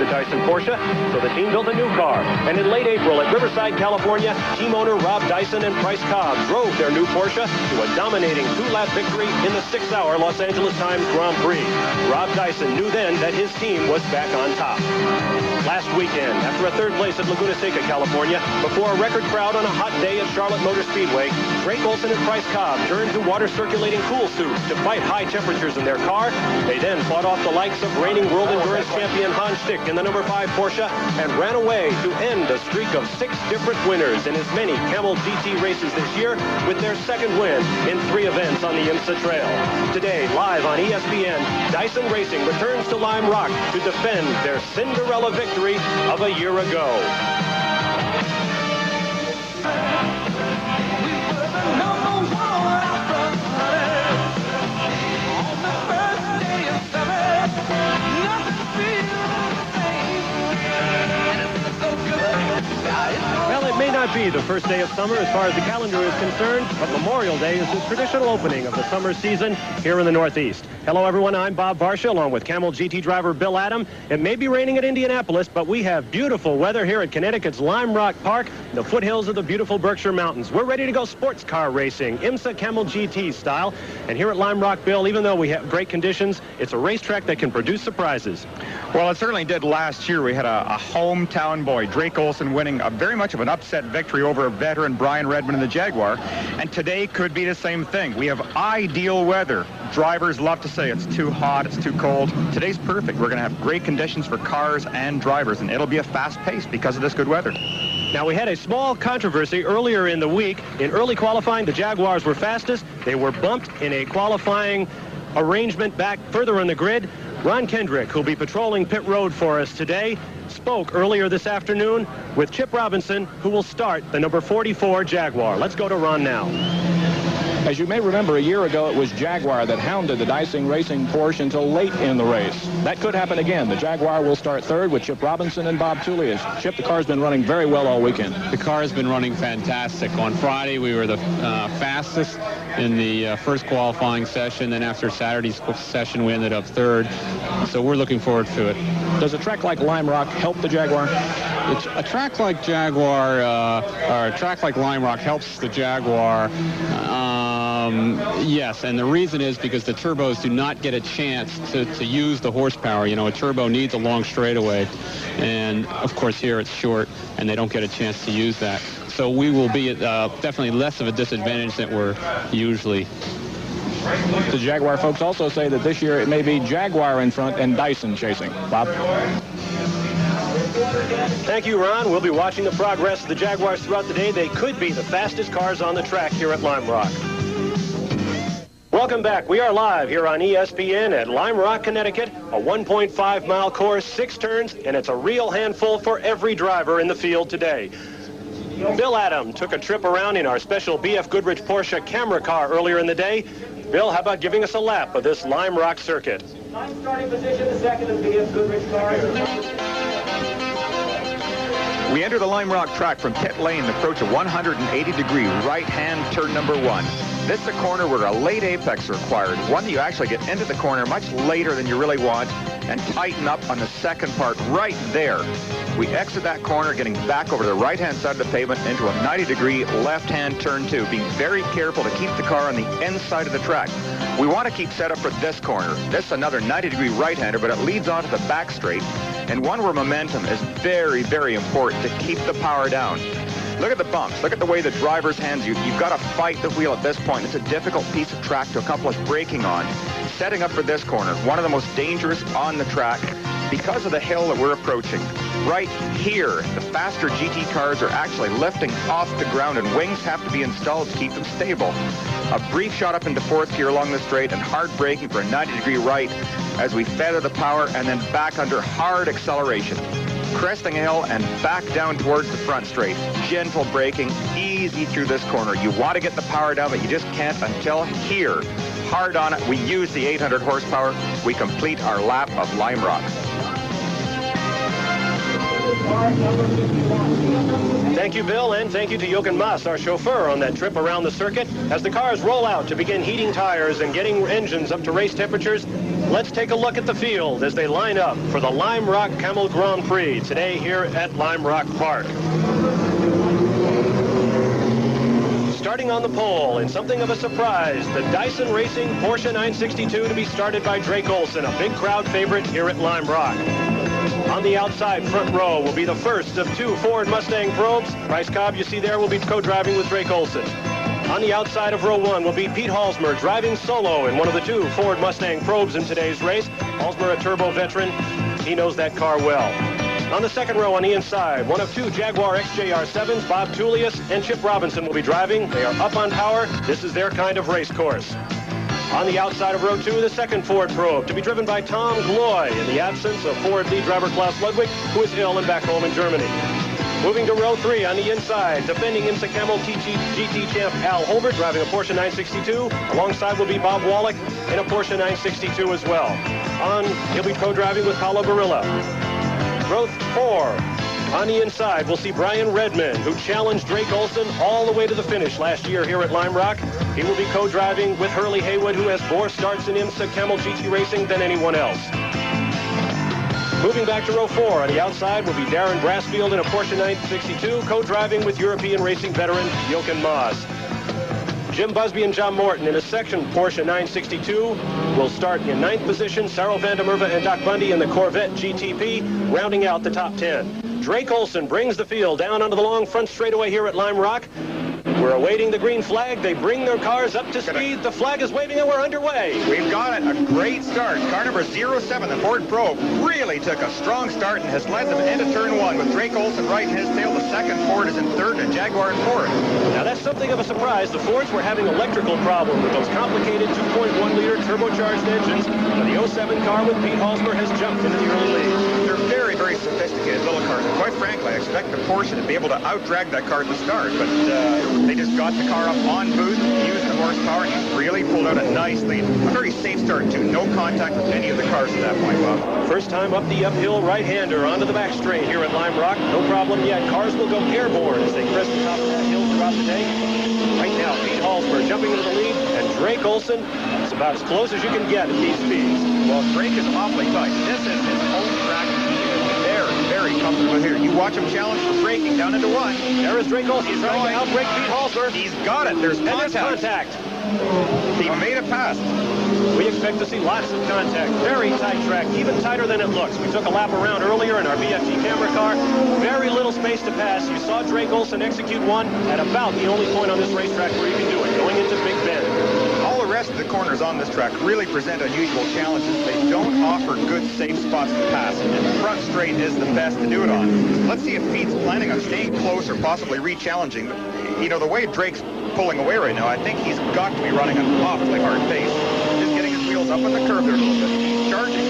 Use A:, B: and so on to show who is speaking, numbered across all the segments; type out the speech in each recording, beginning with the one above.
A: Dyson Porsche, so the team built a new car. And in late April at Riverside, California, team owner Rob Dyson and Price Cobb drove their new Porsche to a dominating 2-lap victory in the 6-hour Los Angeles Times Grand Prix. Rob Dyson knew then that his team was back on top. Last weekend, after a third place at Laguna Seca, California, before a record crowd on a hot day at Charlotte Motor Speedway, Drake Olson and Price Cobb turned to water-circulating cool suits to fight high temperatures in their car. They then fought off the likes of reigning World Endurance champion Hans Stick in the number 5 Porsche and ran away to end a streak of 6 different winners in as many Camel GT races this year, with their second win in 3 events on the IMSA Trail. Today, live on ESPN, Dyson Racing returns to Lime Rock to defend their Cinderella victory of a year ago. Well, it may not be the first day of summer as far as the calendar is concerned, but Memorial Day is the traditional opening of the summer season here in the Northeast. Hello, everyone. I'm Bob Barsha, along with Camel GT driver Bill Adam. It may be raining at Indianapolis, but we have beautiful weather here at Connecticut's Lime Rock Park, the foothills of the beautiful Berkshire Mountains. We're ready to go sports car racing, IMSA Camel GT style. And here at Lime Rock, Bill, even though we have great conditions, it's a racetrack that can produce surprises.
B: Well, it certainly did last year. We had a hometown boy, Drake Olson, winning very much of an upset victory over a veteran Brian Redmond in the Jaguar. And today could be the same thing. We have ideal weather. Drivers love to say it's too hot, it's too cold. Today's perfect. We're going to have great conditions for cars and drivers, and it'll be a fast pace because of this good weather.
A: Now, we had a small controversy earlier in the week. In early qualifying, the Jaguars were fastest. They were bumped in a qualifying arrangement back further on the grid. Ron Kendrick, who'll be patrolling pit road for us today, spoke earlier this afternoon with Chip Robinson, who will start the number 44 Jaguar. Let's go to Ron now.
C: As you may remember, a year ago, it was Jaguar that hounded the Dyson Racing Porsche until late in the race. That could happen again. The Jaguar will start third with Chip Robinson and Bob Tullius. Chip, the car's been running very well all weekend.
D: The car has been running fantastic. On Friday, we were the fastest in the first qualifying session. Then after Saturday's session, we ended up third. So we're looking forward to it.
C: Does a track like Lime Rock help the Jaguar?
D: A track like Jaguar, or a track like Lime Rock helps the Jaguar. Yes, and the reason is because the turbos do not get a chance to use the horsepower. You know, a turbo needs a long straightaway, and of course here it's short, and they don't get a chance to use that. So we will be at definitely less of a disadvantage than we're usually.
C: The Jaguar folks also say that this year it may be Jaguar in front and Dyson chasing. Bob?
A: Thank you, Ron. We'll be watching the progress of the Jaguars throughout the day. They could be the fastest cars on the track here at Lime Rock. Welcome back. We are live here on ESPN at Lime Rock, Connecticut. A 1.5-mile course, 6 turns, and it's a real handful for every driver in the field today. Bill Adam took a trip around in our special BF Goodrich Porsche camera car earlier in the day. Bill, how about giving us a lap of this Lime Rock circuit? I'm starting position, the second of BF Goodrich car.
B: We enter the Lime Rock track from pit lane and approach a 180-degree right-hand turn number 1. This is a corner where a late apex is required, one that you actually get into the corner much later than you really want and tighten up on the second part right there. We exit that corner, getting back over the right-hand side of the pavement into a 90-degree left-hand turn 2, being very careful to keep the car on the inside of the track. We want to keep set up for this corner. This is another 90-degree right-hander, but it leads onto the back straight, and one where momentum is very, very important to keep the power down. Look at the bumps. Look at the way the driver's hands. You've got to fight the wheel at this point. It's a difficult piece of track to accomplish braking on. Setting up for this corner, one of the most dangerous on the track because of the hill that we're approaching. Right here, the faster GT cars are actually lifting off the ground, and wings have to be installed to keep them stable. A brief shot up into 4th gear along the straight and hard braking for a 90-degree right as we feather the power and then back under hard acceleration. Cresting a hill and back down towards the front straight. Gentle braking, easy through this corner. You want to get the power down, but you just can't until here. Hard on it. We use the 800 horsepower. We complete our lap of Lime Rock.
A: Thank you, Bill, and thank you to Jochen Maas, our chauffeur, on that trip around the circuit. As the cars roll out to begin heating tires and getting engines up to race temperatures, let's take a look at the field as they line up for the Lime Rock Camel Grand Prix today here at Lime Rock Park. Starting on the pole, in something of a surprise, the Dyson Racing Porsche 962 to be started by Drake Olsen, a big crowd favorite here at Lime Rock. On the outside front row will be the first of two Ford Mustang probes. Bryce Cobb, you see there, will be co-driving with Drake Olsen. On the outside of row one will be Pete Halsmer driving solo in one of the two Ford Mustang probes in today's race. Halsmer, a turbo veteran. He knows that car well. On the second row on the inside, one of two Jaguar XJR7s, Bob Tullius and Chip Robinson will be driving. They are up on power. This is their kind of race course. On the outside of row two, the second Ford probe to be driven by Tom Gloy in the absence of Ford lead driver Klaus Ludwig, who is ill and back home in Germany. Moving to row three on the inside, defending IMSA Camel GT champ Al Holbert driving a Porsche 962. Alongside will be Bob Wallach in a Porsche 962 as well. He'll be co-driving with Paulo Barilla. Row four. On the inside, we'll see Brian Redmond, who challenged Drake Olsen all the way to the finish last year here at Lime Rock. He will be co-driving with Hurley Haywood, who has more starts in IMSA Camel GT racing than anyone else. Moving back to row four, on the outside will be Darren Brassfield in a Porsche 962, co-driving with European racing veteran Jochen Maas. Jim Busby and John Morton in a section Porsche 962 will start in 9th position. Cyril van der Merwe and Doc Bundy in the Corvette GTP, rounding out the top 10. Drake Olsen brings the field down onto the long front straightaway here at Lime Rock. We're awaiting the green flag. They bring their cars up to speed. The flag is waving and we're underway.
B: We've got a great start. Car number 07, the Ford Probe, really took a strong start and has led them into turn one with Drake Olsen right in his tail. The second Ford is in third and Jaguar in fourth.
A: Now that's something of a surprise. The Fords were having electrical problems with those complicated 2.1-liter turbocharged engines. But the 07 car with Pete Halsmer has jumped into the early lead.
B: They're very, very sophisticated little cars. And quite frankly, I expect the Porsche to be able to out-drag that car at the start. But they just got the car up on boost, used the horsepower, and he's really pulled out a nice lead. A very safe start, too. No contact with any of the cars at that point, Bob.
A: First time up the uphill right-hander onto the back straight here at Lime Rock. No problem yet. Cars will go airborne as they crest the top of that hill throughout the day. Right now, Pete Halsmer jumping into the lead, and Drake Olsen is about as close as you can get at these speeds.
B: Well, Drake is awfully tight. This is his home track. Very, very comfortable here. You watch him challenge for braking down into one.
A: There is Drake Olsen. He's trying to outbrake Pete Halsmer.
B: He's got it. There's contact.
A: And there's contact.
B: He made it past.
A: We expect to see lots of contact. Very tight track, even tighter than it looks. We took a lap around earlier in our BFG camera car. Very little space to pass. You saw Drake Olsen execute one at about the only point on this racetrack where you can do it, going into Big Bend.
B: All the rest of the corners on this track really present unusual challenges. They don't offer good, safe spots to pass, and the front straight is the best to do it on. Let's see if Pete's planning on staying close or possibly re-challenging. You know, the way Drake's pulling away right now, I think he's got to be running an awfully hard pace. Just getting his wheels up on the curve there a little bit. He's charging.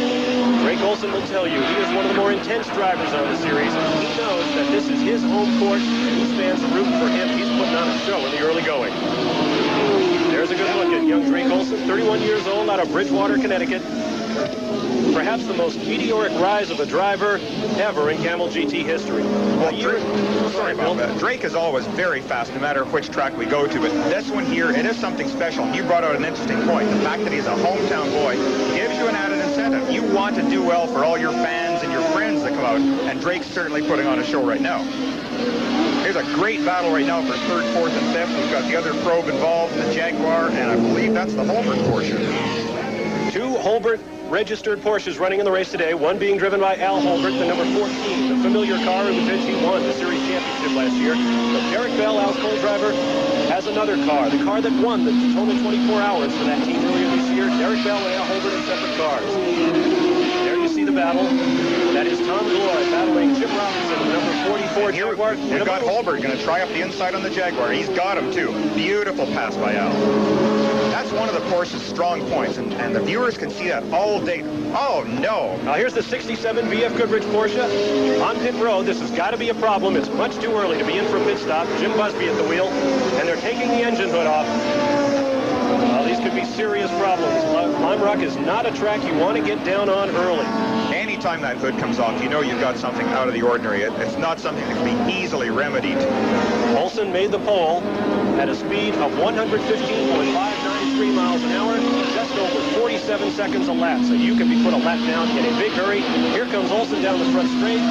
A: Drake Olsen will tell you he is one of the more intense drivers on the series, and he knows that this is his home course, and his fans are rooting for him. He's putting on a show in the early going. There's a good look at young Drake Olsen, 31 years old, out of Bridgewater, Connecticut. Perhaps the most meteoric rise of a driver ever in Camel GT history.
B: Well, sorry about that. Drake is always very fast, no matter which track we go to, but this one here, it is something special. You brought out an interesting point. The fact that he's a hometown boy gives you an added incentive. You want to do well for all your fans and your friends that come out, and Drake's certainly putting on a show right now. There's a great battle right now for third, fourth, and fifth. We've got the other probe involved, the Jaguar, and I believe that's the Holbert Porsche.
A: Two Holbert registered Porsches running in the race today, one being driven by Al Holbert, the number 14, the familiar car in which he won the series championship last year. But Derek Bell, Al's co-driver, has another car, the car that won the Daytona 24 Hours for that team earlier this year. Derek Bell and Al Holbert in separate cars. There you see the battle. That is Tom Gloy battling Chip Robinson, the number 44 Jaguar.
B: We've got Holbert going to try up the inside on the Jaguar. He's got him, too. Beautiful pass by Al. That's one of the Porsche's strong points, and the viewers can see that all day. Oh, no.
A: Now, here's the 67 VF Goodrich Porsche on pit road. This has got to be a problem. It's much too early to be in for pit stop. Jim Busby at the wheel, and they're taking the engine hood off. Well, these could be serious problems. Lime Rock is not a track you want to get down on early.
B: anytime that hood comes off, you know you've got something out of the ordinary. It's not something that can be easily remedied.
A: Olson made the pole at a speed of 115.593 miles an hour, just over 47 seconds a lap. So you can be put a lap down in a big hurry. Here comes Olson down the front straight.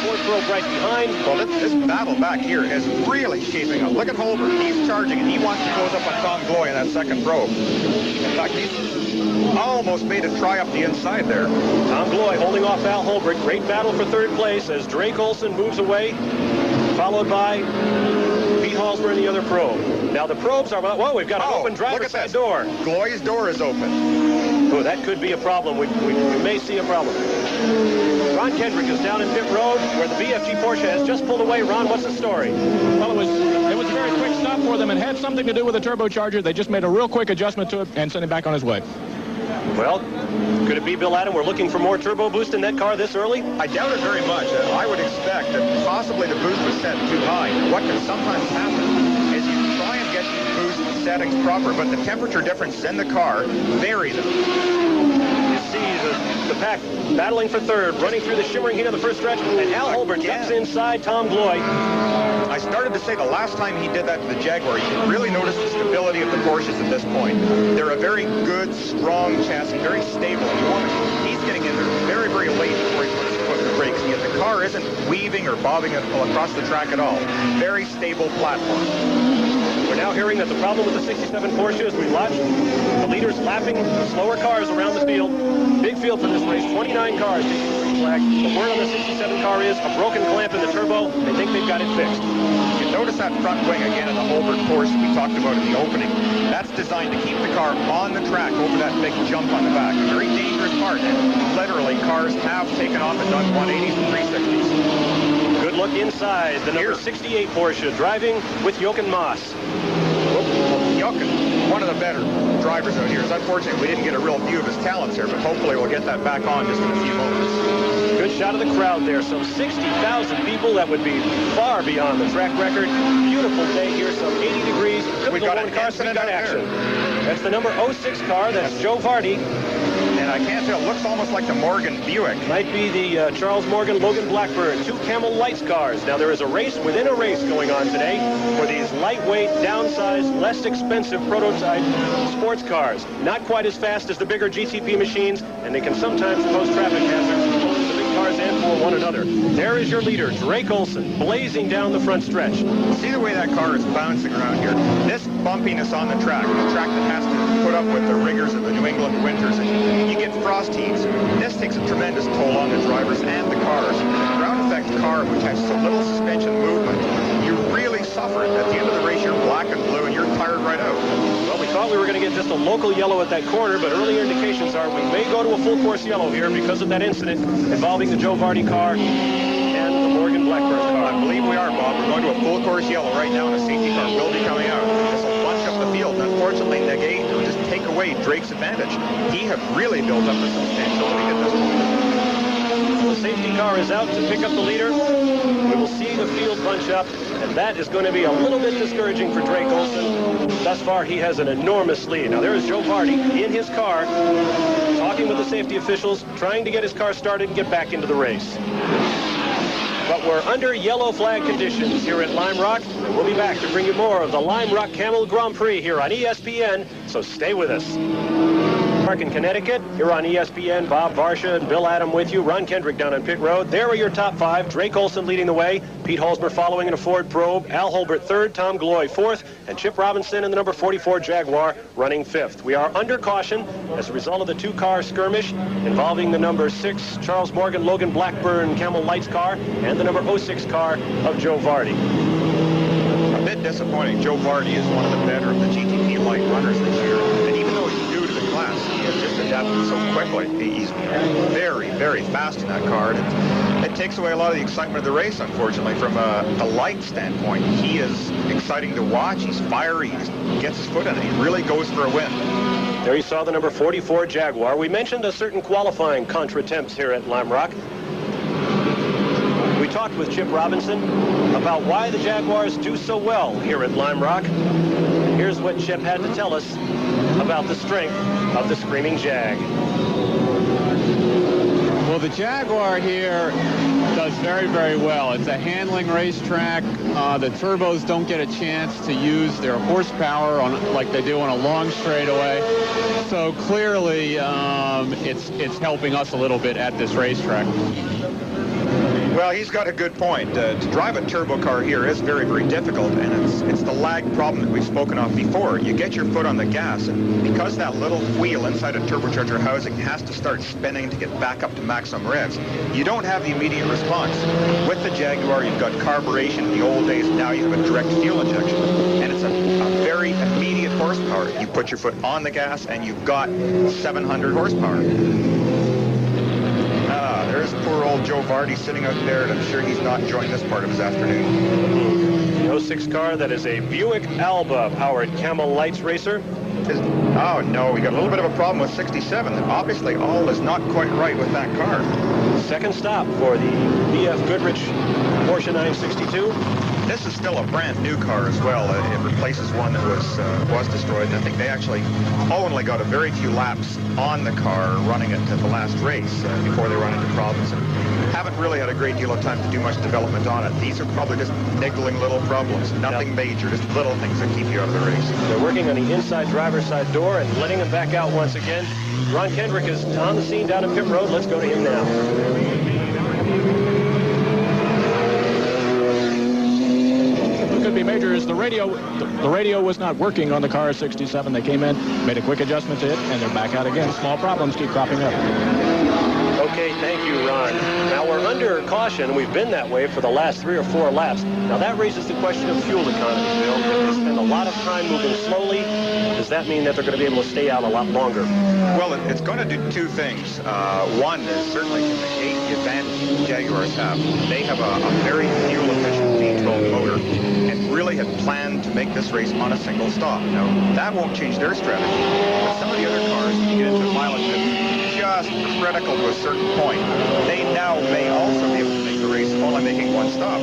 A: Fourth probe right behind.
B: Well, this battle back here is really shaping up. Look at Holbert. He's charging, and he wants to close up on Tom Gloy in that second probe. In fact, he's almost made a try up the inside there.
A: Tom Gloy holding off Al Holbert. Great battle for third place as Drake Olson moves away, followed by Pete Halsmer in the other probe. Now the probes are, whoa, we've got an open driver's side door.
B: Gloy's door is open.
A: Oh, that could be a problem. We may see a problem. Ron Kendrick is down in pit road where the BFG Porsche has just pulled away. Ron, what's the story?
C: Well, it was a very quick stop for them and had something to do with the turbocharger. They just made a real quick adjustment to it and sent him back on his way.
A: Well, could it be, Bill Adam, we're looking for more turbo boost in that car this early?
B: I doubt it very much. I would expect that possibly the boost was set too high. What can sometimes happen is you try and get boost settings proper, but the temperature difference in the car vary them.
A: You see the pack battling for third, running through the shimmering heat of the first stretch, and Al Holbert ducks inside Tom Gloy.
B: I started to say the last time he did that to the Jaguar, you can really notice the stability of the Porsches at this point. They're a very good, strong chassis, very stable. He's getting in there very, very late before he puts his foot in the brakes, and yet the car isn't weaving or bobbing across the track at all. Very stable platform.
A: We're now hearing that the problem with the 67 Porsche is we watch the leaders lapping the slower cars around the field. Big field for this race, 29 cars taking the green flag. The word on the 67 car is a broken clamp in the turbo. They think they've got it fixed.
B: You notice that front wing again in the Holbert Porsche we talked about in the opening. That's designed to keep the car on the track over that big jump on the back. A very dangerous part. And literally, cars have taken off and done 180s and 360s.
A: Good look inside. The number 68 Porsche driving with Jochen Maas.
B: Jochen, one of the better drivers out here. It's unfortunate we didn't get a real view of his talents here, but hopefully we'll get that back on just in a few moments.
A: Good shot of the crowd there. Some 60,000 people. That would be far beyond the track record. Beautiful day here, some 80 degrees.
B: We've got an
A: incident out action. That's the number 06 car. That's Joe Vardy.
B: And I can't tell. It looks almost like the Morgan Buick.
A: Might be the Charles Morgan Logan Blackburn. Two Camel Lights cars. Now, there is a race within a race going on today for these lightweight, downsized, less expensive prototype sports cars. Not quite as fast as the bigger GTP machines, and they can sometimes pose traffic hazards for the big cars and for one another. There is your leader, Drake Olson, blazing down the front stretch.
B: See the way that car is bouncing around here. This bumpiness on the track that has to put up with the rigors of the New England winters, and you get frost heaves. This takes a tremendous toll on the drivers and the cars. The ground effect car, which has so little suspension movement, you really suffer it. At the end of the race, you're black and blue, and you're tired right out.
A: Well, we thought we were going to get just a local yellow at that corner, but earlier indications are we may go to a full course yellow here because of that incident involving the Joe Vardy car and the Morgan Blackburn car.
B: I believe we are, Bob. We're going to a full course yellow right now, and a safety car will be coming out. This will bunch up the field, and unfortunately, negate or just take away Drake's advantage. He had really built up a substantial lead at this point.
A: The safety car is out to pick up the leader. We will see the field bunch up, and that is going to be a little bit discouraging for Drake Olson. Thus far, he has an enormous lead. Now, there is Joe Vardy in his car, talking with the safety officials, trying to get his car started and get back into the race. But we're under yellow flag conditions here at Lime Rock, and we'll be back to bring you more of the Lime Rock Camel Grand Prix here on ESPN, so stay with us. Park in Connecticut, here on ESPN, Bob Varsha and Bill Adam with you. Ron Kendrick down on pit road. There are your top five. Drake Olson leading the way. Pete Halsmer following in a Ford Probe. Al Holbert third. Tom Gloy fourth. And Chip Robinson in the number 44 Jaguar running fifth. We are under caution as a result of the two-car skirmish involving the number 6 Charles Morgan Logan Blackburn Camel Lights car and the number 06 car of Joe Vardy.
B: A bit disappointing. Joe Vardy is one of the better of the GTP light runners this year. And even though he's new to the class, he has just adapted so quickly. He's very, very fast in that car. And it takes away a lot of the excitement of the race, unfortunately, from a light standpoint. He is exciting to watch. He's fiery. He gets his foot in it. He really goes for a win.
A: There you saw the number 44 Jaguar. We mentioned a certain qualifying contre-temps here at Lime Rock. We talked with Chip Robinson about why the Jaguars do so well here at Lime Rock. Here's what Chip had to tell us about the strength of the Screaming Jag.
D: Well, the Jaguar here does very, very well. It's a handling racetrack. The turbos don't get a chance to use their horsepower like they do on a long straightaway. So clearly, it's helping us a little bit at this racetrack.
B: Well, he's got a good point. To drive a turbo car here is very, very difficult, and it's the lag problem that we've spoken of before. You get your foot on the gas, and because that little wheel inside a turbocharger housing has to start spinning to get back up to maximum revs, you don't have the immediate response. With the Jaguar, you've got carburation. In the old days, now you have a direct fuel injection, and it's a very immediate horsepower. You put your foot on the gas, and you've got 700 horsepower. There's poor old Joe Vardy sitting out there, and I'm sure he's not enjoying this part of his afternoon.
A: The 06 car, that is a Buick Alba powered Camel Lights racer.
B: Oh no, we got a little bit of a problem with 67. Obviously, all is not quite right with that car.
A: Second stop for the BF Goodrich Porsche 962.
B: This is still a brand new car as well. It replaces one that was destroyed. And I think they actually only got a very few laps on the car running it to the last race before they run into problems. And haven't really had a great deal of time to do much development on it. These are probably just niggling little problems. Nothing major, just little things that keep you out of the race.
A: They're working on the inside driver's side door and letting him back out once again. Ron Kendrick is on the scene down at pit road. Let's go to him now.
C: Could be major is the radio was not working on the car 67. They came in, made a quick adjustment to it, and they're back out again. Small problems keep cropping up.
A: Okay, thank you, Ron. Now we're under caution. We've been that way for the last 3 or 4 laps. Now that raises the question of fuel economy, Bill. If they spend a lot of time moving slowly, does that mean that they're going to be able to stay out a lot longer?
B: Well, it's going to do 2 things. One is certainly to negate the advantage the Jaguars have. They have a very fuel-efficient V12 motor and really had planned to make this race on a single stop. Now, that won't change their strategy. But some of the other cars, when you get into mileage that's just critical to a certain point, they now may also be able to make the race only making one stop.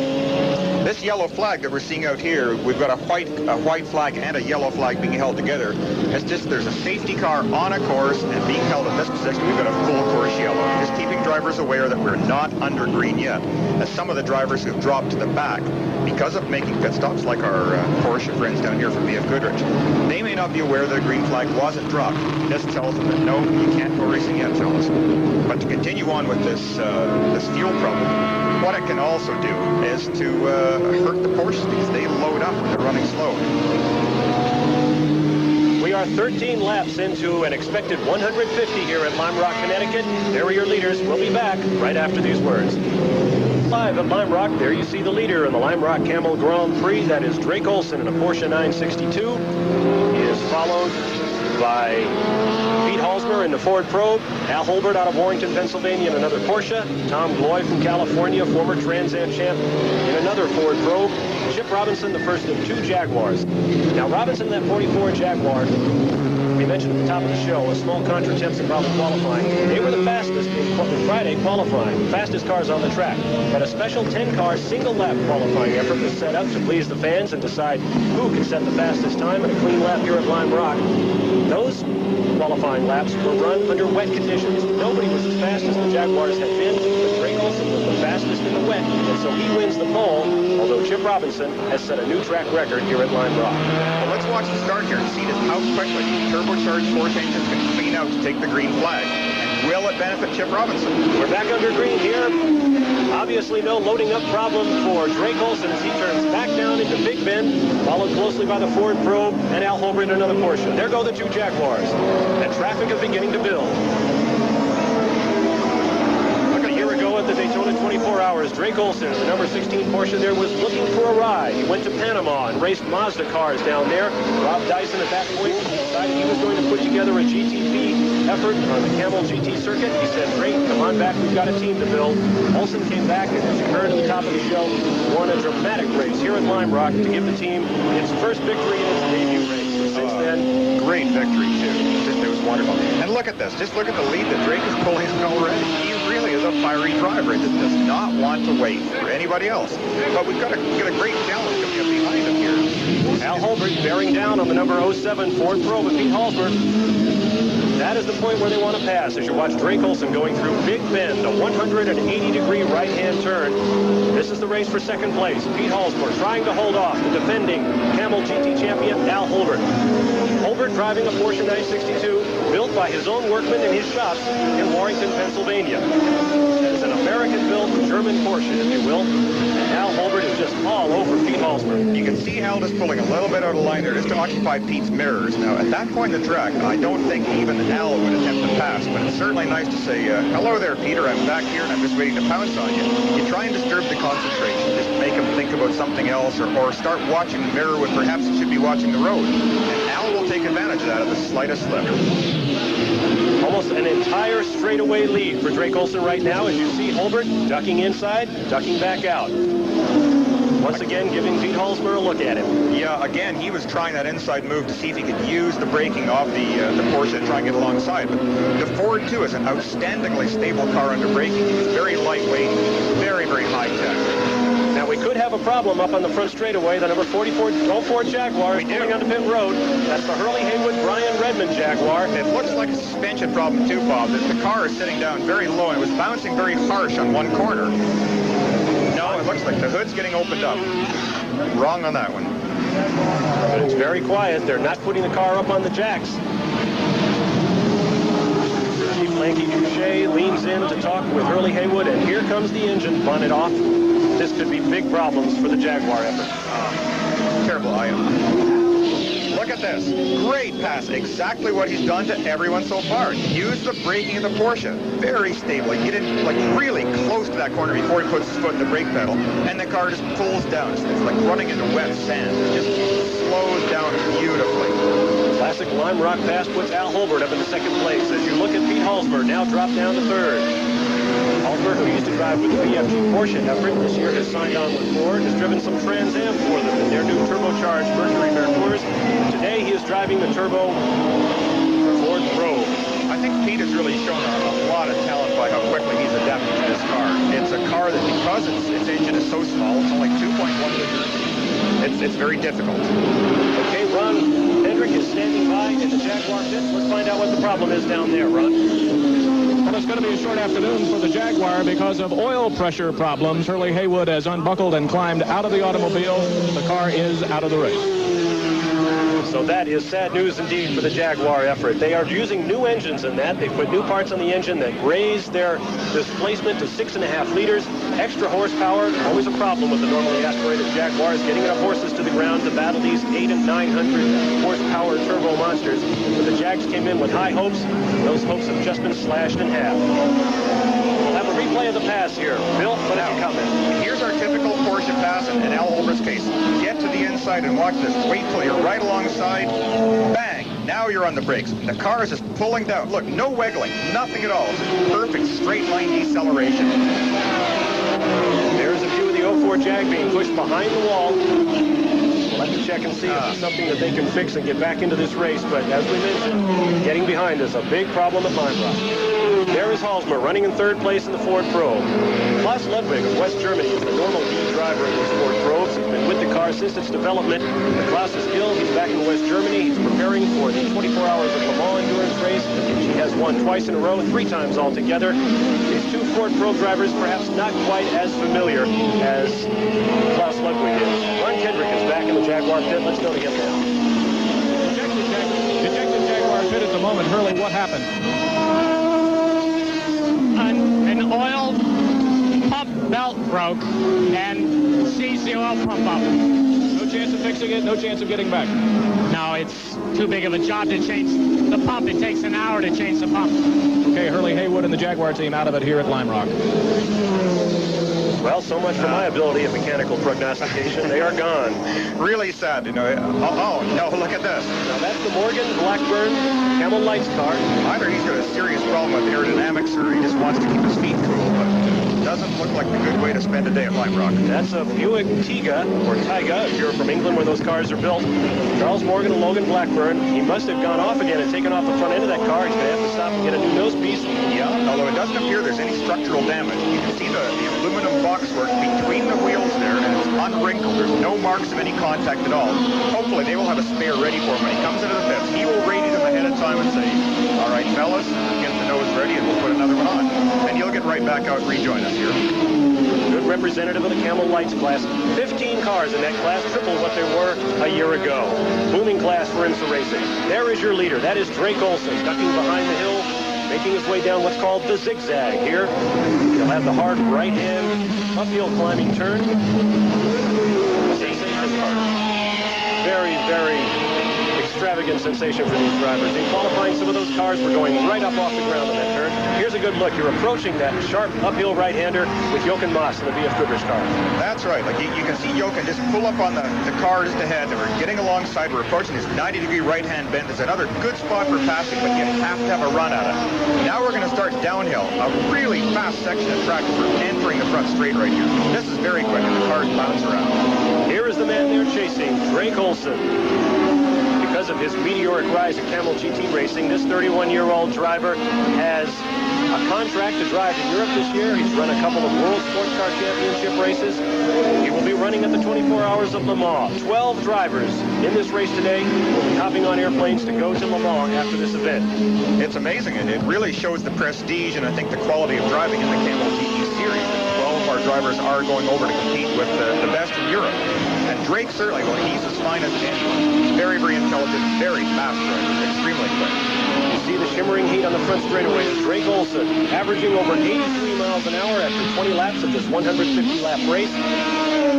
B: This yellow flag that we're seeing out here, we've got a white flag and a yellow flag being held together. It's just there's a safety car on a course and being held in this position. We've got a full course yellow, just keeping drivers aware that we're not under green yet. As some of the drivers who've dropped to the back because of making pit stops, like our Porsche friends down here from BF Goodrich, they may not be aware that a green flag wasn't dropped. This tells them that no, you can't go racing yet, fellas. But to continue on with this fuel problem, what it can also do is to hurt the Porsches because they load up when they're running slow.
A: We are 13 laps into an expected 150 here at Lime Rock, Connecticut. There are your leaders. We'll be back right after these words. Live at Lime Rock, there you see the leader in the Lime Rock Camel Grand Prix. That is Drake Olson in a Porsche 962. He is followed by Pete Halsmer in the Ford Probe, Al Holbert out of Warrington, Pennsylvania in another Porsche, Tom Gloy from California, former Trans Am champ, in another Ford Probe, Chip Robinson, the first of 2 Jaguars. Now Robinson, that 44 Jaguar, we mentioned at the top of the show, a small contra-temps involved in qualifying. They were the fastest in Friday qualifying, fastest cars on the track. But a special 10-car single-lap qualifying effort was set up to please the fans and decide who can set the fastest time in a clean lap here at Lime Rock. Those qualifying laps were run under wet conditions. Nobody was as fast as the Jaguars had been, but Drake Olson was the fastest in the wet, and so he wins the pole, although Chip Robinson has set a new track record here at Lime Rock.
B: Well, let's watch the start here and see just how quickly turbocharged Porsche engines can clean out to take the green flag. And will it benefit Chip Robinson?
A: We're back under green here. Obviously no loading up problem for Drake Olson as he turns back down into Big Bend, followed closely by the Ford Probe and Al Holbert in another Porsche. There go the 2 Jaguars, and traffic is beginning to build. Look, a year ago at the Daytona 24 Hours, Drake Olson, the number 16 Porsche there, was looking for a ride. He went to Panama and raced Mazda cars down there. Rob Dyson at that point decided he was going to put together a GTP effort on the Camel GT circuit. He said, great, come on back, we've got a team to build. Olson came back, and as you heard at the top of the show, won a dramatic race here at Lime Rock to give the team its first victory in its debut race. So since then,
B: great victory, too. It was wonderful. And look at this. Just look at the lead that Drake is pulling already. He really is a fiery driver. He does not want to wait for anybody else. But we've got a great challenge coming up behind him here.
A: Al Holbert bearing down on the number 07 Ford Probe with Pete Halsmer. That that is the point where they want to pass. As you watch Drake Olson going through Big Bend, a 180-degree right-hand turn. This is the race for second place. Pete Halsmer trying to hold off the defending Camel GT champion Al Holbert. Holbert driving a Porsche 962 built by his own workmen in his shops in Warrington, Pennsylvania. That is an American-built German Porsche, if you will. And Al Holbert is just all over Pete Halsmer.
B: You can see Hal just pulling a little bit out of line there just to occupy Pete's mirrors. Now, at that point in the track, I don't think even Al would attempt to pass, but it's certainly nice to say, hello there, Peter, I'm back here and I'm just waiting to pounce on you. You try and disturb the concentration, just make him think about something else or start watching the mirror when perhaps he should be watching the road. And Al will take advantage of that at the slightest slip.
A: Almost an entire straightaway lead for Drake Olson right now, as you see Holbert ducking inside, ducking back out. Once again, giving Pete Halsmer a look at him.
B: Yeah, again, he was trying that inside move to see if he could use the braking off the Porsche and try and get alongside. But the Ford, too, is an outstandingly stable car under braking. It's very lightweight, very, very high-tech.
A: Now, we could have a problem up on the front straightaway. The number 44 04 Jaguar is pulling onto pit road. That's the Hurley Haywood Brian Redmond Jaguar.
B: It looks like a suspension problem, too, Bob. The car is sitting down very low, and it was bouncing very harsh on one corner. No, it looks like the hood's getting opened up. Wrong on that one.
A: But it's very quiet. They're not putting the car up on the jacks. Chief Lanky Duche leans in to talk with Hurley Haywood, and here comes the engine bonnet off. This could be big problems for the Jaguar effort.
B: Terrible item. Look at this. Great pass. Exactly what he's done to everyone so far. Use the braking of the Porsche. Very stable. He get in like really close to that corner before he puts his foot in the brake pedal, and the car just pulls down. It's like running into wet sand. It just slows down beautifully.
A: Classic Lime Rock pass puts Al Holbert up in the second place. As you look at Pete Halsmer, now drop down to third. Halsmer, who used to drive with the BFG Porsche effort, this year has signed on with Ford, has driven some Trans Am for them in their new turbocharged Mercury Mercurs. Today he is driving the turbo Ford Probe.
B: I think Pete has really shown a lot of talent by how quickly he's adapted to this car. It's a car that, because its engine is so small, it's only 2.1 liters, it's very difficult.
A: Okay, Ron Hendrick is standing by in the Jaguar pit. Let's find out what the problem is down there, Ron.
C: Well, it's going to be a short afternoon for the Jaguar because of oil pressure problems. Hurley Haywood has unbuckled and climbed out of the automobile. The car is out of the race.
A: So that is sad news indeed for the Jaguar effort. They are using new engines in that. They put new parts on the engine that raise their displacement to 6.5 liters. Extra horsepower, always a problem with the normally aspirated Jaguars, getting enough horses to the ground to battle these 800 and 900 horsepower turbo monsters. But the Jags came in with high hopes. Those hopes have just been slashed in half. We'll have a replay of the pass here. Bill, what did you comment?
B: Here's our typical Porsche pass in Al Holbert's case. Get to the inside and watch this. Wait till you're right alongside. Bang! Now you're on the brakes. The car is just pulling down. Look, no wiggling. Nothing at all. It's just perfect straight line deceleration.
A: There's a view of the 04 Jag being pushed behind the wall. We'll have to check and see if it's something that they can fix and get back into this race. But as we mentioned, getting behind is a big problem at Lime Rock. There is Halsmer running in third place in the Ford Probe. Klaus Ludwig of West Germany is the normal lead driver in these Ford Probes. He's been with the car since its development. But Klaus is ill. He's back in West Germany. He's preparing for the 24 Hours of Le Mans endurance race. He has won twice in a row, 3 times altogether. These two Ford Probe drivers perhaps not quite as familiar as Klaus Ludwig is. Ron Kendrick is back in the Jaguar pit. Let's go to him now.
C: Ejected Jaguar pit at the moment. Hurley, what happened?
E: An oil pump belt broke and seized the oil pump up.
C: No chance of fixing it, no chance of getting back.
E: No, it's too big of a job to change the pump. It takes an hour to change the pump.
C: Okay, Hurley Haywood and the Jaguar team out of it here at Lime Rock.
A: Well, so much for my ability of mechanical prognostication. They are gone.
B: Really sad, you know. Oh, no, look at this.
A: Now, that's the Morgan Blackburn Camel Lights car.
B: Either he's got a serious problem with aerodynamics or he just wants to keep his feet cool, but it doesn't look like a good way to spend a day at Lime Rock.
A: That's a Buick Tiga, or Tyga, if you're from England where those cars are built. Charles Morgan and Logan Blackburn. He must have gone off again and taken off the front end of that car. He's going to have to stop and get a new nose piece.
B: Yeah, although it doesn't appear there's any structural damage. You can see the aluminum boxwork between the wheels there, and it's unwrinkled. There's no marks of any contact at all. Hopefully they will have a spare ready for him when he comes into the pits. He will rate them ahead of time and say, all right, fellas, get the nose ready and we'll put another one on. And he'll get right back out and rejoin us here.
A: Good representative of the Camel Lights class. 15 cars in that class, triple what there were a year ago. Booming class for IMSA racing. There is your leader. That is Drake Olson, ducking behind the hill, making his way down what's called the zigzag here. He'll have the hard right-hand uphill climbing turn. Very, very extravagant sensation for these drivers. In qualifying, some of those cars were going right up off the ground on that turn. Here's a good look. You're approaching that sharp uphill right-hander with Jochen Maas in the VF Goodrich car.
B: That's right. Like you can see Jochen just pull up on the car just ahead. And we're getting alongside. We're approaching this 90-degree right-hand bend. It's another good spot for passing, but you have to have a run at it. Now we're going to start downhill. A really fast section of track for entering the front straight right here. This is very quick, and the cars bounce around.
A: Here is the man they're chasing, Drake Olson. Because of his meteoric rise in Camel GT racing, this 31-year-old driver has a contract to drive in Europe this year. He's run a couple of World Sports Car Championship races. He will be running at the 24 Hours of Le Mans. 12 drivers in this race today will be hopping on airplanes to go to Le Mans after this event.
B: It's amazing. It really shows the prestige and I think the quality of driving in the Camel GT series. 12 of our drivers are going over to compete with the best in Europe. And Drake certainly, well, he's as fine as anyone. He's very, very intelligent, very fast driver, extremely quick.
A: You see the shimmering heat on the front straightaway. Drake Olson averaging over 83 miles an hour after 20 laps of this 150-lap race.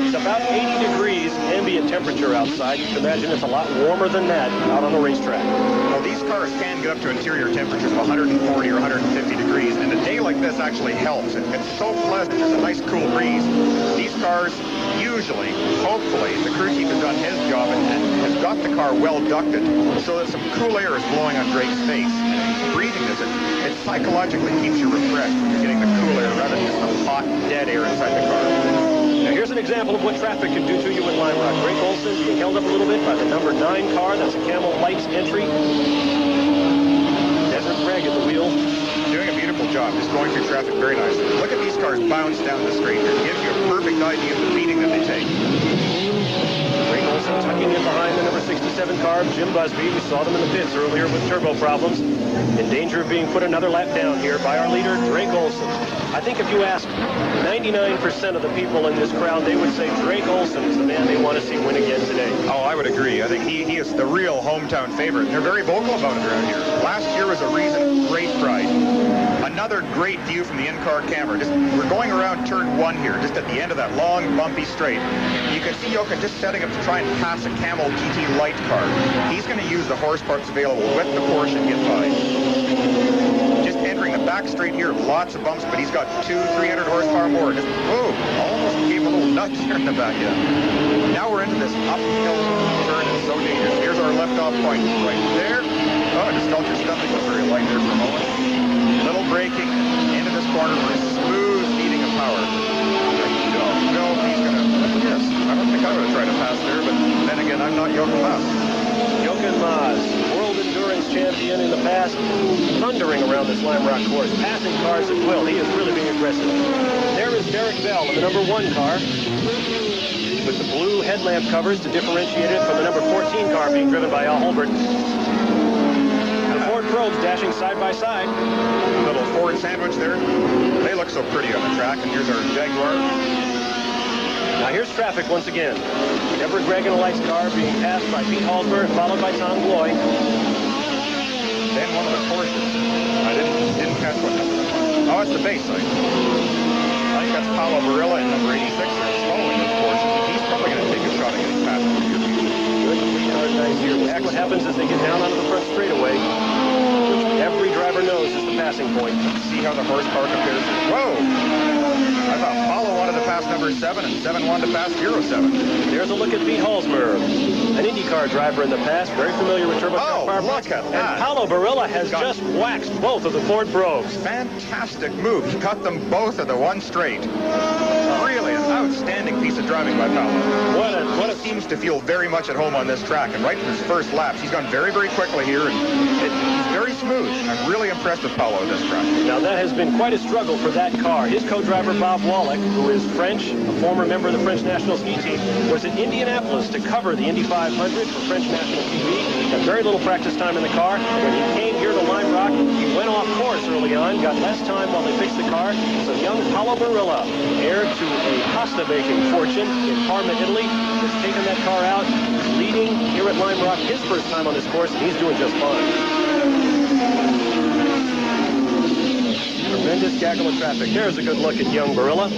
A: It's about 80 degrees ambient temperature outside. You can imagine it's a lot warmer than that out on the racetrack.
B: Well, these cars can get up to interior temperatures of 140 or 150 degrees, and a day like this actually helps. It's so pleasant. There's a nice cool breeze. These cars usually, hopefully, the crew chief has done his job and has got the car well ducted so that some cool air is blowing on Drake's face. And he's breathing this. It psychologically keeps you refreshed when you're getting the cool air rather than just the hot, dead air inside the car.
A: Now here's an example of what traffic can do to you in Lime Rock. Drake Olson being held up a little bit by the number 9 car. That's a Camel Lights entry. Desert Greg at the wheel.
B: Doing a beautiful job, just going through traffic very nicely. Look at these cars bounce down the straight. It gives you a perfect idea of the beating that they take.
A: Drake Olson tucking in behind the number 67 car, Jim Busby. We saw them in the pits earlier with turbo problems. In danger of being put another lap down here by our leader, Drake Olson. I think if you ask 99% of the people in this crowd, they would say Drake Olson is the man they want to see win again today.
B: Oh, I would agree. I think he is the real hometown favorite. They're very vocal about it around here. Last year was a reason, great pride. Another great view from the in-car camera. We're going around turn 1 here, just at the end of that long, bumpy straight. You can see Jochen just setting up to try and pass a Camel GT light car. He's going to use the horse parts available with the Porsche and get by. Just entering the back straight here, lots of bumps, but he's got 200-300 horsepower more. Just, whoa, almost gave a little nudge here in the back end. Now we're into this uphill turn. It's so dangerous. Here's our left-off point right there. Oh, just felt your stomach was very light there for a moment. Little braking into this corner for a smooth feeding of power. I don't know if he's going to, yes, I don't think I would have tried to pass there, but then again, I'm not Jochen Maas.
A: Jochen Maas, world endurance champion in the past, thundering around this Lime Rock course, passing cars at will. He is really being aggressive. There is Derek Bell in the number 1 car with the blue headlamp covers to differentiate it from the number 14 car being driven by Al Holbert. Ford probes dashing side by side.
B: Little Ford sandwich there. They look so pretty on the track. And here's our Jaguar.
A: Now here's traffic once again. Deborah Gregg in a lights car being passed by Pete Halsberg, followed by Tom Gloy.
B: Then one of the Porsches. I didn't catch what number. Oh, it's the base side. I think that's Paulo Barilla in number 86 there, following this Porsche. He's probably going to take a shot at getting past him here.
A: Good, 3 cars nice here. Next, what happens is they get down onto the front straightaway, which every driver knows is the passing point.
B: See how the horsepower compares. Whoa! I thought Paulo wanted to pass number 7 and 7 wanted to pass 07.
A: There's a look at Pete Halsberg, an IndyCar driver in the past, very familiar with turbo power.
B: Look at that.
A: And Paulo Barilla has just waxed both of the Ford probes.
B: Fantastic move. He cut them both at the one straight. Really, that outstanding piece of driving by Paolo. He seems to feel very much at home on this track, and right from his first laps, he's gone very, very quickly here, and he's very smooth. I'm really impressed with Paolo on this track.
A: Now, that has been quite a struggle for that car. His co-driver, Bob Wallach, who is French, a former member of the French national ski team, was in Indianapolis to cover the Indy 500 for French national TV. Got very little practice time in the car. When he came here to Lime Rock, he went off course early on, got less time while they fixed the car. So young Paolo Barilla, heir to a pasta baking fortune in Parma, Italy, has taken that car out, leading here at Lime Rock his first time on this course, and he's doing just fine. Tremendous gaggle of traffic. There's a good look at young Barilla.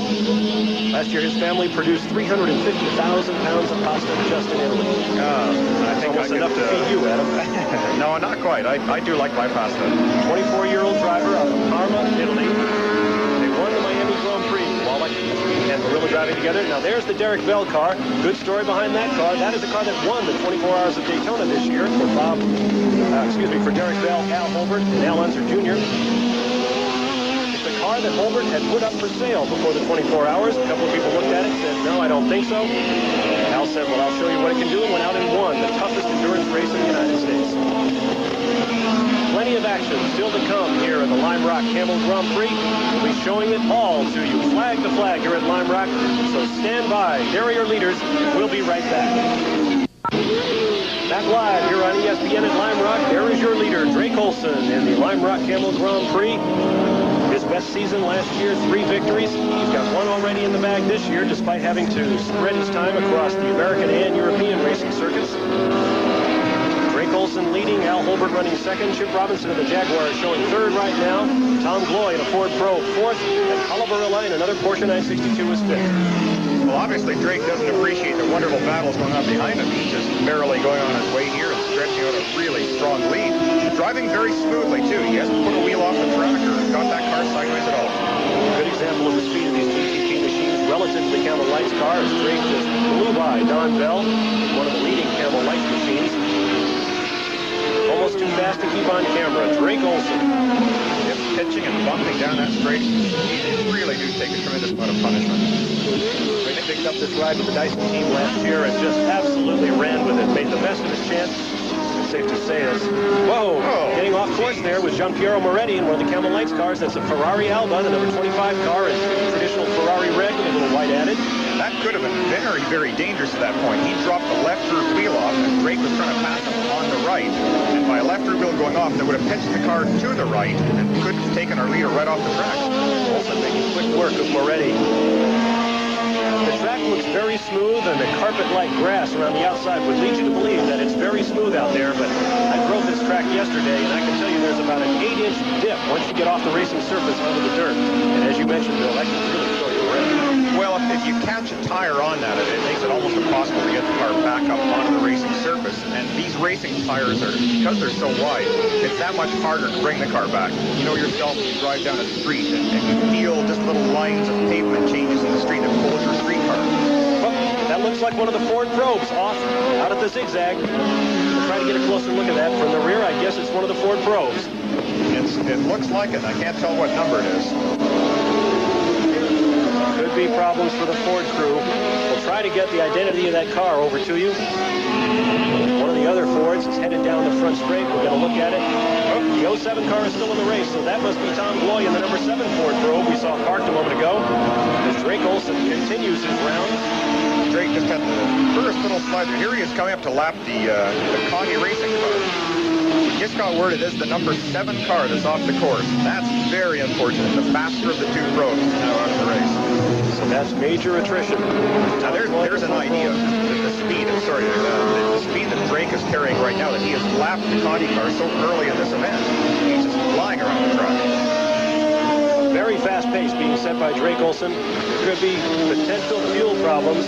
A: Last year, his family produced 350,000 pounds of pasta just in Italy.
B: I think
A: almost enough to feed you, Adam.
B: No, not quite. I do like my pasta.
A: 24-year-old driver out of Parma, Italy. They won the Miami Grand Prix. Wallach and Barilla driving together. Now, there's the Derek Bell car. Good story behind that car. That is the car that won the 24 Hours of Daytona this year for for Derek Bell, Al Holbert, and Al Unser Jr. The car that Holbert had put up for sale before the 24 hours. A couple of people looked at it and said, no, I don't think so. Al said, well, I'll show you what it can do, and went out and won the toughest endurance race in the United States. Plenty of action still to come here at the Lime Rock Camel Grand Prix. We'll be showing it all to you, flag to flag, here at Lime Rock. So stand by. There are your leaders. We'll be right back. Back live here on ESPN at Lime Rock. There is your leader, Drake Olson, in the Lime Rock Camel Grand Prix. His best season last year, 3 victories. He's got 1 already in the bag this year, despite having to spread his time across the American and European racing circuits. Drake Olson leading, Al Holbert running second, Chip Robinson of the Jaguars showing third right now, Tom Gloy in a Ford Pro fourth, and Paolo Barilla in another Porsche 962 is fifth.
B: Well, obviously, Drake doesn't appreciate the wonderful battles going on behind him. He's just barely going on his way here and stretching out a really strong lead. Driving very smoothly, too. He hasn't put a wheel off the track or got that car sideways at all.
A: Good example of the speed of these GTP machines relative to the Camel Lights car, as Drake just blew by Don Bell, one of the leading Camel Lights machines. Almost too fast to keep on camera. Drake Olson.
B: Yep, pitching and bumping down that straight. He really do take a tremendous amount of punishment.
A: Drake picked up this ride with the Dyson team last year and just absolutely ran with it. Made the best of his chance. It's safe to say this. Whoa! Getting off course there was Giampiero Moretti in one of the Camel Lights cars. That's a Ferrari Alba, the number 25 car, is traditional Ferrari red with a little white added.
B: That could have been very, very dangerous at that point. He dropped the left rear wheel off, and Drake was trying to pass him on the right. And by a left rear wheel going off, that would have pitched the car to the right and could have taken our leader right off the track.
A: Olson making quick work of Moretti. The track looks very smooth, and the carpet-like grass around the outside would lead you to believe that it's very smooth out there, but I drove this track yesterday, and I can tell you there's about an 8-inch dip once you get off the racing surface onto the dirt. And as you mentioned, Bill, that can really throw you around.
B: Well, if you catch a tire on that, it makes it almost impossible to get the car back up onto the racing surface. And these racing tires are, because they're so wide, it's that much harder to bring the car back. You know yourself when you drive down a street and you feel just little lines of pavement changes in the street that pulls your street car.
A: Well, that looks like one of the Ford Probes off out at the zigzag. We'll try to get a closer look at that from the rear. I guess it's one of the Ford Probes.
B: It looks like it. I can't tell what number it is.
A: Could be problems for the Ford crew. We'll try to get the identity of that car over to you. One of the other Fords is headed down the front straight. We're going to look at it. Oh, the 07 car is still in the race, so that must be Tom Gloy in the number 7 Ford Probe we saw parked a moment ago. As Drake Olson continues his rounds.
B: Drake just had the first little slider. Here he is coming up to lap the Conti racing car. We just got word it is the number 7 car that's off the course. That's very unfortunate. The faster of the 2 probes is now out of the race.
A: So that's major attrition.
B: Now there's an idea of the speed. The speed that Drake is carrying right now. That he has lapped the Conti car so early in this event. He's just flying around the track.
A: Very fast pace being set by Drake Olson. There could be potential fuel problems.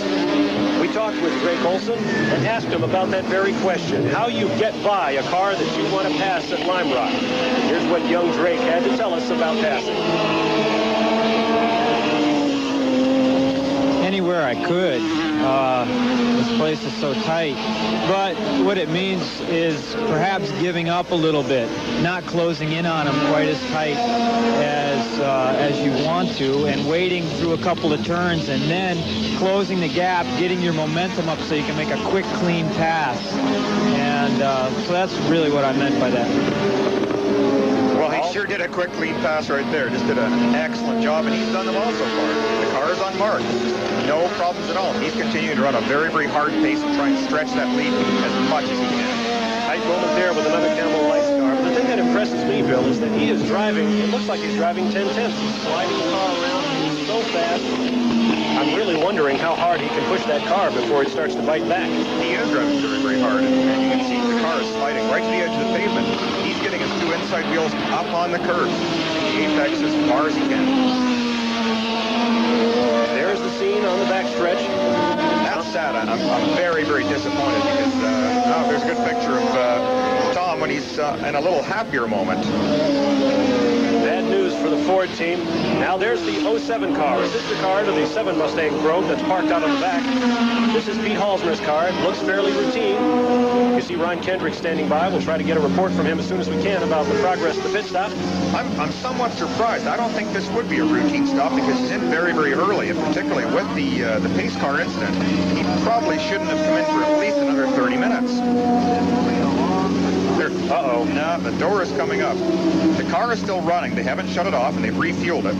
A: We talked with Drake Olson and asked him about that very question. How you get by a car that you want to pass at Lime Rock. Here's what young Drake had to tell us about passing.
F: Anywhere I could. This place is so tight. But what it means is perhaps giving up a little bit, not closing in on them quite as tight as you want to, and waiting through a couple of turns and then closing the gap, getting your momentum up so you can make a quick, clean pass. And so that's really what I meant by that.
B: Well, he sure did a quick, clean pass right there. Just did an excellent job, and he's done them all so far. The car is unmarked. No problems at all. He's continuing to run a very, very hard pace and try and stretch that lead as much as he can.
A: Tight moment there with another Camel Lights car. But the thing that impresses me, Bill, is that he is driving, it looks like he's driving 10/10. He's sliding the car around so fast. I'm really wondering how hard he can push that car before it starts to bite back.
B: He is driving very, very hard, and you can see the car is sliding right to the edge of the pavement. He's getting his two inside wheels up on the curb, the apex as far as he can.
A: There's the scene on the backstretch.
B: That's sad. I'm very, very disappointed because there's a good picture of Tom when he's in a little happier moment.
A: Bad news for the Ford team. Now there's the 07 car, a sister car to the 7 Mustang Probe that's parked out on the back. This is Pete Halsmer's car. It looks fairly routine. You see Ron Kendrick standing by. We'll try to get a report from him as soon as we can about the progress of the pit stop.
B: I'm somewhat surprised. I don't think this would be a routine stop because he's in very, very early, and particularly with the pace car incident, he probably shouldn't have come in for at least another 30 minutes. Uh-oh. No, the door is coming up. The car is still running. They haven't shut it off, and they've refueled it.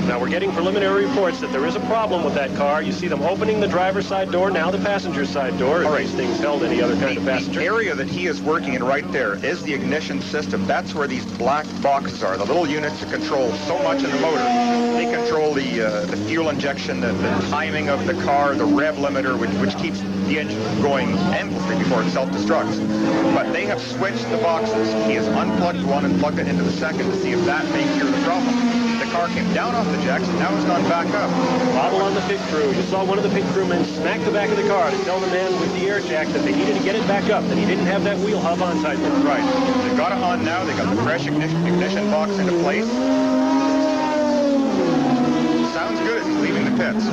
A: Now we're getting preliminary reports that there is a problem with that car. You see them opening the driver's side door, now the passenger side door.
B: All right.
A: These things held any other kind of passenger.
B: The area that he is working in right there is the ignition system. That's where these black boxes are, the little units that control so much in the motor. They control the fuel injection, the timing of the car, the rev limiter, which keeps the engine going endlessly before it self-destructs. But they have switched the boxes. He has unplugged one and plugged it into the second to see if that may cure the problem. The car came down off the jacks, and now it's gone back up.
A: Bottle on the pit crew. You saw one of the pit crewmen smack the back of the car to tell the man with the air jack that they needed to get it back up, that he didn't have that wheel hub on tight.
B: Right. They've got it on now. They got the fresh ignition box into place. Sounds good as he's leaving the pits.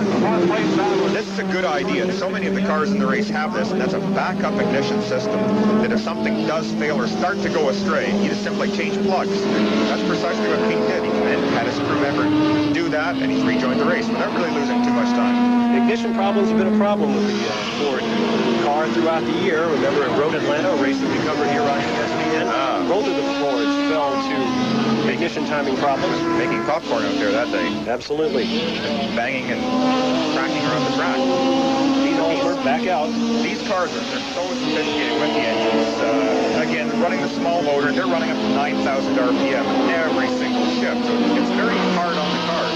B: This is a good idea. So many of the cars in the race have this, and that's a backup ignition system that if something does fail or start to go astray, you just simply change plugs. That's precisely what Pete did. He had his crew member do that, and he's rejoined the race without really losing too much time.
A: Ignition problems have been a problem with the Ford car throughout the year. Remember at Road Atlanta, a race that we covered here on ESPN, both of the Fords fell to ignition timing problems.
B: Making popcorn out there that day.
A: Absolutely.
B: Banging and cracking around the track.
A: Pete Halsmer back out.
B: These cars are so sophisticated with the engines. Again, running the small motor, they're running up to 9,000 RPM every single shift. So it's very hard on the cars.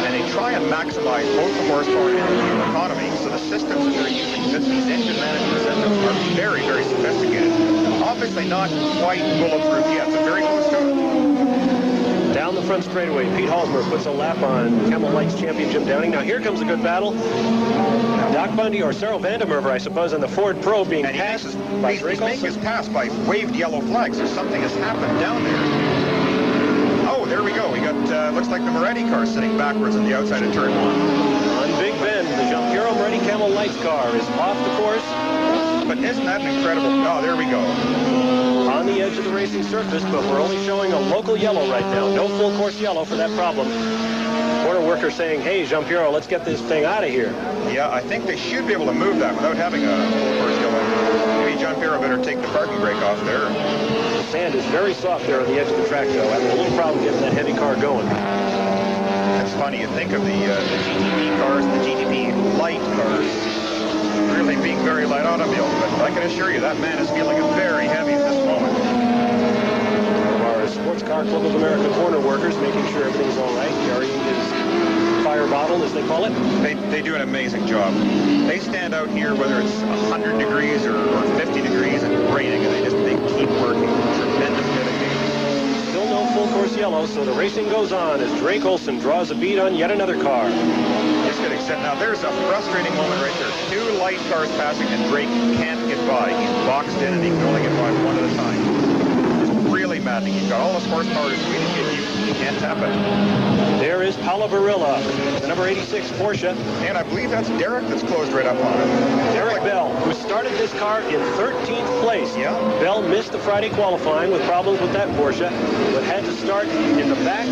B: And they try and maximize both the horsepower and the fuel economy. So the systems that they're using, these engine management systems, are very, very sophisticated. Obviously not quite bulletproof yet, but very close to it.
A: Down the front straightaway, Pete Halsmer puts a lap on Camel Lights champion Jim Downing. Now here comes a good battle. Doc Bundy or Cyril Vandermerver, I suppose, on the Ford Pro being passed by
B: He's making his pass by waved yellow flags. So something has happened down there. Oh, there we go. We got, looks like the Moretti car sitting backwards on the outside of turn 1.
A: On Big Bend, the Giampiero Moretti Camel Lights car is off the course.
B: But isn't that an incredible... Oh, there we go.
A: On the edge of the racing surface, but we're only showing a local yellow right now. No full course yellow for that problem. Corner worker saying, hey, Giampiero, let's get this thing out of here.
B: Yeah, I think they should be able to move that without having a full course yellow. Maybe Giampiero better take the parking brake off there.
A: The sand is very soft there on the edge of the track, though. Having a little problem getting that heavy car going.
B: It's funny, you think of the GTP cars, the GTP light cars, really being very light automobile, but I can assure you that man is feeling it very heavy at this moment.
A: Our Sports Car Club of America corner workers making sure everything's all right, carrying his fire bottle, as they call it.
B: They do an amazing job. They stand out here, whether it's 100 degrees or 50 degrees and raining, and they keep working. Tremendous dedication.
A: Still no full course yellow, so the racing goes on as Drake Olson draws a bead on yet another car.
B: Just getting set. Now, there's a frustrating moment right there. 2 light cars passing, and Drake can't get by. He's boxed in, and he can only get by one at a time. Just really maddening. You've got all this horsepower to squeeze to get you can't tap it.
A: There is Paolo Barilla, the number 86 Porsche.
B: And I believe that's Derek that's closed right up on it.
A: Derek Bell, who started this car in 13th place.
B: Yeah.
A: Bell missed the Friday qualifying with problems with that Porsche, but had to start in the back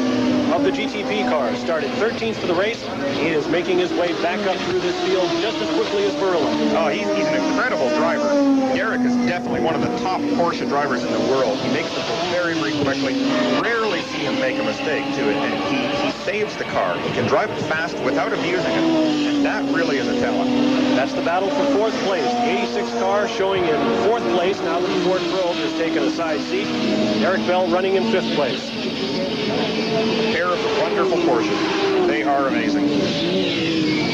A: of the GTP car. Started 13th for the race. He is making his way back up through this field just as quickly as Barilla.
B: Oh, he's an incredible driver. Derek is definitely one of the top Porsche drivers in the world. He makes them go very, very quickly. Rarely see him make a mistake, too. And he saves the car. He can drive it fast without abusing it. And that really is a talent.
A: That's the battle for 4th place. The 86 car showing in 4th place now that the Ford Probe has taken a side seat. Derek Bell running in 5th place.
B: A pair of wonderful Porsches. They are amazing.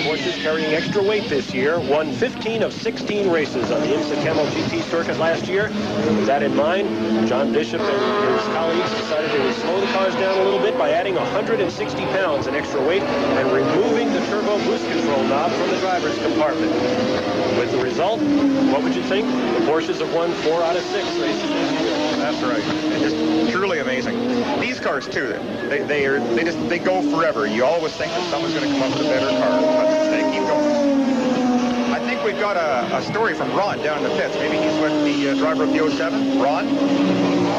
A: Porsches carrying extra weight this year. Won 15 of 16 races on the IMSA Camel GT circuit last year. With that in mind, John Bishop and his colleagues decided they would slow the cars down a little bit by adding 160 pounds in extra weight and removing the turbo boost control knob from the driver's compartment. With the result, what would you think? The Porsches have won 4 out of 6 races this year.
B: That's right. And just truly amazing. These cars too, they go forever. You always think that someone's going to come up with a better car, but they keep going. I think we've got a story from Ron down in the pits. Maybe he's with the driver of the 07. Ron?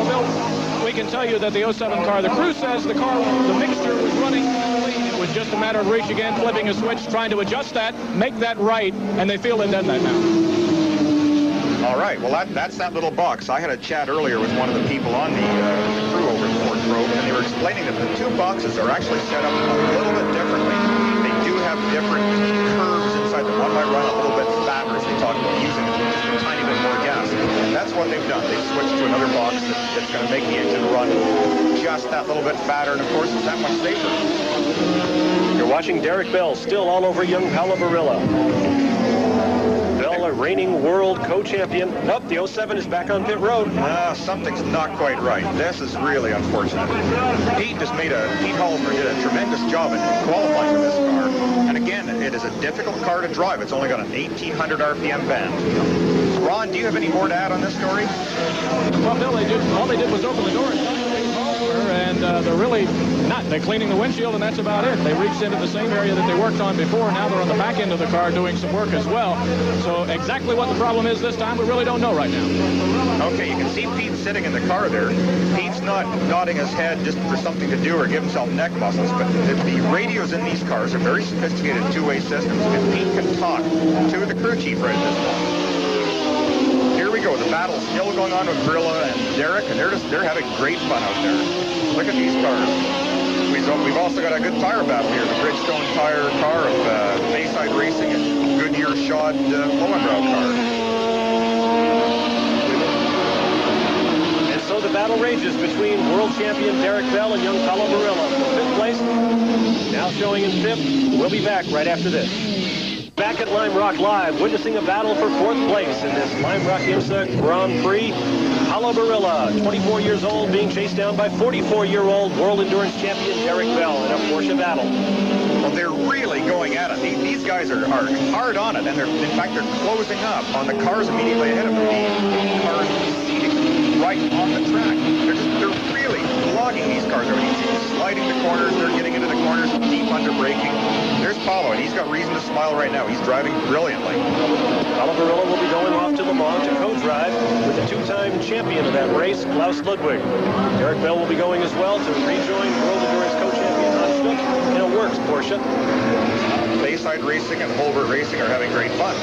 C: Well, we can tell you that the 07 car, the crew says the mixture was running clean. It was just a matter of reach again, flipping a switch, trying to adjust that, make that right, and they feel they've done that now.
B: All right, well, that's that little box. I had a chat earlier with one of the people on the crew over at Ford Probe, and they were explaining that the 2 boxes are actually set up a little bit differently. They do have different curves inside them. One might run a little bit fatter as they talk about using just a tiny bit more gas. And that's what they've done. They've switched to another box that's going to make the engine run just that little bit fatter, and of course, it's that much safer.
A: You're watching Derek Bell, still all over young Paolo Barilla. A reigning world co-champion. Oh, the 07 is back on pit road.
B: Something's not quite right. This is really unfortunate. Pete Holmer did a tremendous job in qualifying with this car. And again, it is a difficult car to drive. It's only got an 1,800 RPM band. Ron, do you have any more to add on this story?
C: Well, Bill, all they did was open the door and talk to Pete Holmer, and they're really not. They're cleaning the windshield, and that's about it. They reached into the same area that they worked on before. Now they're on the back end of the car doing some work as well. So exactly what the problem is this time, we really don't know right now.
B: Okay, you can see Pete sitting in the car there. Pete's not nodding his head just for something to do or give himself neck muscles, but the radios in these cars are very sophisticated two-way systems, and Pete can talk to the crew chief right at this point. Here we go. The battle's still going on with Barilla and Derek, and they're having great fun out there. Look at these cars. We've also got a good tire battle here. The Bridgestone tire car of Bayside Racing and Goodyear Shod Lowenbrow car.
A: And so the battle rages between world champion Derek Bell and young Paolo Barilla for 5th place. Now showing in 5th. We'll be back right after this. Back at Lime Rock Live, witnessing a battle for 4th place in this Lime Rock IMSA Grand Prix. Paolo Barilla, 24 years old, being chased down by 44-year-old World Endurance Champion Derek Bell in a Porsche battle.
B: Well, they're really going at it. These guys are hard on it, and in fact, they're closing up on the cars immediately ahead of them. The cars seating right on the track. They're really clogging these cars over. You see them sliding the corners. They're getting into the corners, deep under braking. There's Paolo, and he's got reason to smile right now. He's driving brilliantly.
A: Paolo Barilla will be going off to Le Mans to co-drive with the 2-time champion of that race, Klaus Ludwig. Derek Bell will be going as well to rejoin World Endurance co-champion Hans Stuck in a Works Porsche.
B: Bayside Racing and Holbert Racing are having great fun.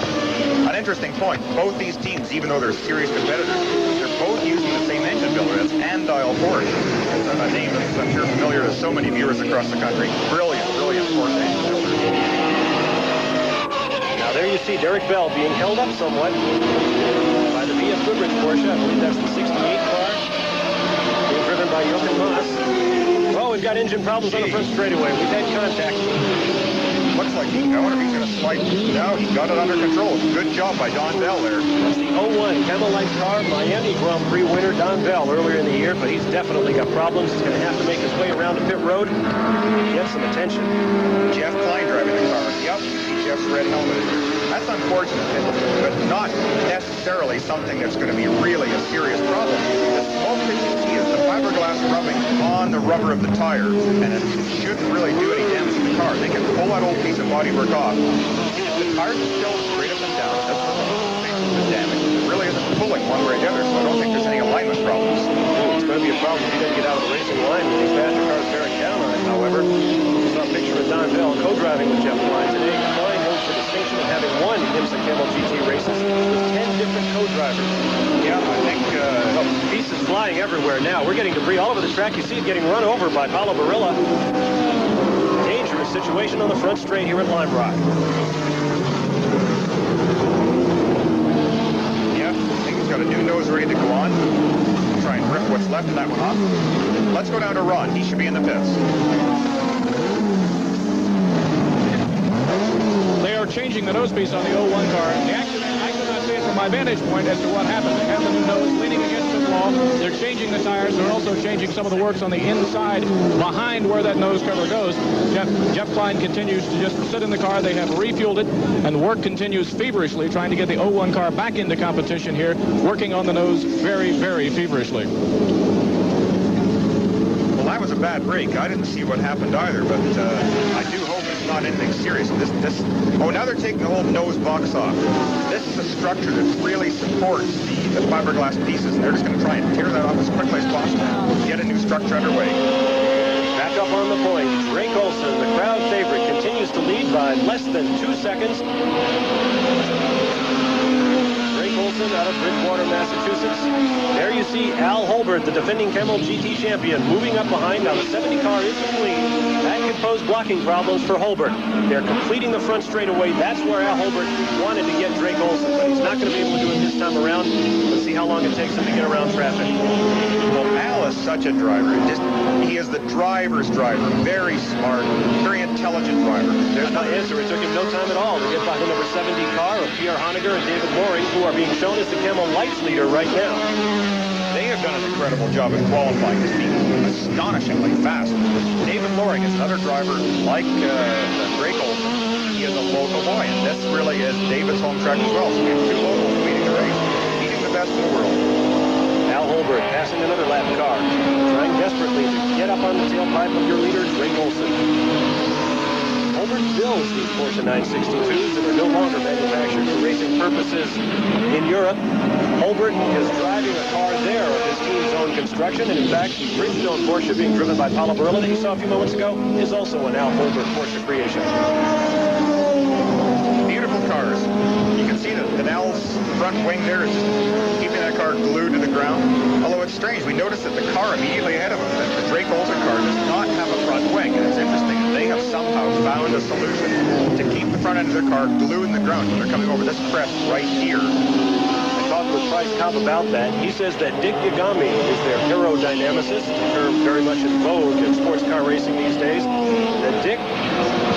B: An interesting point, both these teams, even though they're serious competitors, they're both using the same engine builder. That's Andile Porsche. It's a name that's, I'm sure, familiar to so many viewers across the country. Brilliant Porsche engine builder.
A: Now there you see Derek Bell being held up somewhat by the VF Goodrich Porsche. I believe that's the 68 car being driven by Jochen Maas. Well, we've got engine problems on the front straightaway. We've had contact.
B: Looks like I wonder if he's going to slide. No, he got it under control. Good job by Don Bell there.
A: That's the 01 Camel Light car, Miami Grand Prix winner Don Bell earlier in the year, but he's definitely got problems. He's going to have to make his way around the pit road and get some attention.
B: Jeff Klein driving the car. Yep, you see Jeff's red helmet. That's unfortunate, but not necessarily something that's going to be really a serious problem. The smoke that you see is the fiberglass rubbing on the rubber of the tire, and it shouldn't really do any damage to the car. They can pull that old piece of bodywork off. If the tires are still straight up and down, that's what the damage. It really isn't pulling one way or the other, so I don't think there's any alignment problems.
A: It's going to be a problem if he doesn't get out of the racing line with these faster cars bearing down on it, however. We saw a picture of Don Bell co-driving with Jeff Klein today. Klein holds the distinction of having won IMSA Camel GT races with 10 different co-drivers.
B: Yeah, I think
A: pieces flying everywhere now. We're getting debris all over the track. You see it getting run over by Paulo Barilla. Dangerous situation on the front straight here at Lime Rock.
B: Yeah, I think he's got a new nose ready to go on. Try and rip what's left of that one off. Let's go down to Ron. He should be in the pits.
C: They are changing the nose piece on the 01 car. The accident, I could not see it from my vantage point as to what happened. They have the new nose leaning against the wall. They're changing the tires. They're also changing some of the works on the inside behind where that nose cover goes. Jeff Klein continues to just sit in the car. They have refueled it, and the work continues feverishly trying to get the 01 car back into competition here, working on the nose very, very feverishly.
B: Well, that was a bad break. I didn't see what happened either, but I do hope it's not anything serious. Oh, now they're taking the whole nose box off. This is a structure that really supports the fiberglass pieces, and they're just going to try and tear that off as quickly as possible. Get a new structure underway.
A: Back up on the point, Drake Olson, the crowd favorite, continues to lead by less than 2 seconds. Olson out of Bridgewater, Massachusetts. There you see Al Holbert, the defending Camel GT champion, moving up behind. Now the 70 car is clean. That could pose blocking problems for Holbert. They're completing the front straightaway. That's where Al Holbert wanted to get Drake Olson, but he's not going to be able to do it this time around. Let's see how long it takes him to get around traffic.
B: Well, Al is such a driver. He is the driver's driver. Very smart, very intelligent driver.
A: There's no answer. It took him no time at all to get by the number 70 car of Pierre Honegger and David Loring, who are being shown as the Camel Lights leader right now.
B: They have done an incredible job of qualifying this being astonishingly fast. David Loring is another driver like Drake Olson. He is a local boy, and this really is David's home track as well. So we have two locals leading the race, beating the best in the world.
A: Al Holbert passing another lap car, trying desperately to get up on the tailpipe of your leader, Drake Olson. Holbert builds these Porsche 962s that are no longer manufactured for racing purposes in Europe. Holbert is driving a car there of his team's own construction, and in fact, the Bridgestone Porsche being driven by Paulo Barilla that you saw a few moments ago is also an Al Holbert Porsche creation.
B: Beautiful cars. You can see that Al's front wing there is just keeping that car glued to the ground. Although it's strange, we noticed that the car immediately ahead of him, the Drake Olson car, does not have a front wing, and it's interesting that they have somehow found a solution to keep the front end of their car glued in the ground when they're coming over this crest right here.
A: Talked with Price Cobb about that. He says that Dick Yagami is their aerodynamicist, a term very much in vogue in sports car racing these days. That Dick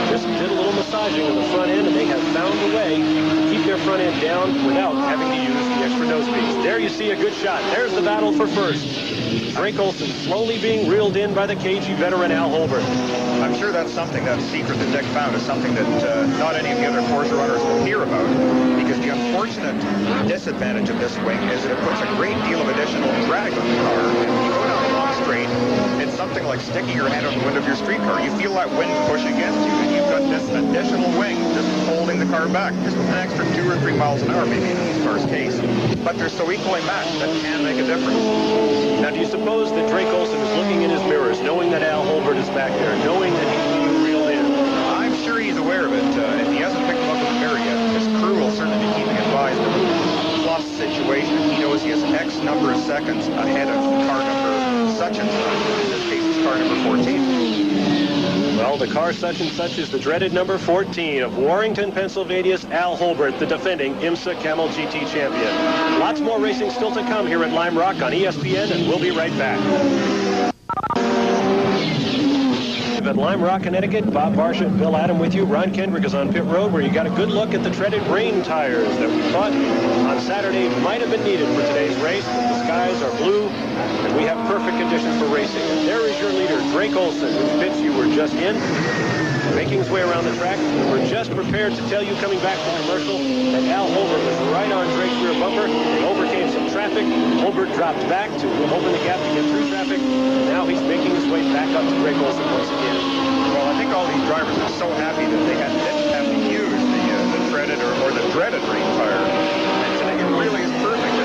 A: just did a little massaging of the front end, and they have found a way to keep their front end down without having to use the extra nose piece. There you see a good shot. There's the battle for first. Drake Olson slowly being reeled in by the cagey veteran Al Holbert.
B: I'm sure that's something, that secret that Dick found is something that not any of the other Porsche runners will hear about, because the unfortunate disadvantage of this wing is that it puts a great deal of additional drag on the car. If you go down a long straight, it's something like sticking your hand out the window of your street car. You feel that wind push against you, and you've got this additional wing just holding the car back, just with an extra 2 or 3 miles an hour, maybe in this car's case. But they're so equally matched that can make a difference.
A: Now, do you suppose that Drake Olson is looking in his mirrors, knowing that Al Holbert is back there, knowing that he's being reeled in?
B: I'm sure he's aware of it. If he hasn't picked him up in the mirror yet, his crew will certainly be keeping advised of the plus situation. He knows he has X number of seconds ahead of car number such and such. In this case, it's car number 14.
A: Well, the car such and such is the dreaded number 14 of Warrington, Pennsylvania's Al Holbert, the defending IMSA Camel GT champion. Lots more racing still to come here at Lime Rock on ESPN, and we'll be right back. At Lime Rock, Connecticut, Bob Barsha and Bill Adam with you. Ron Kendrick is on pit road, where you got a good look at the treaded rain tires that we thought on Saturday might have been needed for today's race. But the skies are blue, and we have perfect conditions for racing. And there is your leader, Drake Olson, whose pits you were just in. making his way around the track. We're just prepared to tell you, coming back from commercial, that Al Holbert was right on Drake's rear bumper. They overcame some traffic. Holbert dropped back to open the gap to get through traffic. Now he's making his way back up to Drake Olsen once again.
B: Well, I think all these drivers are so happy that they didn't have to use the threaded or the dreaded rain tire. And today it really is perfect.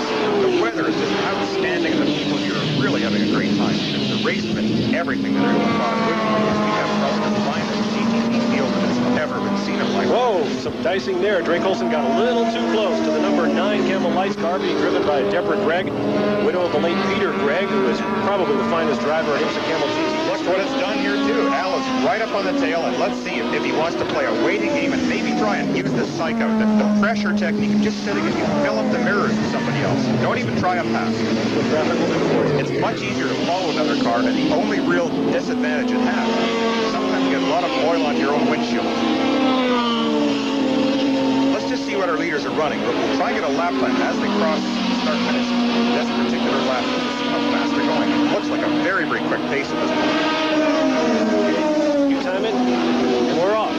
B: The weather is just outstanding, and the people here are really having a great time. The race has been everything that everyone thought it would be. We have probably the finest GTP field that has ever been seen in life.
A: Whoa, some dicing there. Drake Olsen got a little too close to the number 9 Camel Lights car being driven by Deborah Gregg, widow of the late Peter Gregg, who is probably the finest driver at IMSA Camel GT.
B: Look what it's done here, too. Al is right up on the tail, and let's see if he wants to play a waiting game and maybe try and use the psych out, the pressure technique of just sitting and you fill up the mirrors with somebody else. Don't even try a pass. It's much easier to follow another car, and the only real disadvantage it has, sometimes you get a lot of oil on your own windshield. Let's just see what our leaders are running. We'll try and get a lap time as they cross start-finish this particular lap. Let's see how fast they're going. It looks like a very, very quick pace at this point.
A: You time it, and we're off.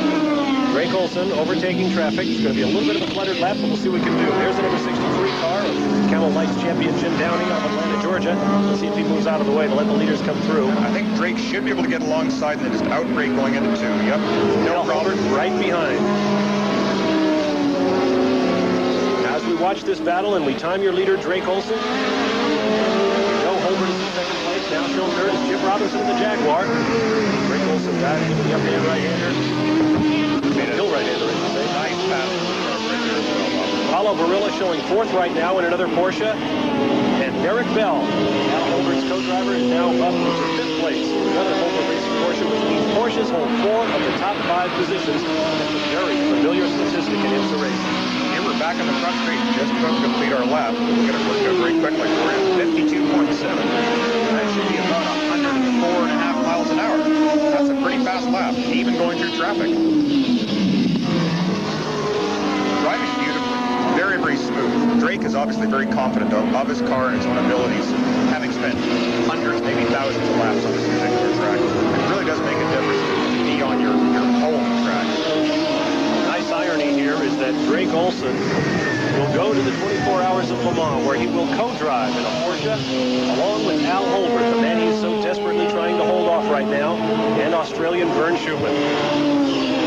A: Drake Olsen overtaking traffic. It's going to be a little bit of a cluttered lap, but we'll see what we can do. Here's the number 63 car of Camel Lights champion Jim Downey of Atlanta, Georgia. Let's see if he moves out of the way to let the leaders come through.
B: I think Drake should be able to get alongside and then just outbrake going into 2. Yep.
A: No problem. Right behind. As we watch this battle and we time your leader, Drake Olsen, Joe Holbert is in second place. Now shown third is Chip Robinson in the Jaguar. Drake Olsen diving into the up-hand right-hander. Hill right-hander, I should say.
B: Nice pass.
A: Paulo Barilla showing fourth right now in another Porsche. And Derek Bell, Al Holbert's co-driver, is now up to fifth place. Another Holbert Racing Porsche, which means Porsches hold 4 of the top 5 positions. That's a very familiar statistic in IMSA racing.
B: Here we're back in the front straight, just about to complete our lap. We're going to work out very quickly. We're at 52.7. That should be about 104.5 miles an hour. That's a pretty fast lap, even going through traffic. Driving beautifully, very, very smooth. Drake is obviously very confident of his car and his own abilities, having spent hundreds, maybe thousands of laps on this particular track. It really does make a difference to be on your home track.
A: Nice irony here is that Drake Olsen will go to the 24 Hours of Le Mans, where he will co-drive in a Porsche along with Al Holbert, the man he is so desperately trying to hold off right now, and Australian Vern Schumann.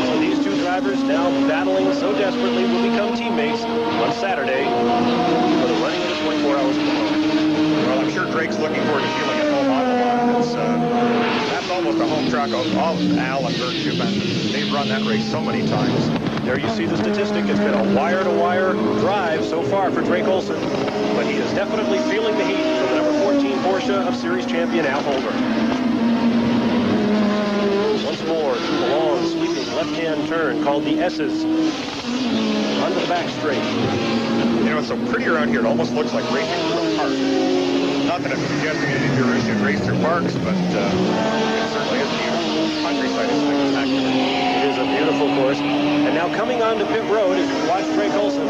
A: So these two drivers, now battling so desperately, will become teammates on Saturday for the running of the 24 Hours of Le Mans.
B: Well, I'm sure Drake's looking forward to feeling at home on Le Mans. That's almost a home track of Al and Vern Schumann. They've run that race so many times.
A: There you see the statistic. It's been a wire-to-wire drive so far for Drake Olsen, but he is definitely feeling the heat from the number 14 Porsche of series champion Al Holbert. Once more, through the long, sweeping left-hand turn called the S's. Onto the back straight.
B: You know, it's so pretty around here. It almost looks like racing through a park. Not that I'm suggesting that you should race through parks, but it certainly is beautiful. Countryside is spectacular.
A: It is a beautiful course. And now coming onto pit road as we watch Drake Olsen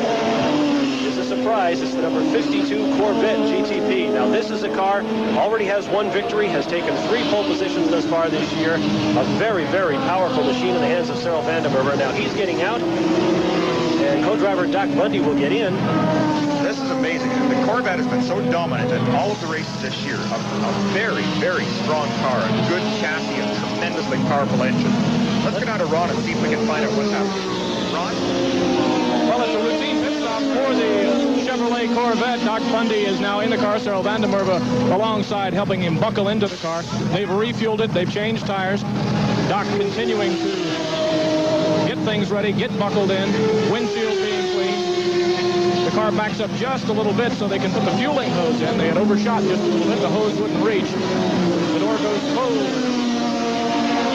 A: is a surprise. It's the number 52 Corvette GTP. Now this is a car already has 1 victory, has taken 3 pole positions thus far this year. A very, very powerful machine in the hands of Cyril Vandenberger. Now he's getting out, and co-driver Doc Bundy will get in.
B: This is amazing. The Corvette has been so dominant in all of the races this year. A very, very strong car, a good chassis, a tremendously powerful engine. Let's get out of Ron and see if we can find out what's happening. Ron?
C: Well, it's a routine pit stop for the Chevrolet Corvette. Doc Bundy is now in the car. Cyril Vandenberger alongside, helping him buckle into the car. They've refueled it. They've changed tires. Doc continuing to get things ready, get buckled in, windshield being cleaned. The car backs up just a little bit so they can put the fueling hose in. They had overshot just a little bit. The hose wouldn't reach. The door goes closed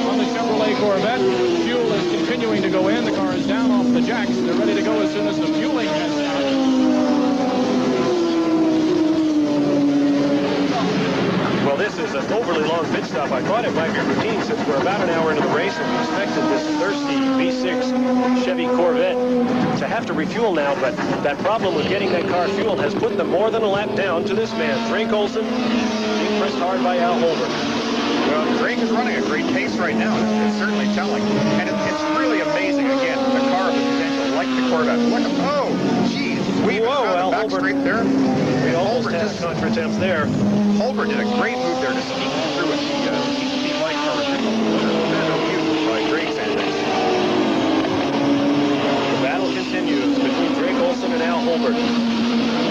C: on the Chevrolet Corvette. Fuel is continuing to go in. The car is down off the jacks. They're ready to go as soon as the fueling has stopped.
A: Well, this is an overly long pit stop. I thought it might be routine since we're about an hour into the race and we expected this thirsty V6 Chevy Corvette to have to refuel now, but that problem with getting that car fueled has put them more than a lap down to this man, Drake Olsen, being pressed hard by Al Holbert.
B: Well, Drake is running a great pace right now. It's certainly telling. And it's really amazing, again, a car of the potential like the Corvette. Look at, oh, geez.
A: Al
B: back
A: Holbert.
B: straight there.
A: We almost
B: Holbert
A: had a contretemps there.
B: Holbert did a great move there to sneak through it. The GTP light car was used by Drake's engines.
A: The battle continues between Drake Olson and Al Holbert.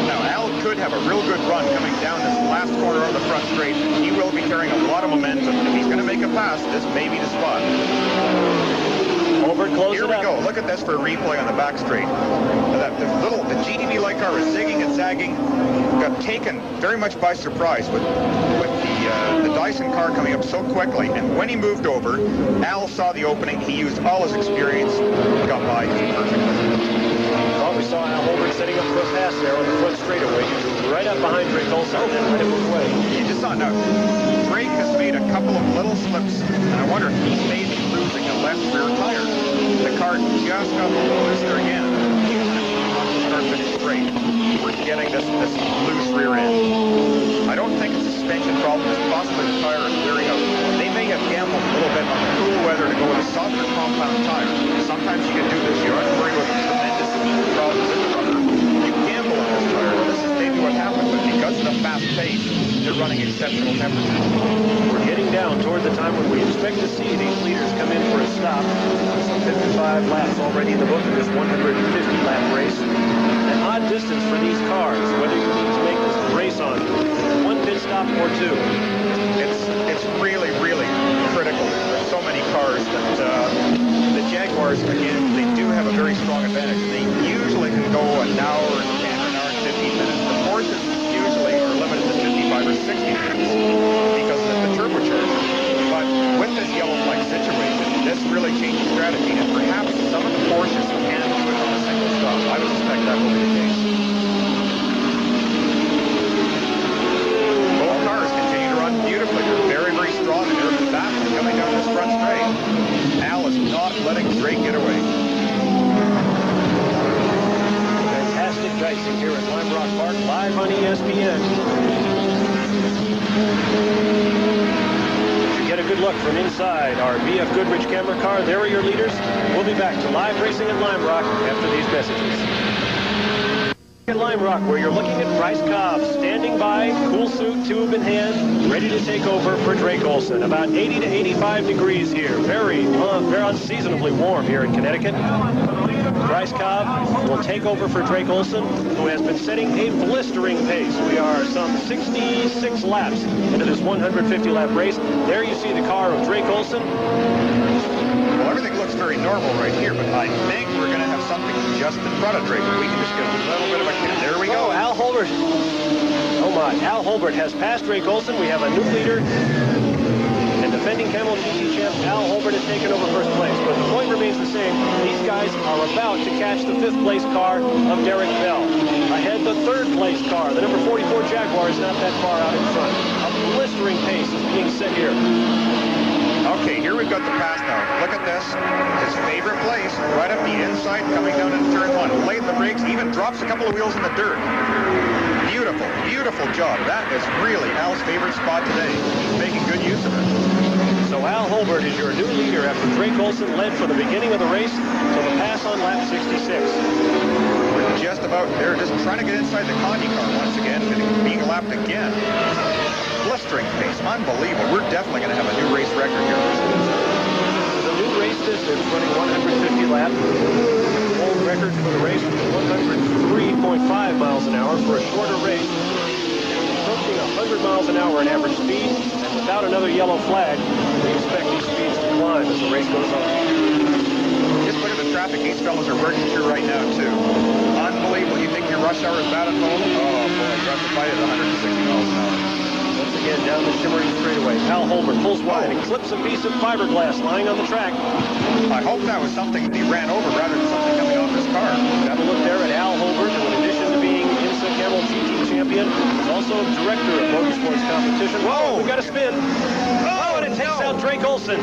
B: Now, Al could have a real good run coming down this last corner on the front straight. He will be carrying a lot of momentum. If he's going to make a pass, this may be the spot.
A: Holbert closes
B: Here
A: it
B: we
A: up.
B: go. Look at this for a replay on the back straight. The GTP light car was zigging and zagging. Got taken very much by surprise with the Dyson car coming up so quickly. And when he moved over, Al saw the opening. He used all his experience, got by perfectly.
A: Well, we saw Al Holbert setting up for a pass there on the front straightaway. He moved right up behind Drake Olson and then right away.
B: You just saw now. Drake has made a couple of little slips, and I wonder if he's maybe losing a left rear tire. The car just got loose there again. Start finish straight. We're getting this loose rear end. I don't think it's a suspension problem. It's possibly the tire is wearing out. They may have gambled a little bit on the cool weather to go with a softer compound tire. Sometimes you can do this. You aren't worried about the tremendous problems in the rubber. You gamble on this tire. This is maybe what happened, but because of the fast pace, they're running exceptional temperatures.
A: We're getting down toward the time when we expect to see these leaders come in for a stop. Some 55 laps already in the book of this 150-lap race. An odd distance for these cars, whether you need to make this race on one pit stop or two.
B: It's really, really critical. There's so many cars that the Jaguars, again, they do have a very strong advantage. They usually can go an hour and 10, an hour and 15 minutes. The Porsches usually are limited to 55 or 60 minutes because of the turbocharger. But with this yellow flag situation, this really changes strategy, and perhaps some of the Porsches can do it on a single stop. I would suspect that will be the case. Both cars continue to run beautifully. They're very, very strong, and they're fast coming down this front straight. Al is not letting Drake get away.
A: Fantastic dicing here at Lime Rock Park, live on ESPN. To get a good look from inside our BF Goodrich camera car, there are your leaders. We'll be back to live racing at Lime Rock after these messages. At Lime Rock, where you're looking at Bryce Cobb standing by, cool suit, tube in hand, ready to take over for Drake Olson. About 80 to 85 degrees here. Very unseasonably warm here in Connecticut. Bryce Cobb will take over for Drake Olson, who has been setting a blistering pace. We are some 66 laps into this 150-lap race. There you see the car of Drake Olson.
B: Well, everything looks very normal right here, but I think we're going to have something just in front of Drake. We can just get a little bit of a kick. There we go.
A: Oh, Al Holbert. Oh, my. Al Holbert has passed Drake Olson. We have a new leader. And defending Camel GT champ Al Holbert has taken over first place. But the point remains the same. These guys are about to catch the fifth-place car of Derek Bell. Ahead, the third-place car. The number 44 Jaguar is not that far out in front. A blistering pace is being set here.
B: Okay, here we've got the pass now. Look at this. His favorite place, right up the inside, coming down into turn one. Laid the brakes, even drops a couple of wheels in the dirt. Beautiful, beautiful job. That is really Al's favorite spot today. He's making good use of it.
A: So Al Holbert is your new leader after Drake Olson led from the beginning of the race till the pass on lap 66.
B: We're just about there, just trying to get inside the Conti car once again, and being lapped again. Blistering pace, unbelievable. We're definitely going to have a new race record here.
A: The new race distance running 150 laps. The old record for the race was 103.5 miles an hour for a shorter race. Approaching 100 miles an hour at average speed, and without another yellow flag, we expect these speeds to climb as the race goes on.
B: Just look at the traffic these fellows are working through right now, too. Unbelievable. You think your rush hour is bad at home? Oh, boy, you have to fight at 160 miles an hour.
A: Once again, down the shimmering straightaway. Al Holbert pulls wide and clips a piece of fiberglass lying on the track.
B: I hope that was something that he ran over rather than something coming off his car.
A: Got a look there at Al Holbert, who in addition to being IMSA Camel GT champion, is also director of motorsports competition. Whoa, we've got a spin. Oh, and it takes out Drake Olson.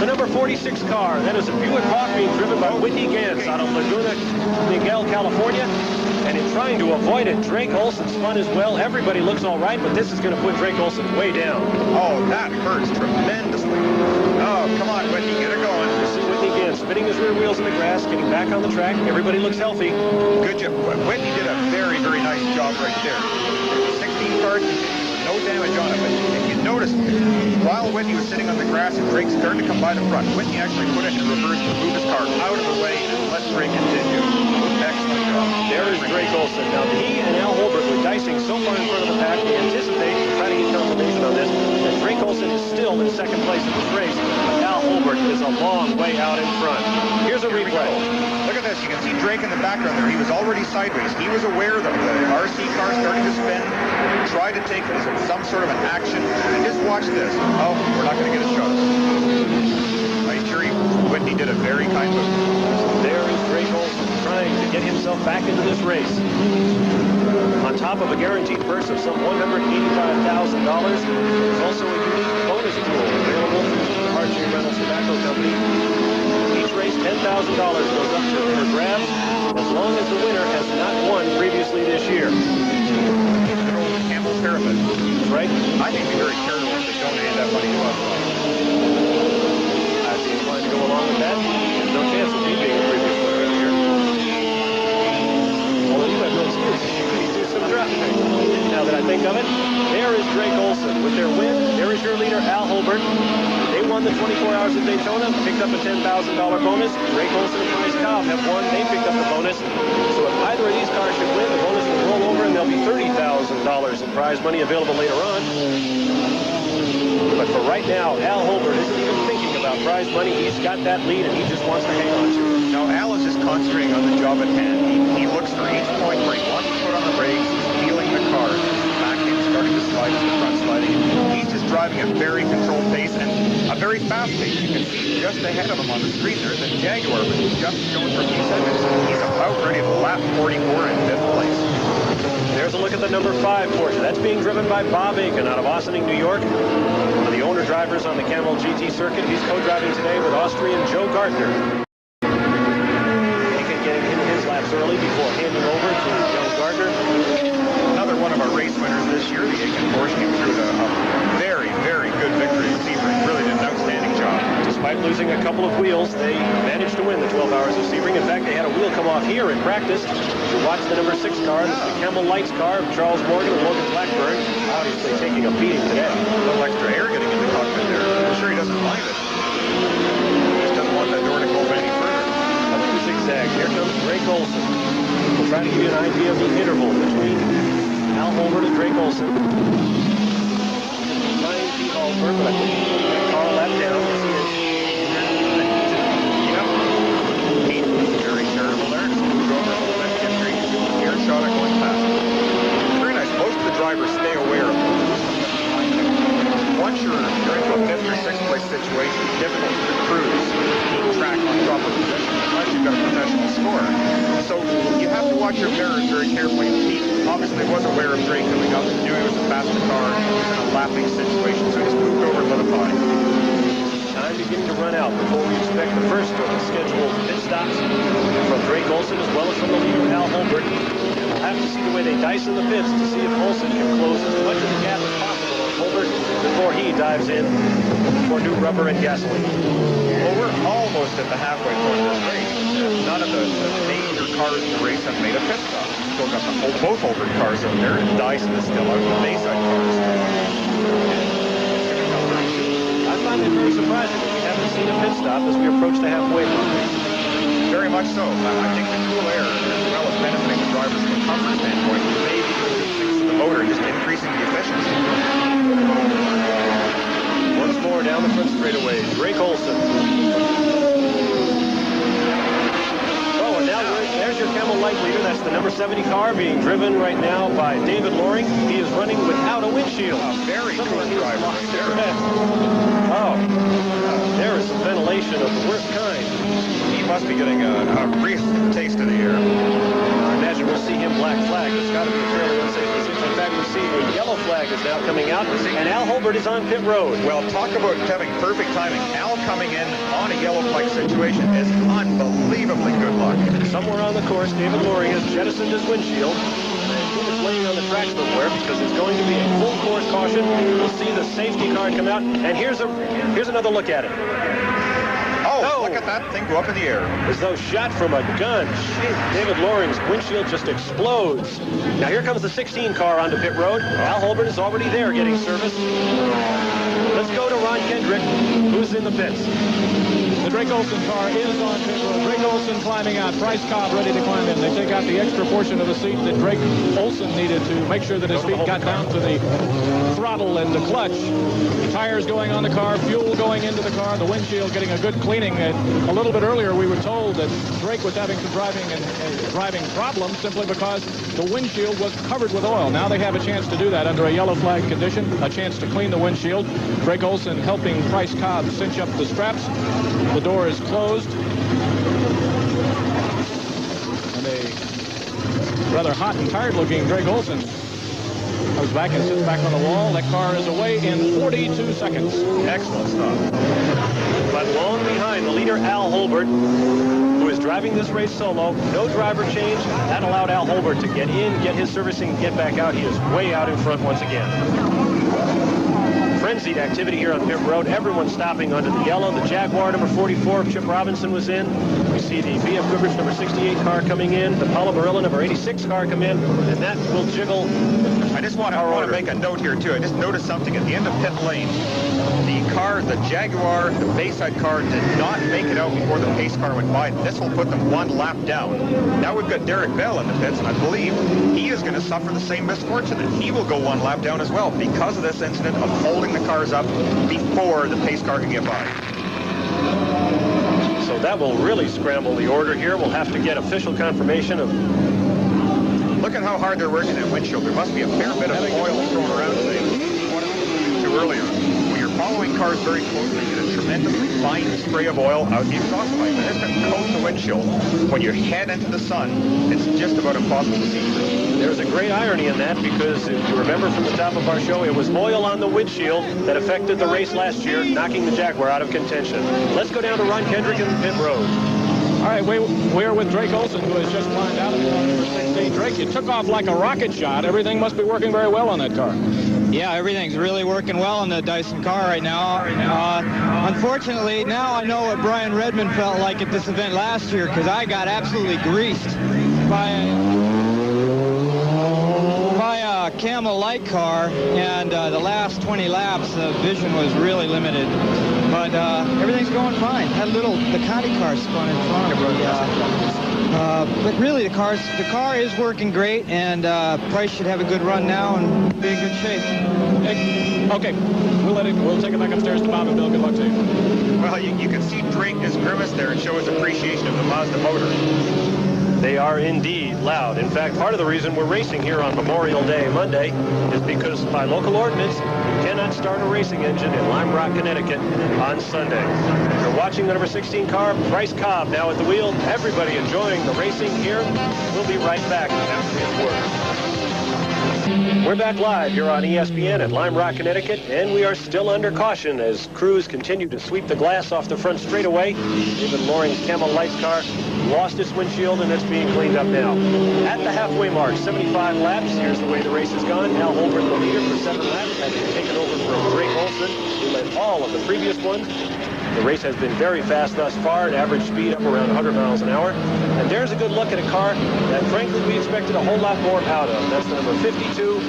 A: the number 46 car. That is a Buick Hawk being driven by Whitney Gantz out of Laguna Niguel, California. And in trying to avoid it, Drake Olson spun as well. Everybody looks all right, but this is going to put Drake Olson way down.
B: Oh, that hurts tremendously. Oh, come on, Whitney, get her going.
A: You see Whitney Gantz spinning his rear wheels in the grass, getting back on the track. Everybody looks healthy.
B: Good job. Whitney did a very, very nice job right there. 16 cars, no damage on it. But if you notice, while Whitney was sitting on the grass and Drake started to come by the front, Whitney actually put it in reverse to move his car out of the way and let Drake continue. Excellent job.
A: There is Drake Olson. Now, he and Al Holbert were dicing so far in front of the pack, they anticipate, try to get confirmation on this, that Drake Olson is still in second place in this race, but Al Holbert is a long way out in front. Here's a replay.
B: Look at this. You can see Drake in the background there. He was already sideways. He was aware that the RC car starting to spin, tried to take some sort of an action, and just watch this. Oh, we're not going to get a shot. I assure you, Whitney did a very kind move.
A: There is Drake Olson trying to get himself back into this race. On top of a guaranteed purse of some $185,000, there's also a unique bonus pool available from the Archery Reynolds Tobacco Company. Each race, $10,000 goes up for grabs as long as the winner has not won previously this year.
B: Good old Campbell Parapet.
A: That's right.
B: I think it'd be very charitable if they donated that money to us.
A: I'd be inclined to go along with that. There's no chance of me being a previous winner every year. Although you have no excuse. You do some drafting. Now that I think of it, there is Drake Olson with their win. There is your leader, Al Holbert. They won the 24 Hours of Daytona, picked up a $10,000 bonus. Drake Olson and Bryce Cobb have won. They picked up the bonus. So if either of these cars should win, the bonus will roll over and there'll be $30,000 in prize money available later on. But for right now, Al Holbert isn't even thinking about prize money. He's got that lead and he just wants to hang on to it.
B: Now, Al is just concentrating on the job at hand. He looks for each point where he wants to put on the brakes, feeling the car, back in, starting to slide to the front sliding. He's just driving at a very controlled pace and a very fast pace. You can see just ahead of him on the screen there, the Jaguar was just showing for a few seconds. He's about ready to lap 44 in 5th place.
A: There's a look at the number 5 Porsche. That's being driven by Bob Aiken out of Ossining, New York. One of the owner drivers on the Camel GT circuit. He's co-driving today with Austrian Joe Gardner. Aiken getting in his laps early before handing over to Joe Gardner.
B: Another one of our race winners this year. The Aiken Porsche came through with a very, very good victory. Sebring really did an outstanding job.
A: Despite losing a couple of wheels, they managed to win the 12 Hours of Sebring. In fact, they had a wheel come off here in practice. To watch the number 6 car, that's the Camel Lights car of Charles Morgan and Logan Blackburn, obviously taking a beating today.
B: A little extra air getting in the cockpit there. I'm sure he doesn't mind it. He just doesn't want that door to go any further.
A: Up the zigzag. Here comes Drake Olson. We'll try to give you an idea of the interval between Al Holbert and Drake Olson. 9 feet over, but I think the car lap down. Yes, he is.
B: Yep. He's very charitable there. Just moved over a little bit. Get Drake here, shot it going past. Very nice. Most of the drivers stay aware of once you're into a 5th or 6th place situation, it's difficult to cruise, keep track on proper position, unless you've got a professional scorer. So you have to watch your mirrors very carefully. He obviously was aware of Drake coming up and knew he was a faster car. He was in a lapping situation, so he just moved over and let it by.
A: Time beginning to run out before we expect the first of the scheduled pit stops from Drake Olson as well as from the leader, Al Holbert. We'll have to see the way they dice in the pits to see if Olson can close as much of the gap as possible on Holbert before he dives in for new rubber and gasoline.
B: Well, we're almost at the halfway point of this race. None of the major cars in the race have made a pit stop. Still got both Holbert cars out there, and Dyson is still out, the Bayside cars.
A: I find it very surprising that we haven't seen a pit stop as we approach the halfway point.
B: Very much so. I think the cool air, as well as benefiting the drivers from a comfort standpoint, may be doing good things to the motor, just increasing the efficiency.
A: Once more down the front straightaway, Drake Olson. Oh, and now there's your Camel Light leader. That's the number 70 car being driven right now by David Loring. He is running without a windshield.
B: Very good driver right there.
A: Oh, there is some ventilation of the worst kind.
B: He must be getting a brief taste of the air.
A: I imagine we'll see him black flag. It's got to be a fairly unsafe position. In fact, fact, we see a yellow flag is now coming out, and Al Holbert is on pit road.
B: Well, talk about having perfect timing. Al coming in on a yellow flag situation is unbelievably good luck.
A: Somewhere on the course, David Loring has jettisoned his windshield. He was laying on the track somewhere because it's going to be a full course caution. We'll see the safety car come out, and here's another look at it.
B: Oh, look at that thing go up in the air.
A: As though shot from a gun. David Loring's windshield just explodes. Now here comes the 16 car onto pit road. Al Holbert is already there getting service. Let's go to Ron Kendrick, who's in the pits.
C: The Drake Olson car is on pit road. Drake Olson climbing out. Bryce Cobb ready to climb in. They take out the extra portion of the seat that Drake Olson needed to make sure that his feet got down to the throttle and the clutch. Tires going on the car, fuel going into the car, the windshield getting a good cleaning. A little bit earlier, we were told that Drake was having some driving problems simply because the windshield was covered with oil. Now they have a chance to do that under a yellow flag condition, a chance to clean the windshield. Drake Olson helping Bryce Cobb cinch up the straps. The door is closed. And a rather hot and tired looking Drake Olson comes back and sits back on the wall. That car is away in 42 seconds.
A: Excellent stuff. But long behind, the leader, Al Holbert, who is driving this race solo. No driver change. That allowed Al Holbert to get in, get his servicing, get back out. He is way out in front once again. Frenzied activity here on pit road. Everyone stopping under the yellow. The Jaguar number 44 of Chip Robinson was in. We see the BF Goodrich number 68 car coming in. The Paulo Barilla number 86 car come in. And that will jiggle.
B: I just want to make a note here, too. I just noticed something at the end of pit lane. The Jaguar, the Bayside car, did not make it out before the pace car went by. This will put them one lap down. Now we've got Derek Bell in the pits, and I believe he is going to suffer the same misfortune, and he will go one lap down as well because of this incident of holding the cars up before the pace car can get by.
A: So that will really scramble the order here. We'll have to get official confirmation of...
B: Look at how hard they're working that windshield. There must be a fair bit of oil thrown around today. Too early on. When you're following cars very closely, you get a tremendously fine spray of oil out the exhaust pipe. And it's going to coat the windshield. When you head into the sun, it's just about impossible to see through.
A: There's a great irony in that because if you remember from the top of our show, it was oil on the windshield that affected the race last year, knocking the Jaguar out of contention. Let's go down to Ron Kendrick in the pit road.
C: All right, we're with Drake Olson, who has just climbed out of the car. Drake, you took off like a rocket shot. Everything must be working very well on that car.
F: Yeah, everything's really working well on the Dyson car right now. Unfortunately, now I know what Brian Redmond felt like at this event last year because I got absolutely greased by a Camel Light car, and the last 20 laps, the vision was really limited. But everything's going fine. The Conti car spun in front of it. But really, the car is working great, and Price should have a good run now and be in good shape.
C: Okay, we'll take it back upstairs to Bob and Bill. Good luck to you.
B: Well, you can see Drake his grimace there and show his appreciation of the Mazda motor.
A: They are indeed loud. In fact, part of the reason we're racing here on Memorial Day Monday is because by local ordinance, you cannot start a racing engine in Lime Rock, Connecticut on Sunday. You're watching the number 16 car, Bryce Cobb now at the wheel. Everybody enjoying the racing here. We'll be right back after this word. We're back live here on ESPN at Lime Rock, Connecticut, and we are still under caution as crews continue to sweep the glass off the front straightaway. David Loring's Camel Lights car lost its windshield, and it's being cleaned up now. At the halfway mark, 75 laps. Here's the way the race has gone. Al Holbert, the leader for 7 laps, has taken over from Drake Olson, who led all of the previous ones. The race has been very fast thus far, at average speed up around 100 miles an hour. And there's a good look at a car that, frankly, we expected a whole lot more out of. That's the number 52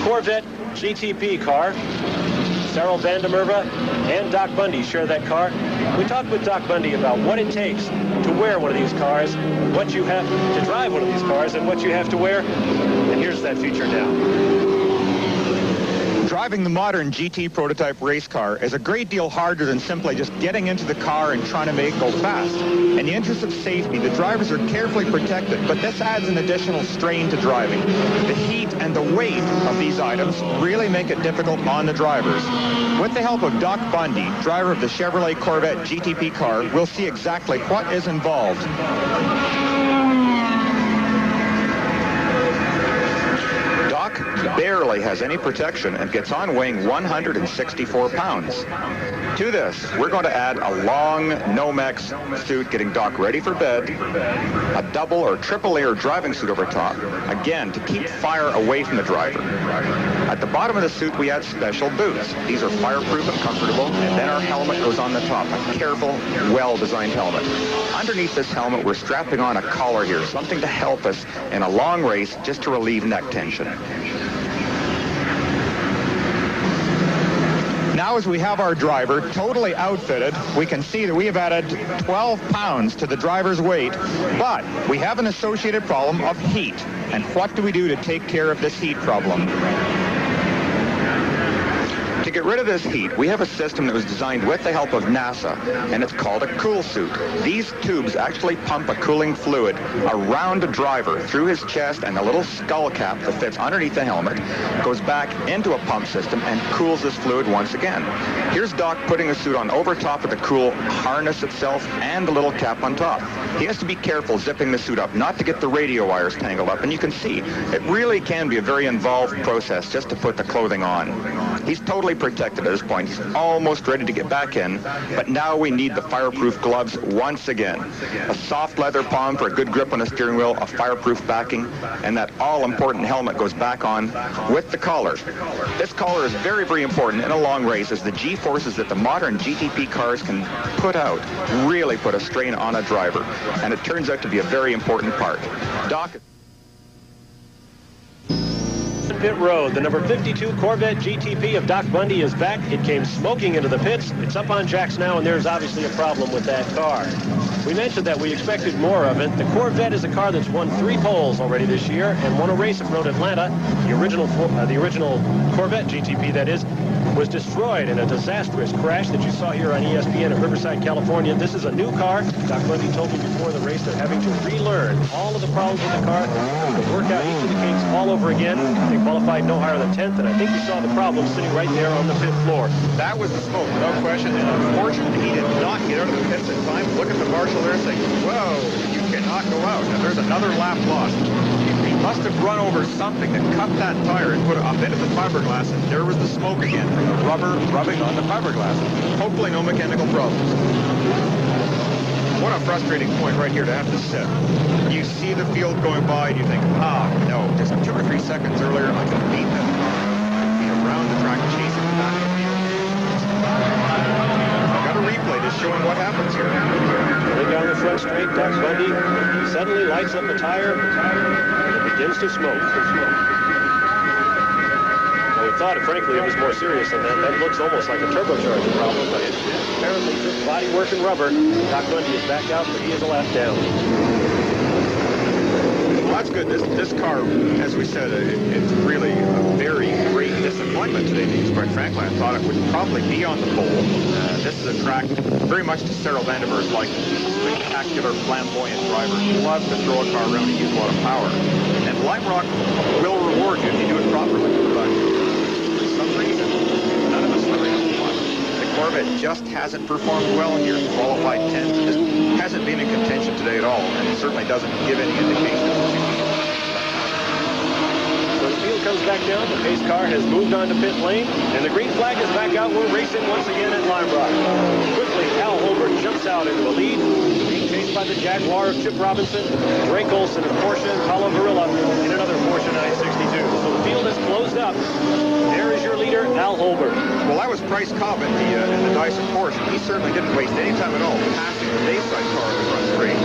A: Corvette GTP car. Cyril Vandemerva and Doc Bundy share that car. We talked with Doc Bundy about what it takes to wear one of these cars, what you have to drive one of these cars, and what you have to wear. And here's that feature now.
B: Driving the modern GT prototype race car is a great deal harder than simply just getting into the car and trying to make it go fast. In the interest of safety, the drivers are carefully protected, but this adds an additional strain to driving. The heat and the weight of these items really make it difficult on the drivers. With the help of Doc Bundy, driver of the Chevrolet Corvette GTP car, we'll see exactly what is involved. Doc, barely has any protection and gets on weighing 164 pounds. To this, we're going to add a long Nomex suit getting Doc ready for bed, a double or triple layer driving suit over top, again, to keep fire away from the driver. At the bottom of the suit, we add special boots. These are fireproof and comfortable, and then our helmet goes on the top, a careful, well-designed helmet. Underneath this helmet, we're strapping on a collar here, something to help us in a long race just to relieve neck tension. Now, as we have our driver totally outfitted, we can see that we have added 12 pounds to the driver's weight, but we have an associated problem of heat. And what do we do to take care of this heat problem? To get rid of this heat, we have a system that was designed with the help of NASA, and it's called a cool suit. These tubes actually pump a cooling fluid around a driver through his chest, and a little skull cap that fits underneath the helmet goes back into a pump system and cools this fluid once again. Here's Doc putting the suit on over top of the cool harness itself and the little cap on top. He has to be careful zipping the suit up, not to get the radio wires tangled up, and you can see it really can be a very involved process just to put the clothing on. He's totally protected at this point. He's almost ready to get back in, but now we need the fireproof gloves once again. A soft leather palm for a good grip on the steering wheel, a fireproof backing, and that all-important helmet goes back on with the collar. This collar is very, very important in a long race, as the G-forces that the modern GTP cars can put out really put a strain on a driver, and it turns out to be a very important part. Doc.
A: Pit road, the number 52 Corvette GTP of Doc Bundy is back. It came smoking into the pits. It's up on jacks now, and there's obviously a problem with that car. We mentioned that we expected more of it. The Corvette is a car that's won 3 poles already this year and won a race at Road Atlanta. The original Corvette GTP, that is, was destroyed in a disastrous crash that you saw here on ESPN at Riverside, California. This is a new car. Doc Bundy told me before the race they're having to relearn all of the problems with the car, to work out each of the kinks all over again. They qualified no higher than 10th, and I think you saw the problem sitting right there on the pit floor.
B: That was the smoke, without question, and unfortunately he did not get out of the pits in time. Look at the marshal there saying, whoa, you cannot go out. And there's another lap lost. He must have run over something that cut that tire and put it up into the fiberglass, and there was the smoke again from the rubber rubbing on the fiberglass. Hopefully no mechanical problems. What a frustrating point right here to have to sit. You see the field going by and you think, no, just 2 or 3 seconds earlier I could beat that car. I'd be around the track chasing the back of the field. I've got a replay just showing what happens here.
A: Going down the front straight, Doc Bundy suddenly lights up the tire and it begins to smoke. Well, we thought, frankly, it was more serious than that. That looks almost like a turbocharger problem, but it apparently took body work and rubber. Doc Bundy is back out, but he is a lap down.
B: Well, that's good. This car, as we said, it's really a very great disappointment today, because quite frankly, I thought it would probably be on the pole. This is a track very much to Cyril Vandiver's like. Spectacular, flamboyant driver. He loves to throw a car around and use a lot of power. And Lime Rock will reward you if you do it properly. But for some reason, none of us really have fun. The Corvette just hasn't performed well here. Qualified 10th. Just hasn't been in contention today at all, and it certainly doesn't give any indication of
A: So the field comes back down. The pace car has moved on to pit lane, and the green flag is back out. We're racing once again at Lime Rock. Quickly, Al Holbert jumps out into a lead, being chased by the Jaguar of Chip Robinson, Drake Olson of Porsche, and Paulo Varilla in another Porsche 962. So the field is closed up. There is your leader, Al Holbert.
B: Well, that was Bryce Cobb in the Dyson Porsche. He certainly didn't waste any time at all passing the Bayside car on the front straight.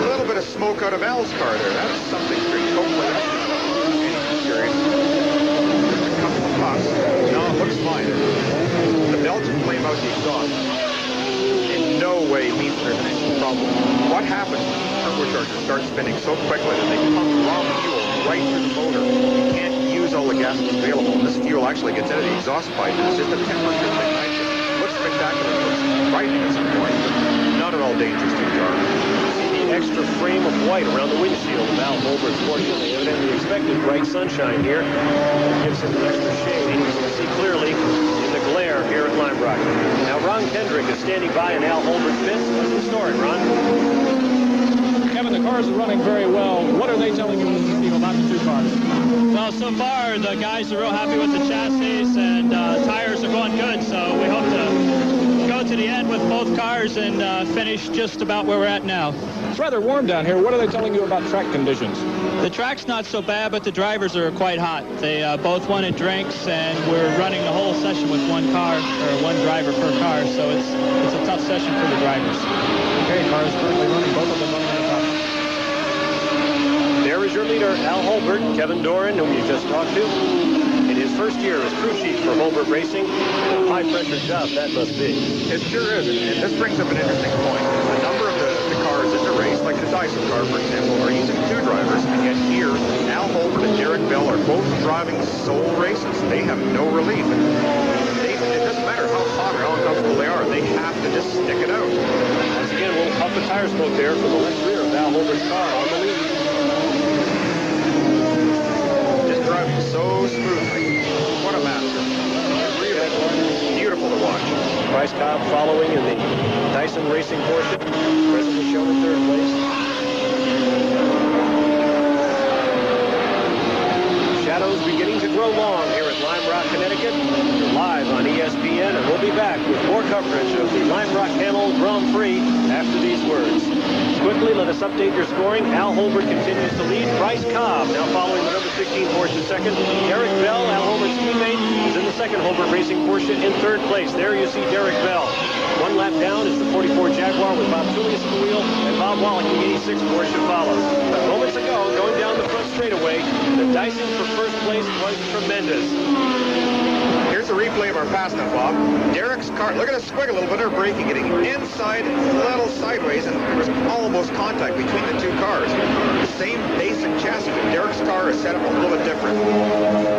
B: A little bit of smoke out of Al's car there. That's something strange. Hopefully that's anything serious. Just a couple of puffs. No, it looks fine. The Belgian flame out the exhaust in no way means there's an engine problem. What happens when the turbocharger starts spinning so quickly that they pump raw fuel right through the motor? You can't use all the gas that's available, and this fuel actually gets into the exhaust pipe. It's just a temperature thing. It looks spectacular. It looks frightening at some point, but not at all dangerous to the car.
A: The extra frame of white around the windshield of Al Holbert's Porsche. They evidently expected bright sunshine here. It gives him the extra shade. You can see clearly in the glare here at Lime Rock. Now Ron Kendrick is standing by in Al Holbert's pits. What's the story, Ron?
C: Kevin, the cars are running very well. What are they telling you about the 2 cars?
E: Well, so far the guys are real happy with the chassis, and tires are going good, so we hope to go to the end with both cars and finish just about where we're at now.
C: It's rather warm down here. What are they telling you about track conditions?
E: The track's not so bad, but the drivers are quite hot. They both wanted drinks, and we're running the whole session with one car, or one driver per car, so it's a tough session for the drivers.
C: Okay, cars currently running, both of them running at the top.
A: There is your leader, Al Holbert, Kevin Doran, whom you just talked to. In his first year as crew chief for Holbert Racing, a high-pressure job that must be.
B: It sure is, and this brings up an interesting point. A number of the cars in the race, like the Dyson car, for example, are using two drivers, and yet here, Al Holbert and Derek Bell are both driving sole races. They have no relief. It doesn't matter how hot or how uncomfortable they are, they have to just stick it out.
A: Once again, a little puff of tire smoke there from the left rear of Al Holbert's car on the lead.
B: Just driving so smoothly. What a master. Really beautiful to watch.
A: Bryce Cobb following in the Dyson Racing Porsche, presently shown in third place. Shadows beginning to grow long here at Lime Rock, Connecticut. We're live on ESPN, and we'll be back with more coverage of the Lime Rock Camel Grand Prix after these words. Quickly, let us update your scoring. Al Holbert continues to lead. Bryce Cobb now following the number 16 Porsche second. Derek Bell, Al Holbert's teammate, is in the second Holbert Racing Porsche in third place. There you see Derek Bell. One lap down is the 44 Jaguar with Bob Tullius at the wheel, and Bob Wallach, the 86 Porsche, follows. But moments ago, going down the front straightaway, the Dyson for first place was tremendous.
B: Here's a replay of our pass now, Bob. Derek's car, look at the squig a little bit, they're braking, getting inside, a little sideways, and there was almost contact between the two cars. The same basic chassis, but Derek's car is set up a little bit different.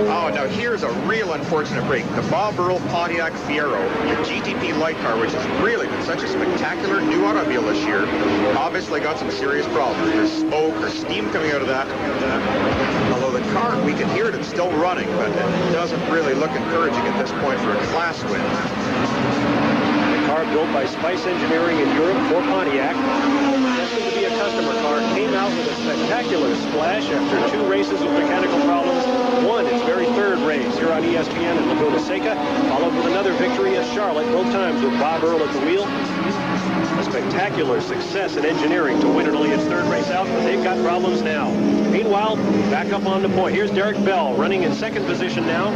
B: Oh, now here's a real unfortunate break. The Bob Earl Pontiac Fiero, the GTP light car, which has really been such a spectacular new automobile this year, obviously got some serious problems. There's smoke or steam coming out of that. Although the car, we can hear it, it's still running, but it doesn't really look encouraging at this point for a class win.
A: The car built by Spice Engineering in Europe for Pontiac, destined to be a customer car, came out with a spectacular splash after two races with mechanical problems. One, its very third race here on ESPN at Laguna Seca, followed with another victory at Charlotte, both times with Bob Earl at the wheel. A spectacular success in engineering to win early its third race out, but they've got problems now. Meanwhile, back up on the point. Here's Derek Bell running in second position now.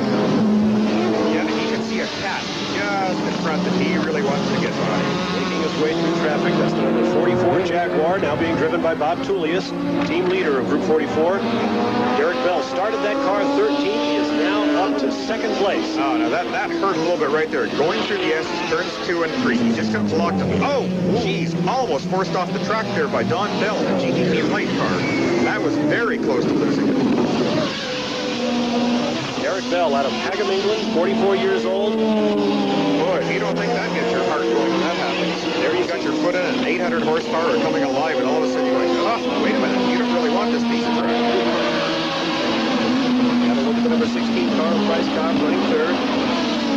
B: Yeah, you can see a cat just in front that he really wants to get by.
A: Making his way through traffic, that's the number 44 Jaguar, now being driven by Bob Tullius, team leader of Group 44. Derek Bell started that car 13. He is now up to second place.
B: Oh, now that hurt a little bit right there. Going through the S's, turns 2 and 3. He just got blocked. Oh, geez, almost forced off the track there by Don Bell, the GTP light car. That was very close to losing it.
A: Derek Bell out of Pagham, England, 44 years old.
B: Boy, if you don't think that gets your heart going when that happens. There you got your foot in and 800 horsepower coming alive, and all of a sudden you're like, oh, wait a minute, you don't really want this piece of track.
A: Got to look at the number 16 car, Bryce Cobb running third.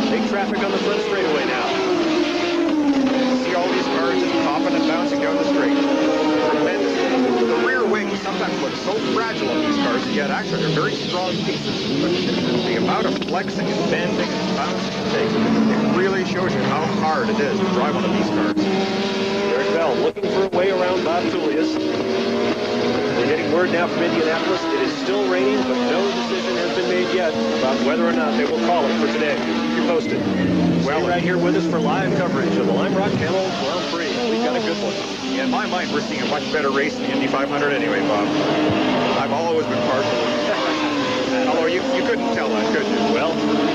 A: Big traffic on the front straightaway now.
B: See all these cars just popping and bouncing down the straight. Tremendous. The rear wings sometimes look so fragile on these cars, yet actually they're very strong pieces. But the amount of flexing and bending and bouncing it takes, it really shows you how hard it is to drive one of these cars.
A: Derek Bell looking for a way around Bob Tullius. We're getting word now from Indianapolis. It is still raining, but no decision has been made yet about whether or not they will call it for today. Keep you posted. Well, stay right here with us for live coverage of the Lime Rock Camel Grand Prix. We've got a good one.
B: Yeah, in my mind, we're seeing a much better race than the Indy 500 anyway, Bob. I've always been partial. Although you couldn't tell that, could you?
A: Well,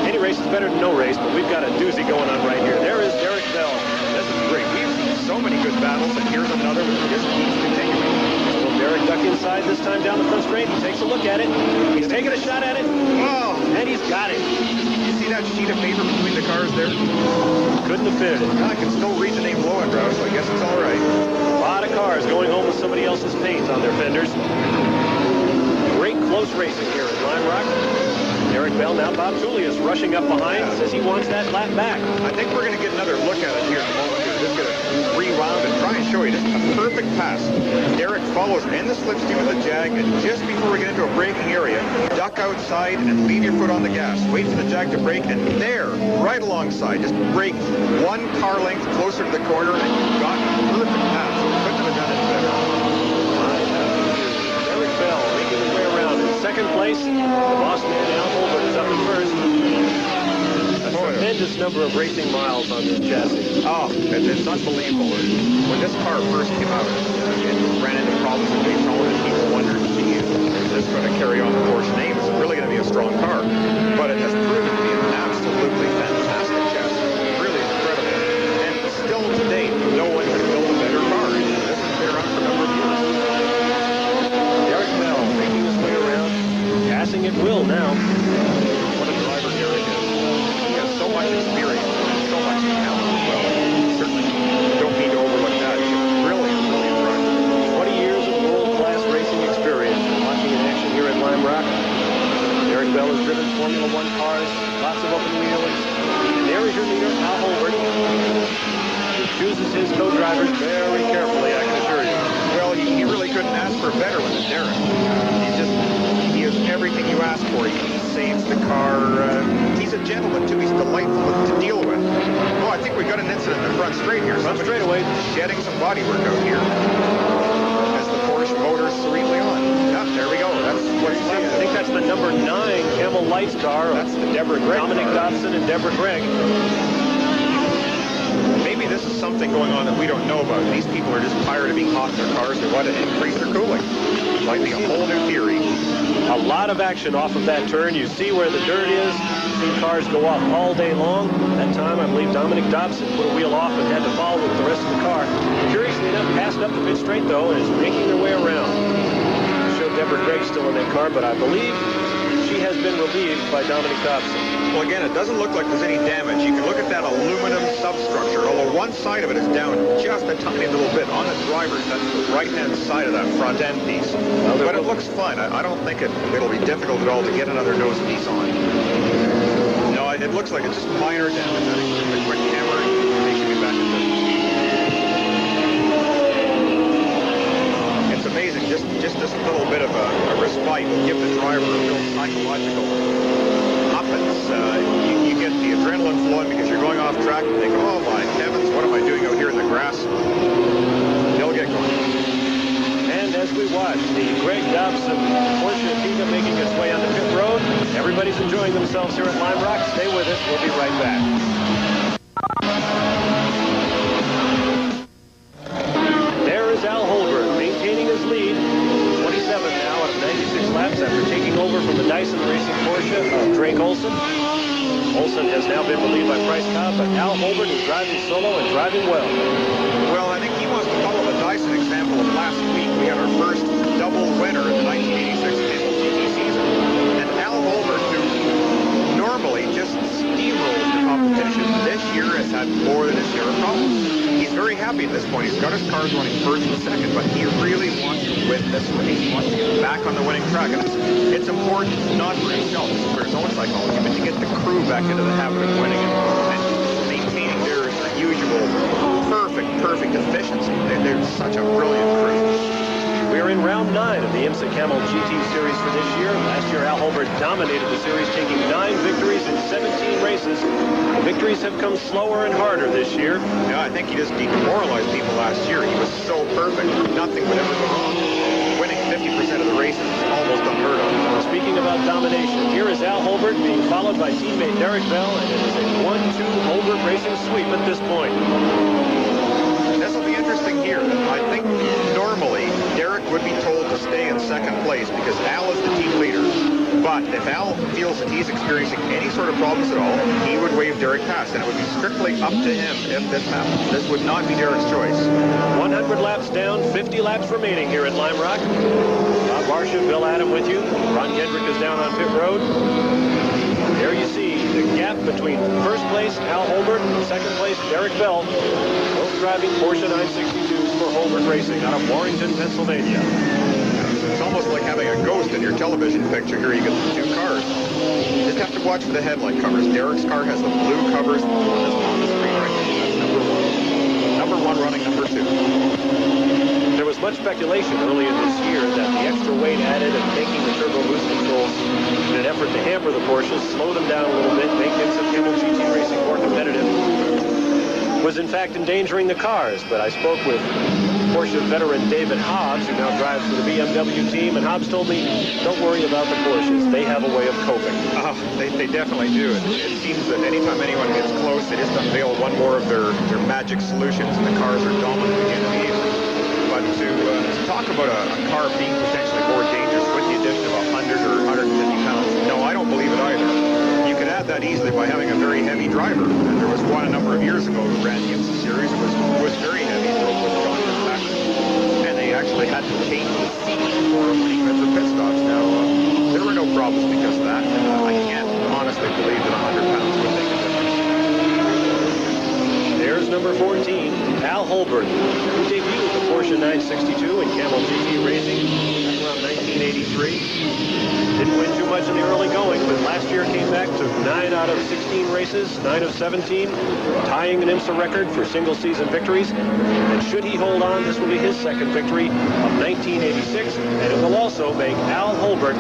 A: any race is better than no race, but we've got a doozy going on right here. There is Derek Bell.
B: This is great. We've seen so many good battles, and here's another which just keeps continuing.
A: Will Derek duck inside this time down the front straight? He takes a look at it. He's taking a shot at it.
B: Oh,
A: And he's got it.
B: you see that sheet of paper between the cars there?
A: Couldn't have fitted it.
B: I can still read the name Lowenbrow, so I guess it's all right.
A: A lot of cars going home with somebody else's paint on their fenders. Great close racing here at Lime Rock. Derek Bell, now Bob Tullius rushing up behind, says he wants that lap back.
B: I think we're going to get another look at it here in a moment. Just get a rewound and try and show you just a perfect pass. Derek follows in the slipstream of the Jag, and just before we get into a braking area, duck outside and leave your foot on the gas. Wait for the Jag to brake, and there, right alongside, just brake one car length closer to the corner, and you've got a perfect pass. Couldn't have done it better.
A: Derek Bell making his way around in second place. The boss man, Al Holbert, is up in first. A tremendous number of racing miles on this chassis.
B: Oh, it's unbelievable. When this car first came out, it ran into problems with control, and people wondered, gee, is this going to carry on the Porsche name? Is it really going to be a strong car? But it has proven to be an absolutely fantastic chassis. Really incredible. And still to date, no one has built a better car. This has been around for a number of years.
A: Derek Bell making his way around, passing at will now. What a driver Derek is.
B: He has so much experience, so much talent as well. Certainly don't need to overlook that. He's a brilliant, brilliant driver.
A: 20 years of world-class racing experience. Watching in action here at Lime Rock. Derek Bell has driven Formula One cars, lots of open wheels. And there is your leader, Al Holbert. He chooses his co-drivers very carefully, I can assure you.
B: Well, he really couldn't ask for a better one than Derek. He is everything you ask for. He saves the car. He's a gentleman, too. He's delightful to deal with. Oh, I think we got an incident in the front straight here.
A: Front straightaway.
B: Shedding some body work out here. As the Porsche motor's serenely on. Yeah, there we go. That's what he's
A: I think that's the number 9 Camel Lights car.
B: That's the Deborah Gregg
A: Dominic
B: car.
A: Dobson and Deborah Gregg.
B: Maybe this is something going on that we don't know about. These people are just tired of being hot in their cars. They want to increase their cooling. Might be a whole new theory.
A: A lot of action off of that turn. You see where the dirt is. Seen cars go off all day long. That time, I believe Dominic Dobson put a wheel off and had to follow with the rest of the car. Curiously enough, passed up the pit straight, though, and is making their way around. Showed Deborah Gregg still in that car, but I believe she has been relieved by Dominic Dobson.
B: Well, again, it doesn't look like there's any damage. You can look at that aluminum substructure, although one side of it is down just a tiny little bit on the driver's. That's the right-hand side of that front end piece. But it looks fine. I don't think it'll be difficult at all to get another nose piece on. No, it looks like it's just minor damage. I think with a quick hammer, they should be back in business. It's amazing. Just this little bit of a respite will give the driver a real psychological uppance. You get the adrenaline flowing because you're going off track and think, oh my heavens, what am I doing out here in the grass? They'll get going.
A: And as we watch the Greg Dobson Porsche Amiga making its way on the pit road, everybody's enjoying themselves here at Lime Rock. Stay with us. We'll be right back. There is Al Holbert maintaining his lead. 27 now out of 96 laps after taking over from the Dyson Racing Porsche of Drake Olson. Olson has now been relieved by Price Cobb, but Al Holbert is driving solo and driving well.
B: Well, I think he wants to follow the Dyson example of last week. We had our first double winner in the 1986 Camel GT season. And Al Holbert, who normally just steamrolls the competition, this year has had more than his share of problems. He's very happy at this point. He's got his cars running first and second, but he really wants to win this race. He wants to get back on the winning track. And it's important not for himself, for his own psychology, but to get the crew back into the habit of winning and maintaining their usual perfect efficiency. They're such a brilliant crew.
A: We are in round 9 of the IMSA Camel GT Series for this year. Last year, Al Holbert dominated the series, taking 9 victories in 17 races. The victories have come slower and harder this year.
B: Yeah, I think he just demoralized people last year. He was so perfect. Nothing would ever go wrong. Winning 50% of the races is almost unheard of.
A: Well, speaking about domination, here is Al Holbert being followed by teammate Derek Bell, and it is a 1-2 Holbert racing sweep at this point.
B: This will be interesting here. I think normally Derek would be told to stay in second place because Al is the team leader. But if Al feels that he's experiencing any sort of problems at all, he would wave Derek past, and it would be strictly up to him if this happens. This would not be Derek's choice.
A: 100 laps down, 50 laps remaining here at Lime Rock. Bob Barsha, Bill Adam with you. Ron Kendrick is down on pit road. There you see the gap between first place, Al Holbert, and second place, Derek Bell. Both driving Porsche 962s for Holbert Racing out of Warrington, Pennsylvania.
B: It's almost like having a ghost in your television picture. Here you get the 2 cars. You just have to watch for the headlight covers. Derek's car has the blue covers. The one that's on the screen right there. That's number 1. Number 1 running number 2.
A: There was much speculation early in this year that the extra weight added and taking the turbo boost controls in an effort to hamper the Porsches, slow them down a little bit, make IMSA Camel GT Racing more competitive, was in fact endangering the cars. But I spoke with Porsche veteran David Hobbs, who now drives for the BMW team, and Hobbs told me, don't worry about the Porsches. They have a way of coping.
B: They definitely do. It seems that anytime anyone gets close, they just unveil one more of their magic solutions, and the cars are dominant again immediately. But to talk about a car being potentially more dangerous with the addition of 100 or 150 pounds, no, I don't believe it either. You could add that easily by having a very heavy driver. And there was one a number of years ago who ran the IMSA series. It was very heavy, drove with John Fitzpatrick, and they actually had to change the seat for him when he went for pit stops. Now, there were no problems because of that. I can't honestly believe that 100 pounds would make a difference.
A: There's number 14, Al Holbert, who debuted the Porsche 962 in Camel GT Racing around 1983. Didn't win too much in the early going, but last year came back to 9 out of 16 races, 9 of 17, tying an IMSA record for single-season victories. And should he hold on, this will be his second victory of 1986, and it will also make Al Holbert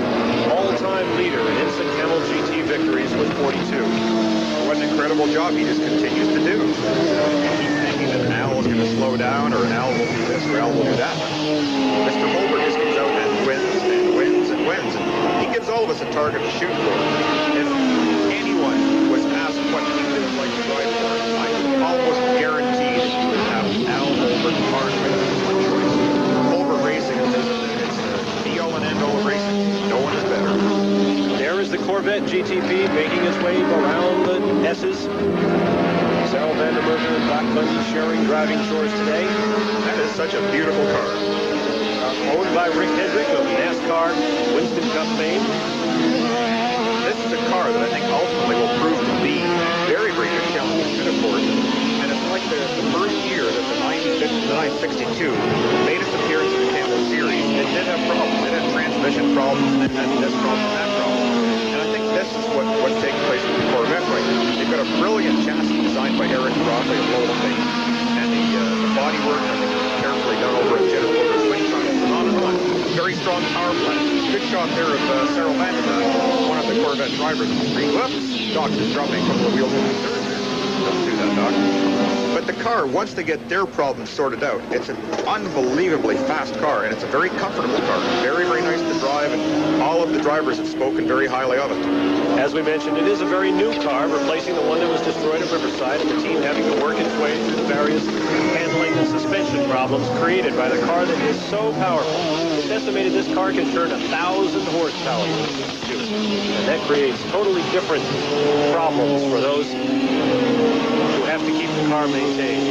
A: all-time leader in IMSA Camel GT victories with 42.
B: What an incredible job he just continues to do. Keep thinking that Al is going to slow down, or Al will do this, or Al will do that. Mr. Holbert just comes out and wins and wins and wins. And he gives all of us a target to shoot for. If anyone was asked what he would like to drive for, I can almost guarantee that you would have Al Holbert hard with one choice. Holbert Racing is the be-all and end-all of racing. No one is better.
A: There is the Corvette GTP making its way around the S's. Sarah Vanderberger and Doc Bundy sharing driving chores today.
B: That is such a beautiful car.
A: Owned by Rick Hendrick of NASCAR Winston Cup fame.
B: This is a car that I think ultimately will prove to be very, very good challenge to the Porsche. And it's like the first year that the 962 made its appearance in the Camel Series. It did have problems. It had transmission problems, and it had this problem and that problem. And I think this is what's taking place with the Corvette right now. They've got a brilliant chassis designed by Eric Broadley of Lowell Fame. And the bodywork, I think, is carefully done over at Jennifer. Very strong power plant. Good shot there of Sarah Vanderberg, one of the Corvette drivers on the screen. Whoops! Doc is dropping a couple of wheels in the third here. Don't do that, Doc. But the car, once they get their problems sorted out, it's an unbelievably fast car, and it's a very comfortable car. Very, very nice to drive, and all of the drivers have spoken very highly of it.
A: As we mentioned, it is a very new car, replacing the one that was destroyed at Riverside, and the team having to work its way through the various handling and suspension problems created by the car that is so powerful. It's estimated this car can turn 1,000 horsepower, and that creates totally different problems for those who have to keep the car maintained.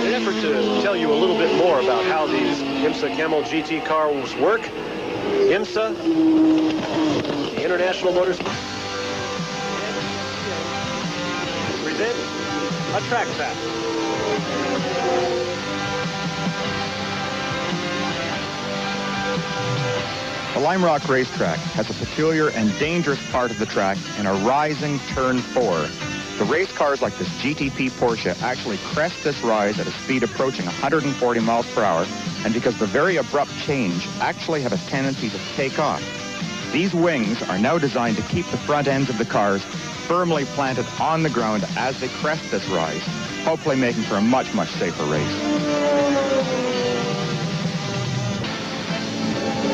A: In an effort to tell you a little bit more about how these IMSA Camel GT cars work, IMSA, the International Motorsport, presents a track fact.
B: The Lime Rock Racetrack has a peculiar and dangerous part of the track in a rising turn 4. The race cars like this GTP Porsche actually crest this rise at a speed approaching 140 miles per hour, and because the very abrupt change actually have a tendency to take off. These wings are now designed to keep the front ends of the cars firmly planted on the ground as they crest this rise, hopefully making for a much, much safer race.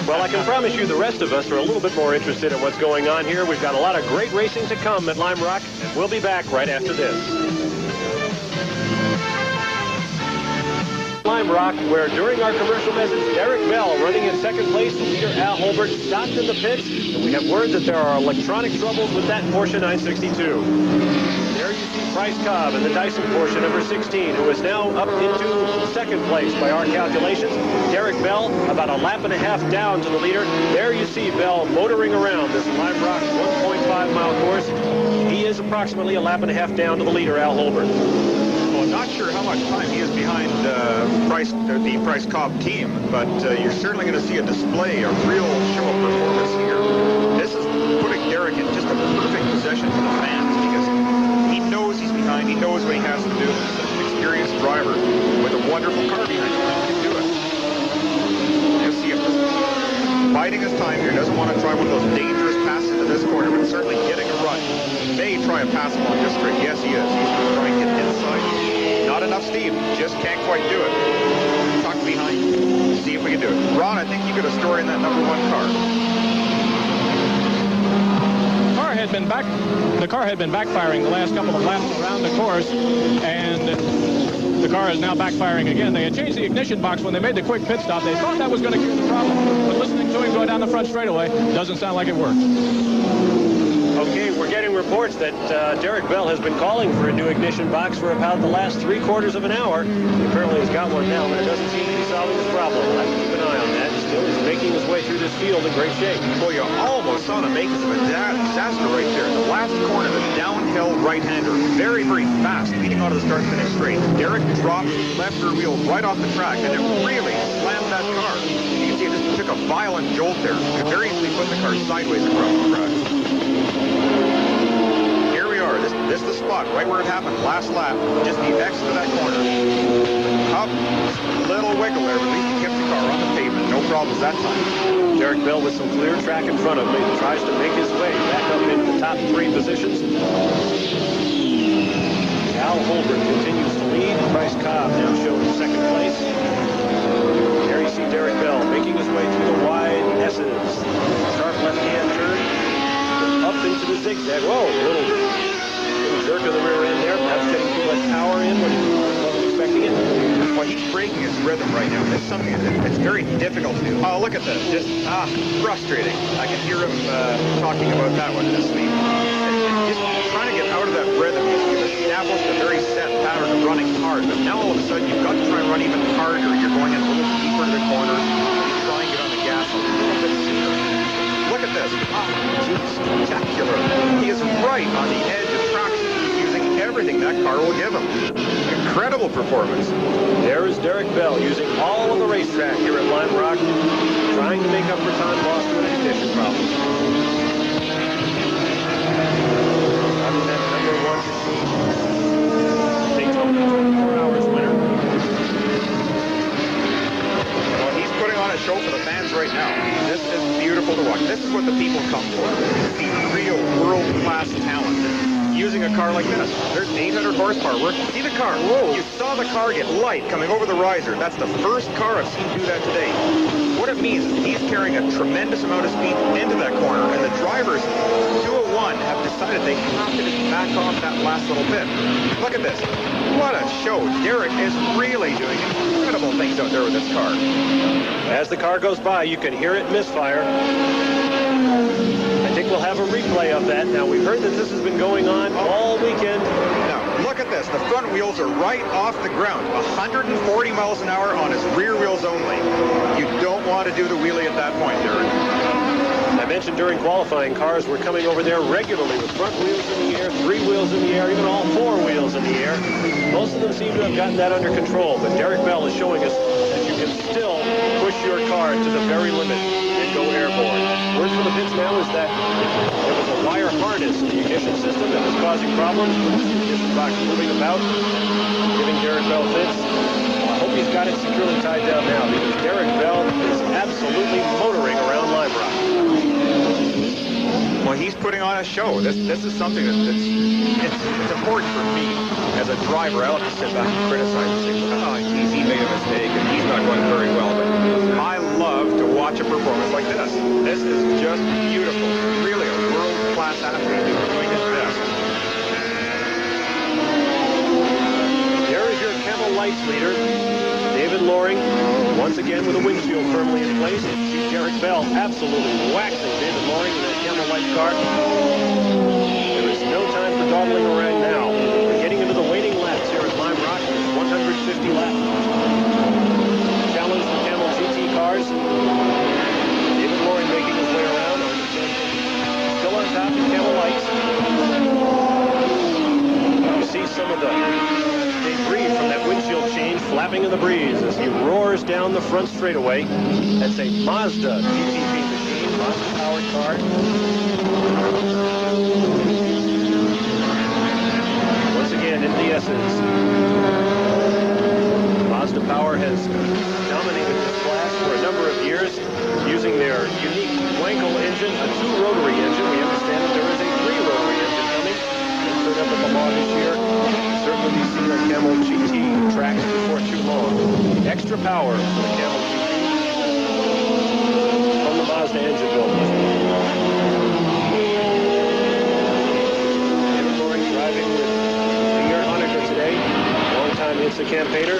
A: Well, I can promise you the rest of us are a little bit more interested in what's going on here. We've got a lot of great racing to come at Lime Rock, and we'll be back right after this. Lime Rock, where during our commercial message, Derek Bell running in second place, the leader Al Holbert stopped in the pits, and we have word that there are electronic troubles with that Porsche 962. There you see Bryce Cobb in the Dyson Porsche number 16, who is now up into second place by our calculations. Derek Bell about a lap and a half down to the leader. There you see Bell motoring around this Lime Rock 1.5-mile course. He is approximately a lap and a half down to the leader, Al Holbert.
B: Well, I'm not sure how much time he is behind the Bryce Cobb team, but you're certainly going to see a display, a real show of performance here. This is putting Derek in just a perfect position for the fans, because he knows he's behind time he knows what he has to do. He's an experienced driver with a wonderful car behind him. He can do it. You'll see him biding his time here. Doesn't want to try one of those dangerous passes into this corner, but certainly getting a run. He may try a pass along this straight. Yes, he is. He's going to try and get inside. Not enough steam. Just can't quite do it. Tuck behind. See if we can do it. Ron, I think you got a story in that number 1 car.
C: The car had been backfiring the last couple of laps around the course, and the car is now backfiring again. They had changed the ignition box when they made the quick pit stop. They thought that was going to cure the problem, but listening to him go down the front straightaway doesn't sound like it worked.
A: Okay, we're getting reports that Derek Bell has been calling for a new ignition box for about the last 3/4 of an hour. He apparently has got one now, but it doesn't seem to be solving his problem. We'll have to keep an eye on that. Still, he's making his way through this field in great shape.
B: Well, you almost saw the makings of a disaster right there. The last corner, the downhill right-hander, very, very fast, leading onto the start-finish straight. Derek dropped left rear wheel right off the track, and it really slammed that car. You can see it just took a violent jolt there. It very easily put the car sideways across the track. Here we are. This is the spot right where it happened last lap. Just the exit of that corner. Up, little wiggle there, but at least he kept the car on the pavement. No problems that time.
A: Derek Bell with some clear track in front of him. He tries to make his way back up into the top 3 positions. Al Holbert continues to lead. Bryce Cobb now showing 2nd place. There you see Derek Bell making his way through the wide S's. Sharp left-hand turn. Up into the zigzag. Whoa, a little jerk of the rear end there. Perhaps getting too much power in when he wasn't expecting it.
B: Well, he's breaking his rhythm right now. That's something that's very difficult to do. Oh, look at this. Just, frustrating. I can hear him talking about that one in his sleep. Just trying to get out of that rhythm. You've established a very set pattern of running hard, but now all of a sudden you've got to try and run even harder. You're going in a little deeper to the corner. You try and get on the gas a little bit sooner. Look at this. Spectacular. He is right on the edge of traction. He's using everything that car will give him. Incredible performance.
A: There is Derek Bell using all of the racetrack here at Lime Rock, trying to make up for time lost to an ignition problem. Having that number 1 Daytona 24 Hours winner.
B: Well, he's putting on a show for the fans right now. This is beautiful to watch. This is what the people come for. See real world-class talent. Using a car like this. There's 800 horsepower. See the car. Whoa. You saw the car get light coming over the riser. That's the first car I've seen do that today. What it means is he's carrying a tremendous amount of speed into that corner, and the drivers, 201, have decided they have to just back off that last little bit. Look at this. What a show. Derek is really doing incredible things out there with this car.
A: As the car goes by, you can hear it misfire. I think we'll have a replay of that. Now, we've heard that this has been going on all weekend.
B: Now, look at this. The front wheels are right off the ground. 140 miles an hour on his rear wheels only. You don't want to do the wheelie at that point, Derek.
A: I mentioned during qualifying, cars were coming over there regularly with front wheels in the air, 3 wheels in the air, even all 4 wheels in the air. Most of them seem to have gotten that under control, but Derek Bell is showing us that you can still push your car to the very limit and go airborne. Word from the pits now is that there was a wire harness in the ignition system that was causing problems with the ignition box moving about, giving Derek Bell fits. I hope he's got it securely tied down now, because Derek Bell is absolutely motoring around Lime Rock.
B: Well, he's putting on a show. This is something it's important for me as a driver. I don't have to sit back and criticize and say, oh, geez, he made a mistake and he's not going very well. But I love to watch a performance like this. This is just beautiful. Really a world-class athlete doing his best.
A: There is your Camel Lights leader, David Loring, once again with a windshield firmly in place. See Derek Bell absolutely waxing David Loring in that Camel Lights car. There is no time for dawdling around now. We're getting into the waning laps here at Lime Rock. 150 laps. Challenge for Camel GT cars. David Loring making his way around. Still on top of Camel Lights. You see some of the debris from that windshield change flapping in the breeze as he roars down the front straightaway. That's a Mazda GTP machine, Mazda-powered car. Once again, again in DS's. Mazda Power has dominated this class for a number of years using their unique Wankel engine, a 2-rotary engine. We understand that there is a 3-rotary engine coming. Insert up at the law this year. Certainly be seen on Camel GT tracks before too long. Extra power for the Camel GT from the Mazda engine builders. Driving with Peter Honecker today, longtime IMSA campaigner,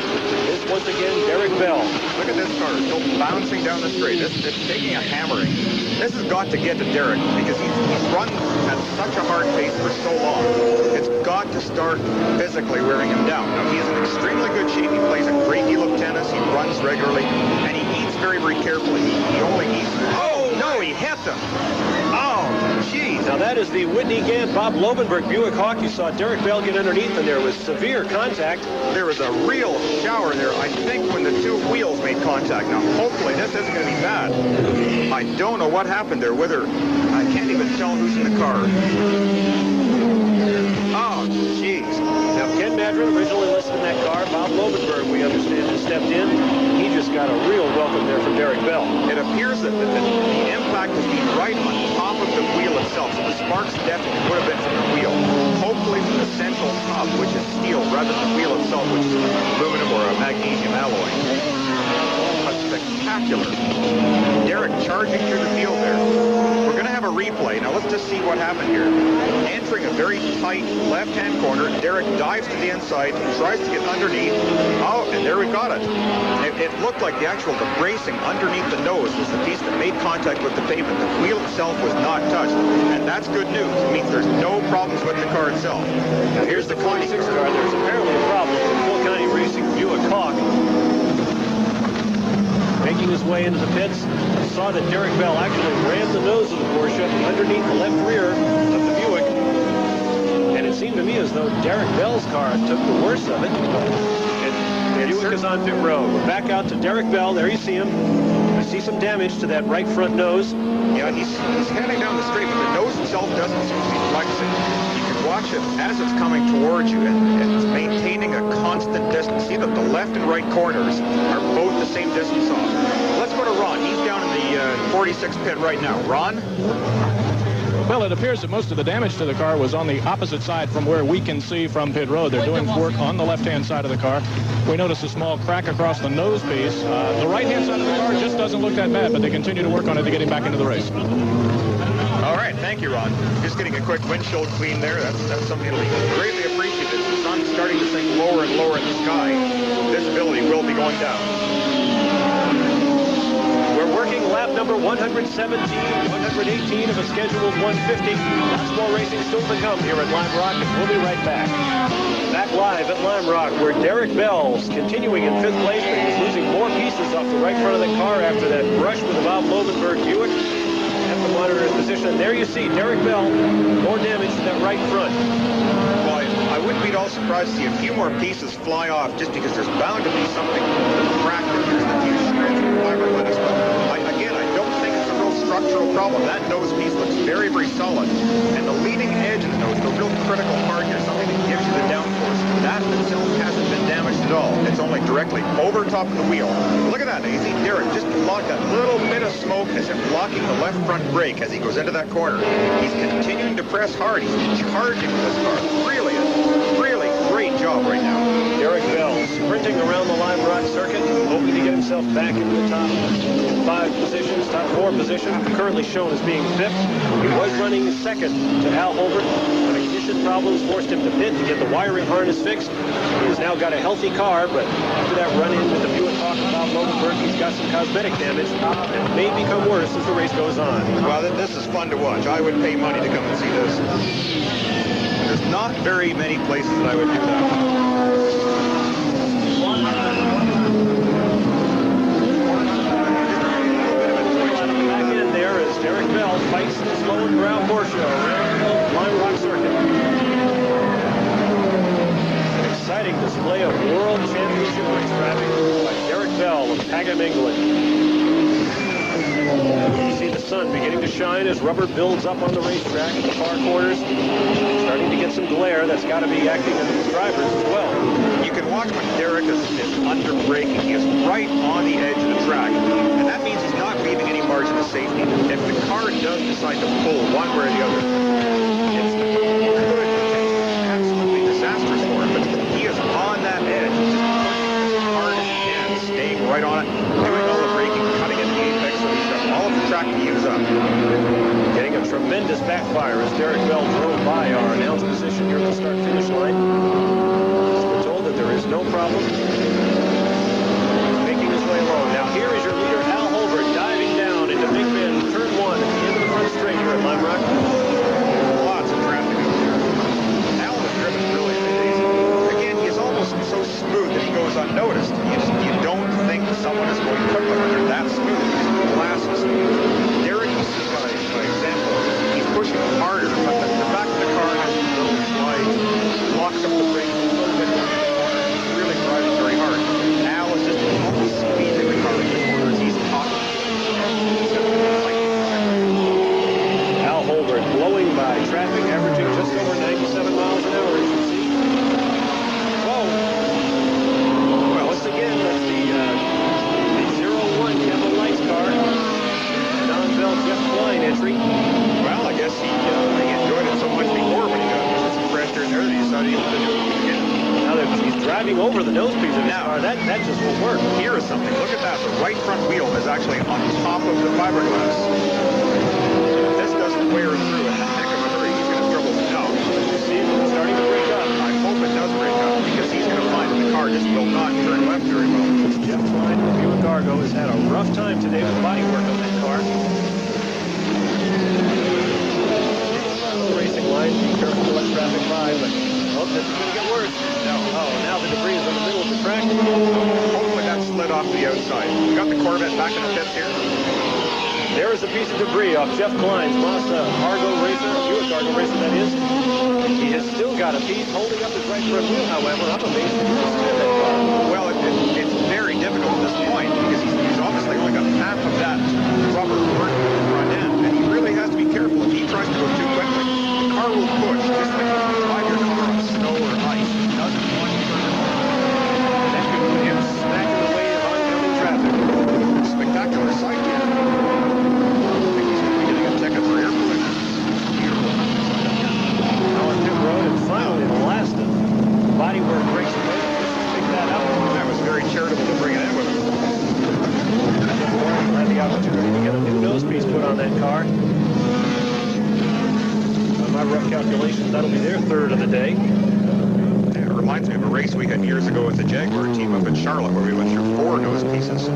A: is once again Derek Bell.
B: Look at this car, still bouncing down the straight. It's taking a hammering. This has got to get to Derek because he's run at such a hard pace for so long. It's got to start physically wearing him down. Now, he is in extremely good shape. He plays a great deal of tennis. He runs regularly, and he eats very, very carefully. He only eats... Oh, no, he hit them. Oh, geez.
A: Now, that is the Whitney Gant Bob Lovenberg Buick Hawk. You saw Derek Bell get underneath, and there was severe contact.
B: There was a real shower there, I think, when the two wheels made contact. Now, hopefully, this isn't going to be bad. I don't know what happened there, whether... I can't even tell who's in the car. Oh, jeez.
A: Now, Ken Madron originally listed in that car. Bob Lovenberg, we understand, has stepped in. He just got a real welcome there from Derek Bell.
B: It appears that the impact has been right on top of the wheel itself, so the sparks definitely would have been from the wheel. Hopefully from the central hub, which is steel, rather than the wheel itself, which is aluminum or a magnesium alloy. But spectacular. Derek charging through the field there. We're going to have a replay. Now let's just see what happened here. Entering a very tight left-hand corner, Derek dives to the inside, tries to get underneath. Oh, and there we got it. It looked like the bracing underneath the nose was the piece that made contact with the pavement. The wheel itself was not touched, and that's good news. It means there's no problems with the car itself.
A: Now here's the 46 car. There's apparently a problem with the Full County Racing Buick Hawk. Making his way into the pits, saw that Derek Bell actually rammed the nose of the Porsche underneath the left rear of the Buick. And it seemed to me as though Derek Bell's car took the worst of it. And Buick is on pit road. We're back out to Derek Bell. There you see him. I see some damage to that right front nose.
B: Yeah, he's heading down the straight, but the nose itself doesn't seem to be flexing. You can watch it as it's coming towards you, and it's maintaining a constant distance. See that the left and right corners are both the same distance off. Let's go to Ron. He's down in the 46 pit right now. Ron?
C: Well, it appears that most of the damage to the car was on the opposite side from where we can see from pit road. They're doing work on the left-hand side of the car. We notice a small crack across the nose piece. The right-hand side of the car just doesn't look that bad, but they continue to work on it to get him back into the race.
B: All right, thank you, Ron. Just getting a quick windshield clean there. That's something that'll be greatly appreciated. The sun's starting to sink lower and lower in the sky. Visibility will be going down.
A: We're working lap number 117, 118 of a scheduled 150. Lots more racing still to come here at Lime Rock, and we'll be right back. Back live at Lime Rock, where Derek Bell's continuing in 5th place, but he's losing more pieces off the right front of the car after that brush with the Bob Lovenberg Buick. Have to monitor his position. And there you see Derek Bell, more damage to that right front.
B: Well, I wouldn't be at all surprised to see a few more pieces fly off, just because there's bound to be something cracked there. There's a few shreds of fiberglass, but again, I don't think it's a real structural problem. That nose piece looks very, very solid. And the leading edge of the nose, the real critical part here, something that gives you the downforce, that itself hasn't been damaged at all. It's only directly over top of the wheel. Look at that. You see Derek just blocked a little bit of smoke as him blocking the left front brake as he goes into that corner. He's continuing to press hard. He's charging with this car. Really great job right now.
A: Derek Bell sprinting around the Lime Rock circuit, hoping to get himself back into the top 5 positions, top 4 positions, currently shown as being 5th. He was running 2nd to Al Holbert, but ignition problems forced him to pit to get the wiring harness fixed. He has now got a healthy car, but after that run-in with the Buick Hawk about Lovenberg, he's got some cosmetic damage that may become worse as the race goes on.
B: Well, this is fun to watch. I would pay money to come and see this. There's not very many places that I would do that.
A: Back in there as Derek Bell fights the slow and brown Porsche around the Lime Rock circuit. An exciting display of World Championship race driving by Derek Bell of Pagham, England. You see the sun beginning to shine as rubber builds up on the racetrack in the far corners. Starting to get some glare. That's got to be acting on these drivers as well.
B: You can watch when Derek is under braking. He is right on the edge of the track. And that means he's not leaving any margin of safety. If the car does decide to pull one way or the other, it's could be absolutely disastrous for him. But he is on that edge. He's just pushing as hard as he can, staying right on it, doing all the braking, cutting in the apex, so he's got all of the track to use up.
A: Getting a tremendous backfire as Derek Bell drove by our announced position here at the start-finish line. We're told that there is no problem. He's making his way along. Now here is your leader, Al Holbert, diving down into Big Bend, turn 1 at the end of the front straight here at Lime Rock.
B: Lots of traffic out here. Al has driven really amazing. Again, he's almost so smooth that he goes unnoticed. You don't think someone is going to put them when they're that smooth. These glasses. Derek, you see by example, he's pushing harder, but the back of the car has little slides, locks up the brakes a little bit down in the corner. He's really driving very hard. Al is just almost speeding the car in the corners. He's talking.
A: Al Holbert blowing by traffic, averaging just over 97 miles an hour, as you see. Whoa! Well, once again, that's the 01 Campbell Lights car. Don Bell, Jeff Klein entry.
B: Well, I guess he enjoyed it so much before when he got some pressure in there that he decided he wanted to do it again.
A: Now that he's driving over the nose piece of his car, that just won't work.
B: Here is something. Look at that. The right front wheel is actually on top of the fiberglass. If this doesn't wear through in a heck of a hurry, he's going to struggle to know.
A: You see it starting to break up.
B: I hope it does break up because he's going to find that the car just will not turn left very well.
A: Jeff Klein of Buick Argo has had a rough time today with body work on that car. Racing line, be careful to let traffic by, but this is going to get worse. Now the debris is in the middle of the track.
B: Hopefully that slid off to the outside. We got the Corvette back in the pits here.
A: There is a piece of debris off Jeff Klein's Mazda Argo Racer, Buick Argo Racer that is. He has still got a piece holding up his right front wheel, however. I'm amazed he can stand that car.
B: Well, it's very difficult at this point because he's obviously only got half of that rubber working in the front end, and he really has to be careful. If he tries to go too quickly, the car will push, just like if you drive your car on snow or ice. He doesn't want to turn it on.
A: That could put him smack in the way of oncoming traffic.
B: Spectacular sight here. I think he's going to be getting a ticket for air pollution. Beautiful.
A: Now on pit road, and finally the last of bodywork breaks away. Pick that up.
B: That was very charitable to bring it in with him.
A: We'll have the opportunity to get a new nose piece put on that car. By my rough calculations, that'll be their third of the day.
B: Yeah, it reminds me of a race we had years ago with the Jaguar team up in Charlotte where we went through 4 nose pieces.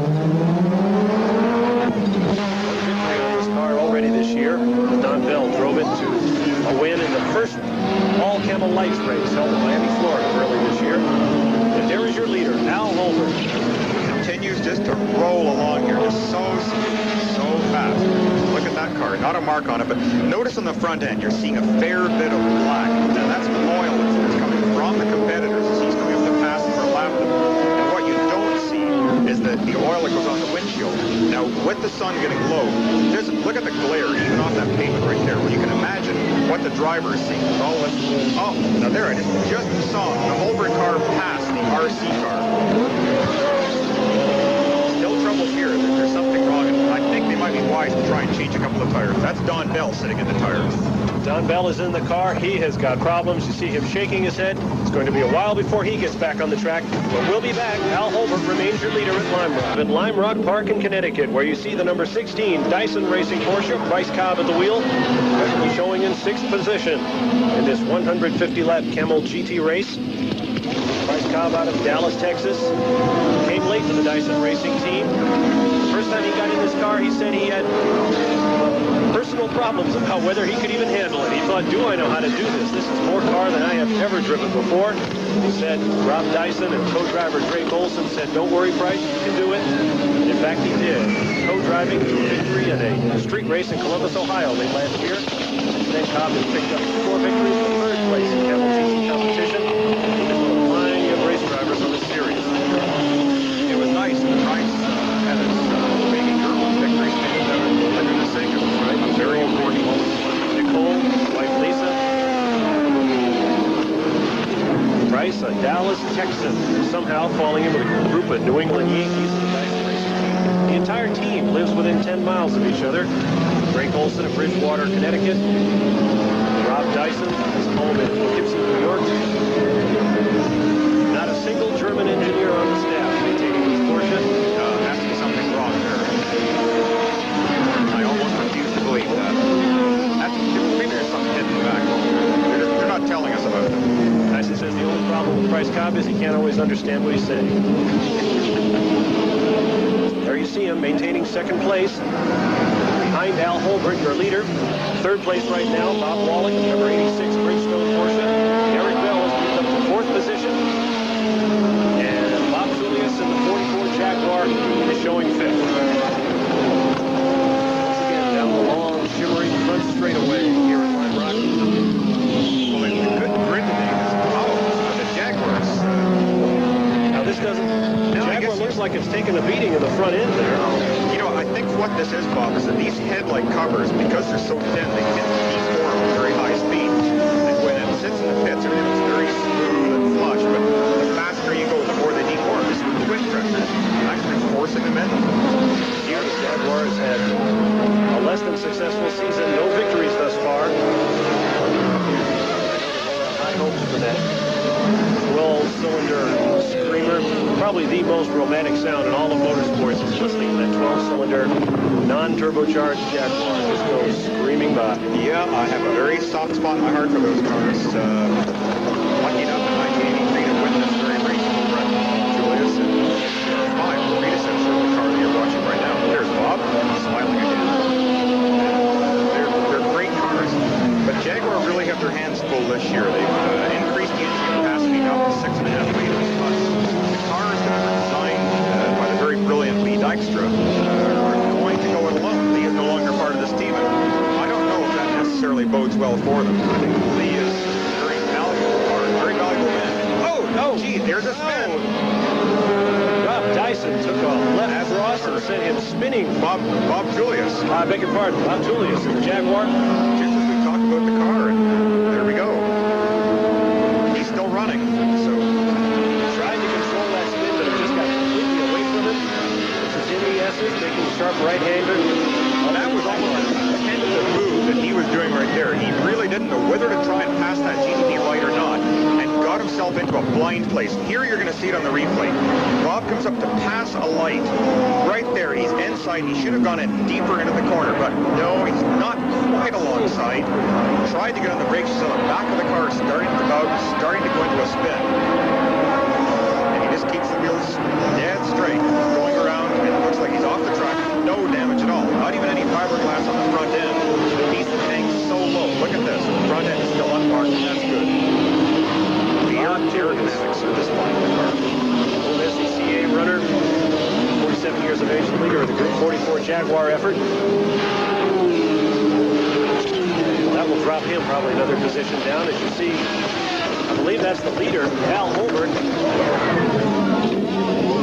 A: Victory on this car already this year. Don Bell drove it to a win in the first all Camel Lights race held in Miami, Florida early this year. And there is your leader, Al Holbert.
B: Continues just to roll along here, just so smooth, so fast. Look at that car, not a mark on it, but notice on the front end, you're seeing a fair bit of black. Now that's oil that's coming from the competitors as he's coming up the pass for a lap. And what you don't see is that the oil that goes on the windshield. Now, with the sun getting low, look at the glare, even off that pavement right there, where you can imagine what the driver is seeing with all this. Oh, now there, I just saw the Holbert car pass the RC car. Here, there's something wrong, and I think they might be wise to try and change a couple of tires. That's Don Bell sitting in the tires.
A: Don Bell is in the car. He has got problems. You see him shaking his head. It's going to be a while before he gets back on the track, but we'll be back. Al Holbert remains your leader at Lime Rock. At Lime Rock Park in Connecticut, where you see the number 16 Dyson Racing Porsche, Bryce Cobb at the wheel, presently showing in 6th position in this 150-lap Camel GT race. Bryce Cobb out of Dallas, Texas, came late to the Dyson Racing team. The first time he got in this car, he said he had personal problems about whether he could even handle it. He thought, do I know how to do this? This is more car than I have ever driven before. He said, Rob Dyson and co-driver Drake Olson said, don't worry, Bryce, you can do it. And in fact, he did. Co-driving to a victory in a street race in Columbus, Ohio late last year. And then Cobb has picked up 4 victories in 3rd place in Camel GT competition. Race drivers on the series.
B: It was nice that Bryce had his baby girl victory under the sink of
A: now falling in with a group of New England Yankees. The entire team lives within 10 miles of each other. Frank Olson of Bridgewater, Connecticut. Rob Dyson is home in Poughkeepsie, New York. Not a single German engineer on the staff maintaining this Porsche.
B: Has to be something wrong there. I almost refuse to believe that. Maybe there's something hidden back. They're not telling us about it.
A: Dyson says the only problem with Price Cobb is he can't always understand what he's saying. There you see him maintaining second place. Behind Al Holbert, your leader. Third place right now, Bob Wallach, number 86 Bridgestone Porsche. Derek Bell has moved up to fourth position. And Bob Julius in the 44 Jaguar is showing fifth. Once again, down the long, shimmering front straightaway here in Lime Rock.
B: Well, it's a good grid today. The Jaguars.
A: Now this doesn't... Jaguar looks like it's taken a beating in the front end there.
B: You know, I think what this is, Bob, is that these headlight covers, because they're so thin, they can deform at very high speed. And when it sits in the pits, everything looks very smooth and flush. But the faster you go, the more they deform. This is twin pressure, actually forcing them in.
A: Here, the Jaguars had a less than successful season, no victories thus far. High hopes for that 12-cylinder screamer. Probably the most romantic sound in all of motorsports is listening to that 12-cylinder non-turbocharged Jaguar just go screaming by.
B: Yeah, I have a very soft spot in my heart for those cars. Lucky enough in 1983 to win this very race with Brett Julius and my predecessor in the car that you're watching right now. There's Bob, smiling again. They're great cars, but Jaguar really have their hands full this year. They've increased the engine capacity up to 6.5 liters plus. The cars that are designed by the very brilliant Lee Dykstra are going to go it alone. Lee is no longer part of this team, and I don't know if that necessarily bodes well for them. I think Lee is a very valuable part, very valuable man. Oh, gee, there's a spin.
A: Rob Dyson took a left cross and sent him spinning.
B: Bob Julius.
A: I beg your pardon, Bob Julius in the Jaguar.
B: Just as we talked about the car, and there we go. He's still running, so
A: Tried to control that spin, but it just got completely away from him. This is MES's making a sharp right-hander.
B: well, that was almost a tentative move that he was doing right there. He really didn't know whether to try and pass that GTP light or not, and got himself into a blind place. Here you're going to see it on the replay. Bob comes up to pass a light. Right there, he's inside. He should have gone in deeper into the corner, but no, he's not quite alongside. Tried to get on the brakes on the back of the car, starting to go into a spin. And he just keeps the wheels dead straight, going around, and it looks like he's off the track. No damage at all. Not even any fiberglass on the front end. The piece that hangs so low. Look at this. The front end is still unmarked, and that's good. The aerodynamics are just fine in the car.
A: Old SCCA runner, 47 years of age, the leader of the Group 44 Jaguar effort. That will drop him probably another position down. As you see, I believe that's the leader, Al Holbert.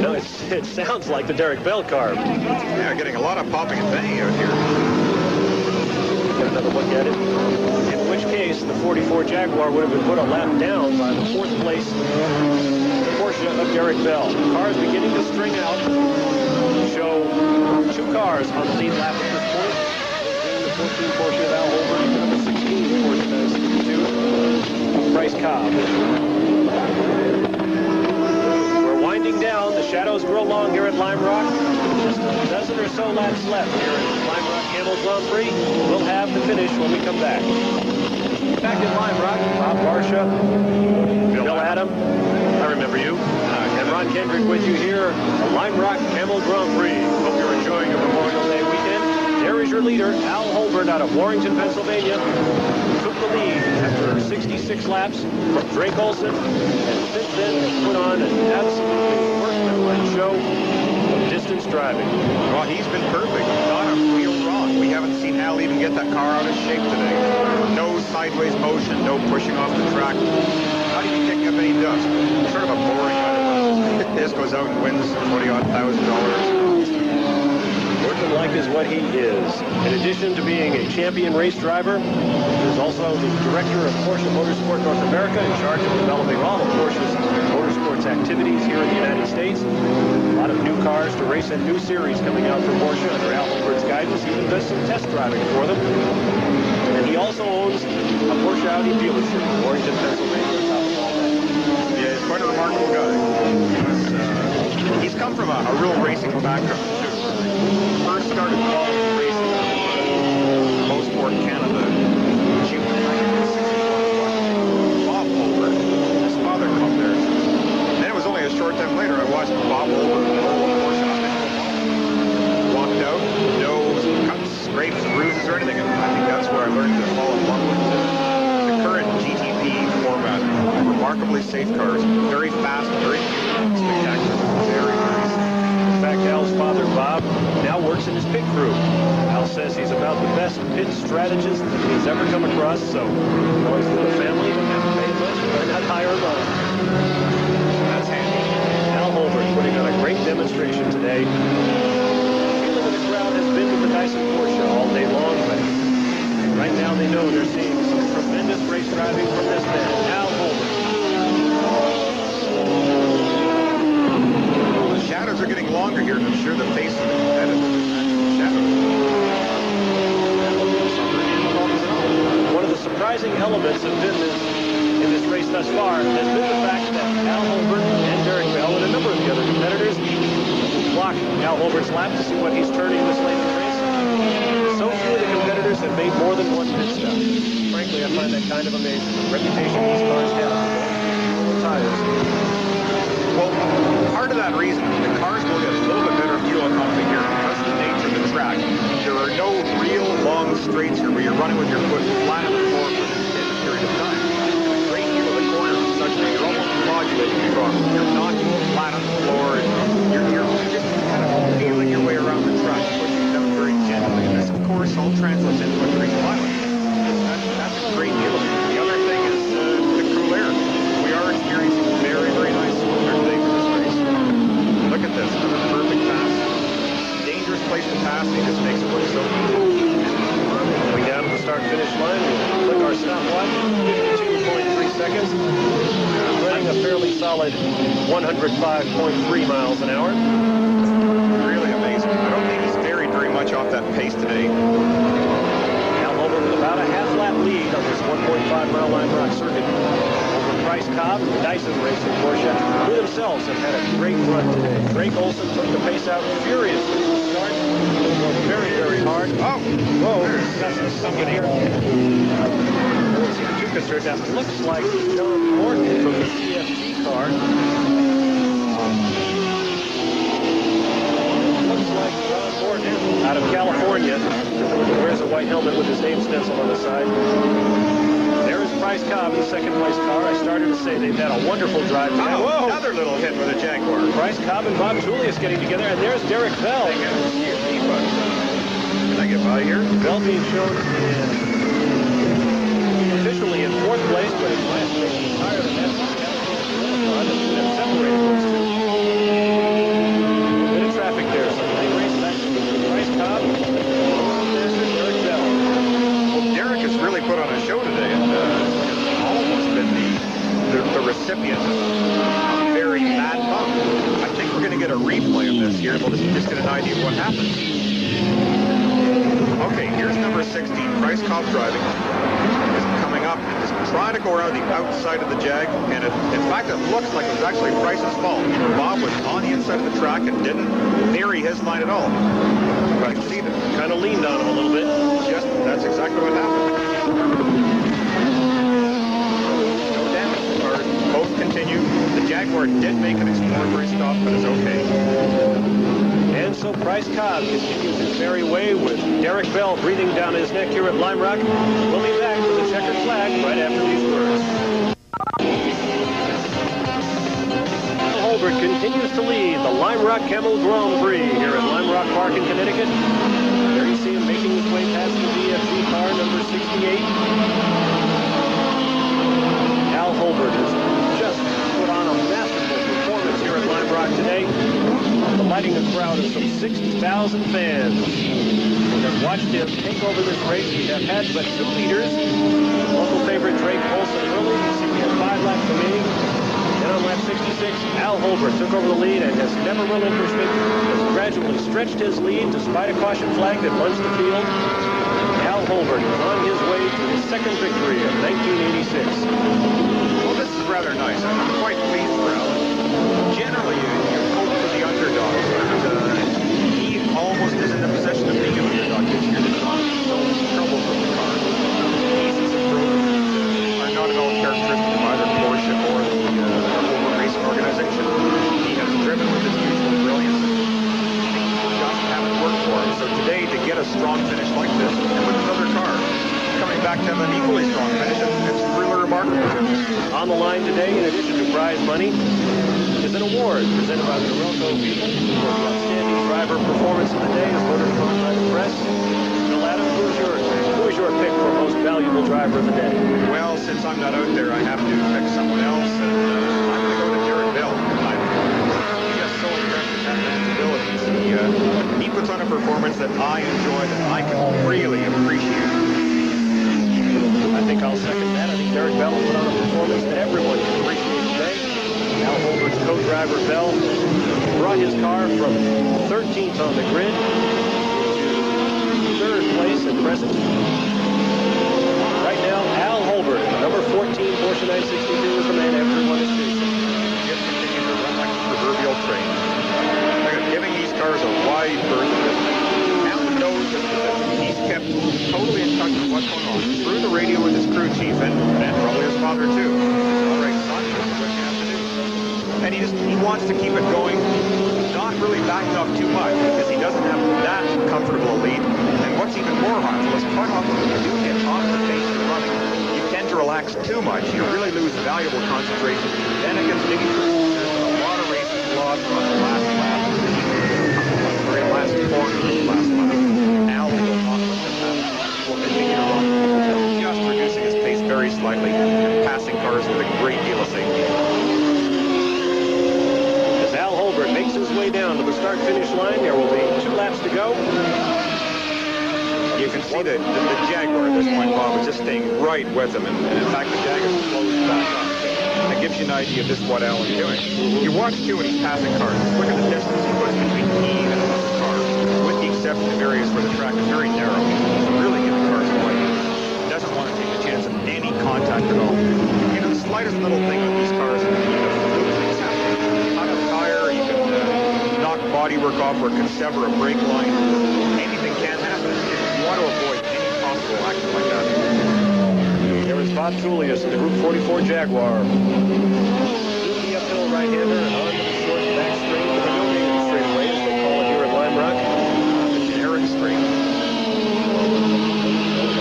A: No, it sounds like the Derek Bell car.
B: Yeah, getting a lot of popping and banging out here.
A: Get another look at it. In which case, the 44 Jaguar would have been put a lap down by the fourth place Porsche of Derek Bell. The car is beginning to string out. Show two cars on the lead lap at this point. The 14 Porsche of Al Holbert and the 16 Porsche of Price Cobb. We're winding down. The shadows grow long here at Lime Rock. Just a dozen or so laps left here at Lime Rock Camel Grand Prix. We'll have the finish when we come back. Back in Lime Rock, Bob Barsha, Bill Adam, I remember you, and Ron Kendrick with you here at Lime Rock Camel Grand Prix. Hope you're enjoying your Memorial Day weekend. There is your leader, Al Holbert, out of Warrington, Pennsylvania. Took the lead after 66 laps from Drake Olson, and since then has put on an absolutely workmanlike show of distance driving.
B: Well, he's been perfect. Not a wheel wrong. We haven't seen Al even get that car out of shape today. No sideways motion, no pushing off the track. Not even picking up any dust. Sort of a boring item. This goes out and wins $20,000.
A: Workmanlike like is what he is. In addition to being a champion race driver, he is also the director of Porsche Motorsport North America, in charge of developing all of Porsche's motorsports activities here in the United States. A lot of new cars to race in new series coming out for Porsche under Al Holbert's guidance. He even does some test driving for them. And he also owns a Porsche Audi dealership in Warrington, Pennsylvania.
B: Yeah, he's quite a remarkable guy. He's come from a real racing background, too. First started quality racing in Motorsport Canada. Bob Holbert, his father come there. And then it was only a short time later I watched Bob Holbert roll a Porsche up into the wall. Walked out, no cuts, scrapes, bruises, or anything. And I think that's where I learned to fall in love with the current GTP format. Remarkably safe cars, very fast, very spectacular, very safe.
A: In fact, Al's father, Bob, now works in his pit crew. Al says he's about the best pit strategist that he's ever come across, so always with the family, don't have to pay much, why not hire him on?
B: That's handy.
A: Al Holbert putting on a great demonstration today. The feeling of the crowd has been with the Dyson Porsche all day long, but right now they know they're seeing some tremendous race driving from this man, Al Holbert.
B: The shadows are getting longer here, and I'm sure the face of the competitor.
A: One of the surprising elements in this race thus far has been the fact that Al Holbert and Derek Bell and a number of the other competitors block Al Holbert's lap to see what he's turning this late in the race. So few of the competitors have made more than one pit stop. Frankly, I find that kind of amazing. The reputation these cars have for the tires.
B: Well, part of that reason, the cars will get a little bit better fuel economy here because of the nature of the track. There are no real long straights here where you're running with your foot flat on the floor for an extended period of time. The straight view of the corner is such that you're almost modulating the throttle. You're not flat on the floor, and you're just kind of feeling your way around the track, pushing down very gently. And this, of course, all translates into increased mileage. That's a great deal of it. The other thing is the cool air. We are experiencing very, very nice weather today for this race. Look at this, another perfect pass. Dangerous place to pass, he just makes it look so easy.
A: Coming down to the start-finish line, we'll click our stopwatch, 52.3 seconds. Running a fairly solid 105.3 miles an hour.
B: Really amazing. I don't think he's varied very much off that pace today.
A: Al Holbert with about a half-lap lead on this 1.5-mile Lime Rock circuit. Bryce Cobb, Dyson Racing Porsche, who themselves have had a great run today. Drake Olson took the pace out furiously to start. Very, very hard.
B: Oh,
A: whoa, that's somebody here. Let's see the two pistons. That looks like John Morton from the CFG car. Looks like John Morton out of California. Wears a white helmet with his name stencil on the side. Bryce Cobb in the second-place car. I started to say they've had a wonderful drive.
B: Oh, another little hit with a Jaguar.
A: Bryce Cobb and Bob Julius getting together, and there's Derek Bell.
B: Can I get by here?
A: Bell being shown officially in fourth place, but his last place was higher than that. And separated those two. A bit of traffic there. So they race back to Bryce Cobb. There's Derek Bell.
B: Well, Derek has really put on a show today, and almost been the recipient of a very bad bump. I think we're going to get a replay of this here. We'll just get an idea of what happened. Okay, here's number 16, Bryce Cobb driving. Is coming up, is trying to go around the outside of the Jag, and in fact, it looks like it was actually Bryce's fault. Bob was on the inside of the track and didn't vary his line at all. Right, see that?
A: Kind of leaned on him a little bit.
B: Just, that's exactly what happened. No damage. The cars both continue. The Jaguar did make an exploratory stop, but it's okay.
A: And so Bryce Cobb continues his merry way with Derek Bell breathing down his neck here at Lime Rock. We'll be back with the checkered flag right after these words. Holbert continues to lead the Lime Rock Camel Grand Prix here at Lime Rock Park in Connecticut. There you see him making his way past the VFG car, number 68. Al Holbert has just put on a masterful performance here at Lime Rock. Rock today, delighting a crowd of some 60,000 fans who have watched him take over this race. We have had but 2 leaders. Local favorite Drake Olson early. You see we have 5 laps remaining. Then on lap 66, Al Holbert took over the lead and has never relinquished it. Has gradually stretched his lead despite a caution flag that runs the field. Al Holbert is on his way to his second victory of 1986.
B: Well, this is rather nice. I'm quite pleased for Alan. Generally, you hope for the underdog, but he almost is in the position of being an underdog this year. There's not so much trouble with the car. Pieces of programs are not at all characteristic of either Porsche or the Holbert Racing organization. He has driven with his usual brilliance. Just haven't worked for him. So today, to get a strong finish like this, and with another car coming back to have an equally strong finish, it's really remarkable.
A: On the line today, in addition to prize money, is an award presented by the Norelco people for the outstanding driver performance of the day, as voted upon by the press. Bill Adam, who is your pick for most valuable driver of the day?
B: Well, since I'm not out there, I have to pick someone else, and I'm going to go to Derek Bell. He is so impressed with that man's abilities. He puts on a performance that I enjoy, that I can really appreciate.
A: I think I'll second that. I think Derek Bell will put on a performance that everyone can appreciate today. Al Holbert's co-driver Bell brought his car from 13th on the grid to 3rd place at present. Right now, Al Holbert, number 14 Porsche 962, is the man everyone is chasing.
B: Just continue to run like the proverbial train. Giving these cars a wide berth. Alan knows his position. He's kept totally in touch with what's going on through the radio with his crew chief and probably his father too. All right, son, this is what you have to do. And he wants to keep it going, not really backing off too much because he doesn't have that comfortable a lead. And what's even more harmful is quite often when you do get off the pace you're running, you tend to relax too much. You really lose valuable concentration. Then it gets dangerous. There's a lot of races lost on the last lap. Last corner, last lap. Al will not let this happen. Will continue to run, just reducing his pace very slightly and passing cars with a great deal of safety.
A: As Al Holbert makes his way down to the start-finish line, there will be 2 laps to go.
B: You can see the Jaguar at this point, Bob, is just staying right with him, and in fact, the Jaguar slows back up. That gives you an idea of just what Alan's doing. You watch, too, when he's passing cars. Look at the distance he puts between he and another car, with the exception of areas where the track is very narrow. He's really giving cars away. He doesn't want to take a chance of any contact at all. You know, the slightest little thing on these cars, you know, things happen. Cut a tire, you can knock bodywork off or can sever a brake line. Anything can happen. You want to avoid any possible action like that.
A: There is Bob Tullius in the Group 44 Jaguar. The uphill right-hander and on the short back straight, the no-name straightaway, as they call it here at Lime Rock.
B: The generic straight.
A: A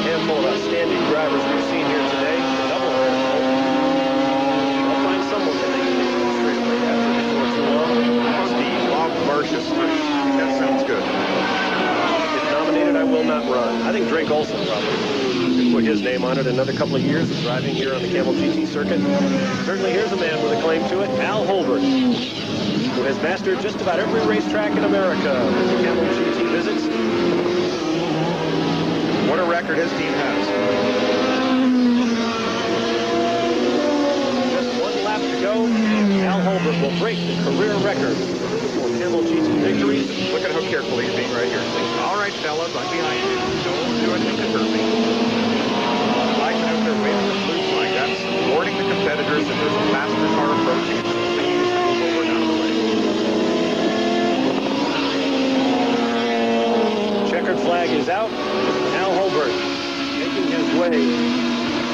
A: handful of outstanding drivers we've seen here today. A double handful. I'll find someone that they can take the straightaway after before too long.
B: The Bob Marcia straight. That sounds good.
A: If nominated, I will not run. I think Drake Olson probably put his name on it another couple of years of driving here on the Camel GT circuit. Certainly here's a man with a claim to it, Al Holbert, who has mastered just about every racetrack in America with the Camel GT visits.
B: What a record his team has.
A: Just 1 lap to go. Al Holbert will break the career record for Camel GT victories.
B: Look at how careful he's being right here. All right, fellas, I'm behind you. Don't do anything to hurt me. Like out there waving the blue flag, that's warning the competitors that there's a faster car approaching and they need to move over and out of the way.
A: Checkered flag is out. Al Holbert making his way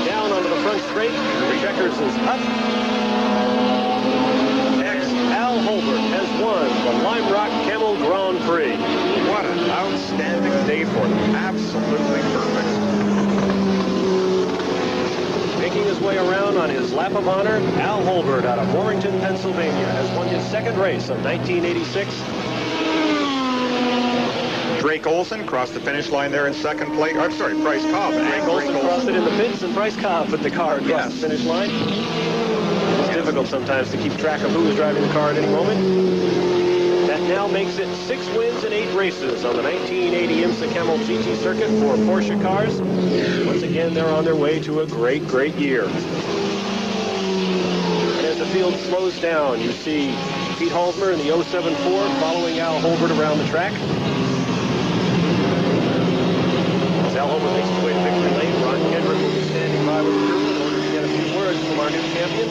A: down onto the front straight. Checkers is up. Al Holbert has won the Lime Rock Camel Grand Prix.
B: What an outstanding day for them. Absolutely perfect.
A: Making his way around on his lap of honor, Al Holbert out of Warrington, Pennsylvania, has won his second race of 1986.
B: Drake Olson crossed the finish line there in second place. I'm sorry, Bryce Cobb.
A: Drake Olson crossed it in the pits, and Bryce Cobb put the car across the finish line. difficult sometimes to keep track of who is driving the car at any moment. That now makes it 6 wins in 8 races on the 1980 IMSA Camel GT circuit for Porsche cars. Once again, they're on their way to a great, great year. And as the field slows down, you see Pete Halsmer in the 07 Ford following Al Holbert around the track. As Al Holbert makes his way to victory lane, Ron Kendrick will be standing by with the crew in order to get a few words from our new champion.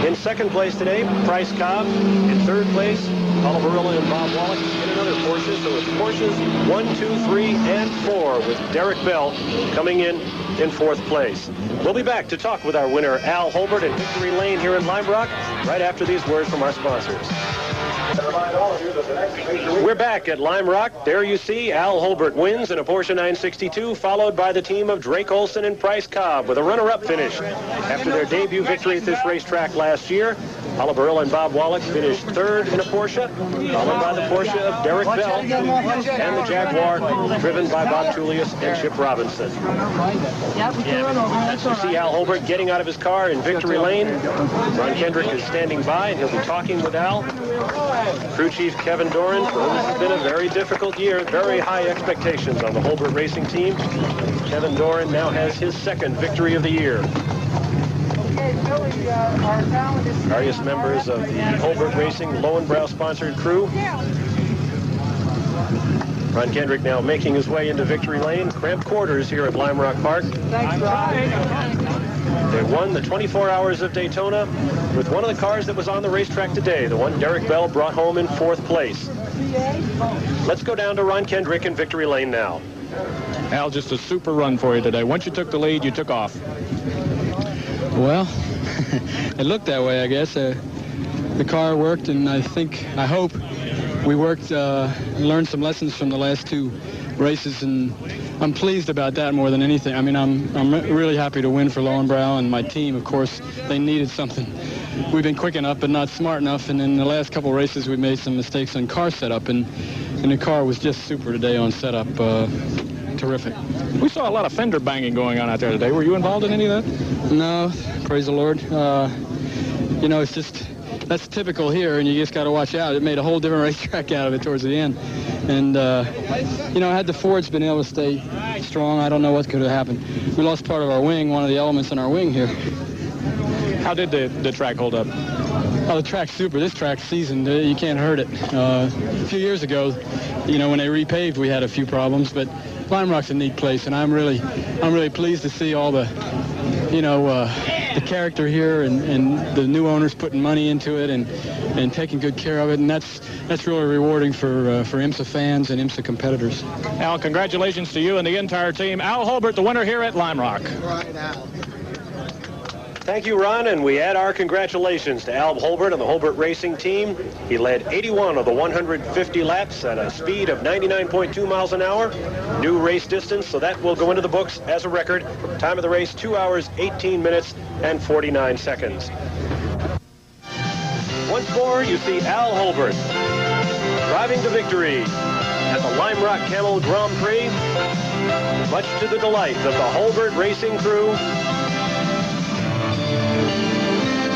A: In second place today, Price Cobb. In third place, Oliver Illa and Bob Wallach in another Porsche. So it's Porsches 1, 2, 3, and 4 with Derek Bell coming in fourth place. We'll be back to talk with our winner, Al Holbert, in Victory Lane here in Lime Rock, right after these words from our sponsors. We're back at Lime Rock. There you see Al Holbert wins in a Porsche 962, followed by the team of Drake Olson and Price Cobb with a runner-up finish. After their debut victory at this racetrack last year, Oliver Illa and Bob Wallach finished third in a Porsche, followed by the Porsche of Derek Bell and the Jaguar, driven by Bob Tullius and Chip Robinson. As you see Al Holbert getting out of his car in Victory Lane, Ron Kendrick is standing by, and he'll be talking with Al. Crew Chief Kevin Doran, for whom this has been a very difficult year, very high expectations on the Holbert Racing team. Kevin Doran now has his second victory of the year. Various members of the Holbert Racing Lowenbrow-sponsored crew. Ron Kendrick now making his way into Victory Lane. Cramped quarters here at Lime Rock Park. They won the 24 Hours of Daytona with one of the cars that was on the racetrack today, the one Derek Bell brought home in fourth place. Let's go down to Ron Kendrick in Victory Lane now.
C: Al, just a super run for you today. Once you took the lead, you took off.
D: Well, it looked that way, I guess. The car worked, and I hope we worked, learned some lessons from the last 2 races, and I'm pleased about that more than anything. I mean, I'm really happy to win for Lowenbrow and my team. Of course, they needed something. We've been quick enough, but not smart enough, and in the last couple races, we made some mistakes on car setup, and the car was just super today on setup. Terrific.
C: We saw a lot of fender banging going on out there today. Were you involved in any of that?
D: No, praise the Lord. You know, it's just, that's typical here, and you just got to watch out. It made a whole different racetrack out of it towards the end. And, you know, had the Fords been able to stay strong, I don't know what could have happened. We lost part of our wing, one of the elements in our wing here.
C: How did the track hold up?
D: Oh, the track's super. This track's seasoned. You can't hurt it. A few years ago, you know, when they repaved, we had a few problems, but Lime Rock's a neat place, and I'm really pleased to see all the, you know, the character here and the new owners putting money into it and taking good care of it, and that's really rewarding for IMSA fans and IMSA competitors.
C: Al, congratulations to you and the entire team. Al Holbert, the winner here at Lime Rock.
G: Right, Al.
A: Thank you, Ron, and we add our congratulations to Al Holbert and the Holbert Racing team. He led 81 of the 150 laps at a speed of 99.2 miles an hour. New race distance, so that will go into the books as a record. Time of the race, 2 hours, 18 minutes, and 49 seconds. Once more, you see Al Holbert driving to victory at the Lime Rock Camel Grand Prix, much to the delight of the Holbert Racing crew.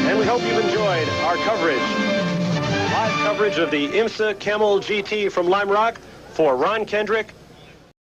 A: And we hope you've enjoyed our coverage. Live coverage of the IMSA Camel GT from Lime Rock. For Ron Kendrick,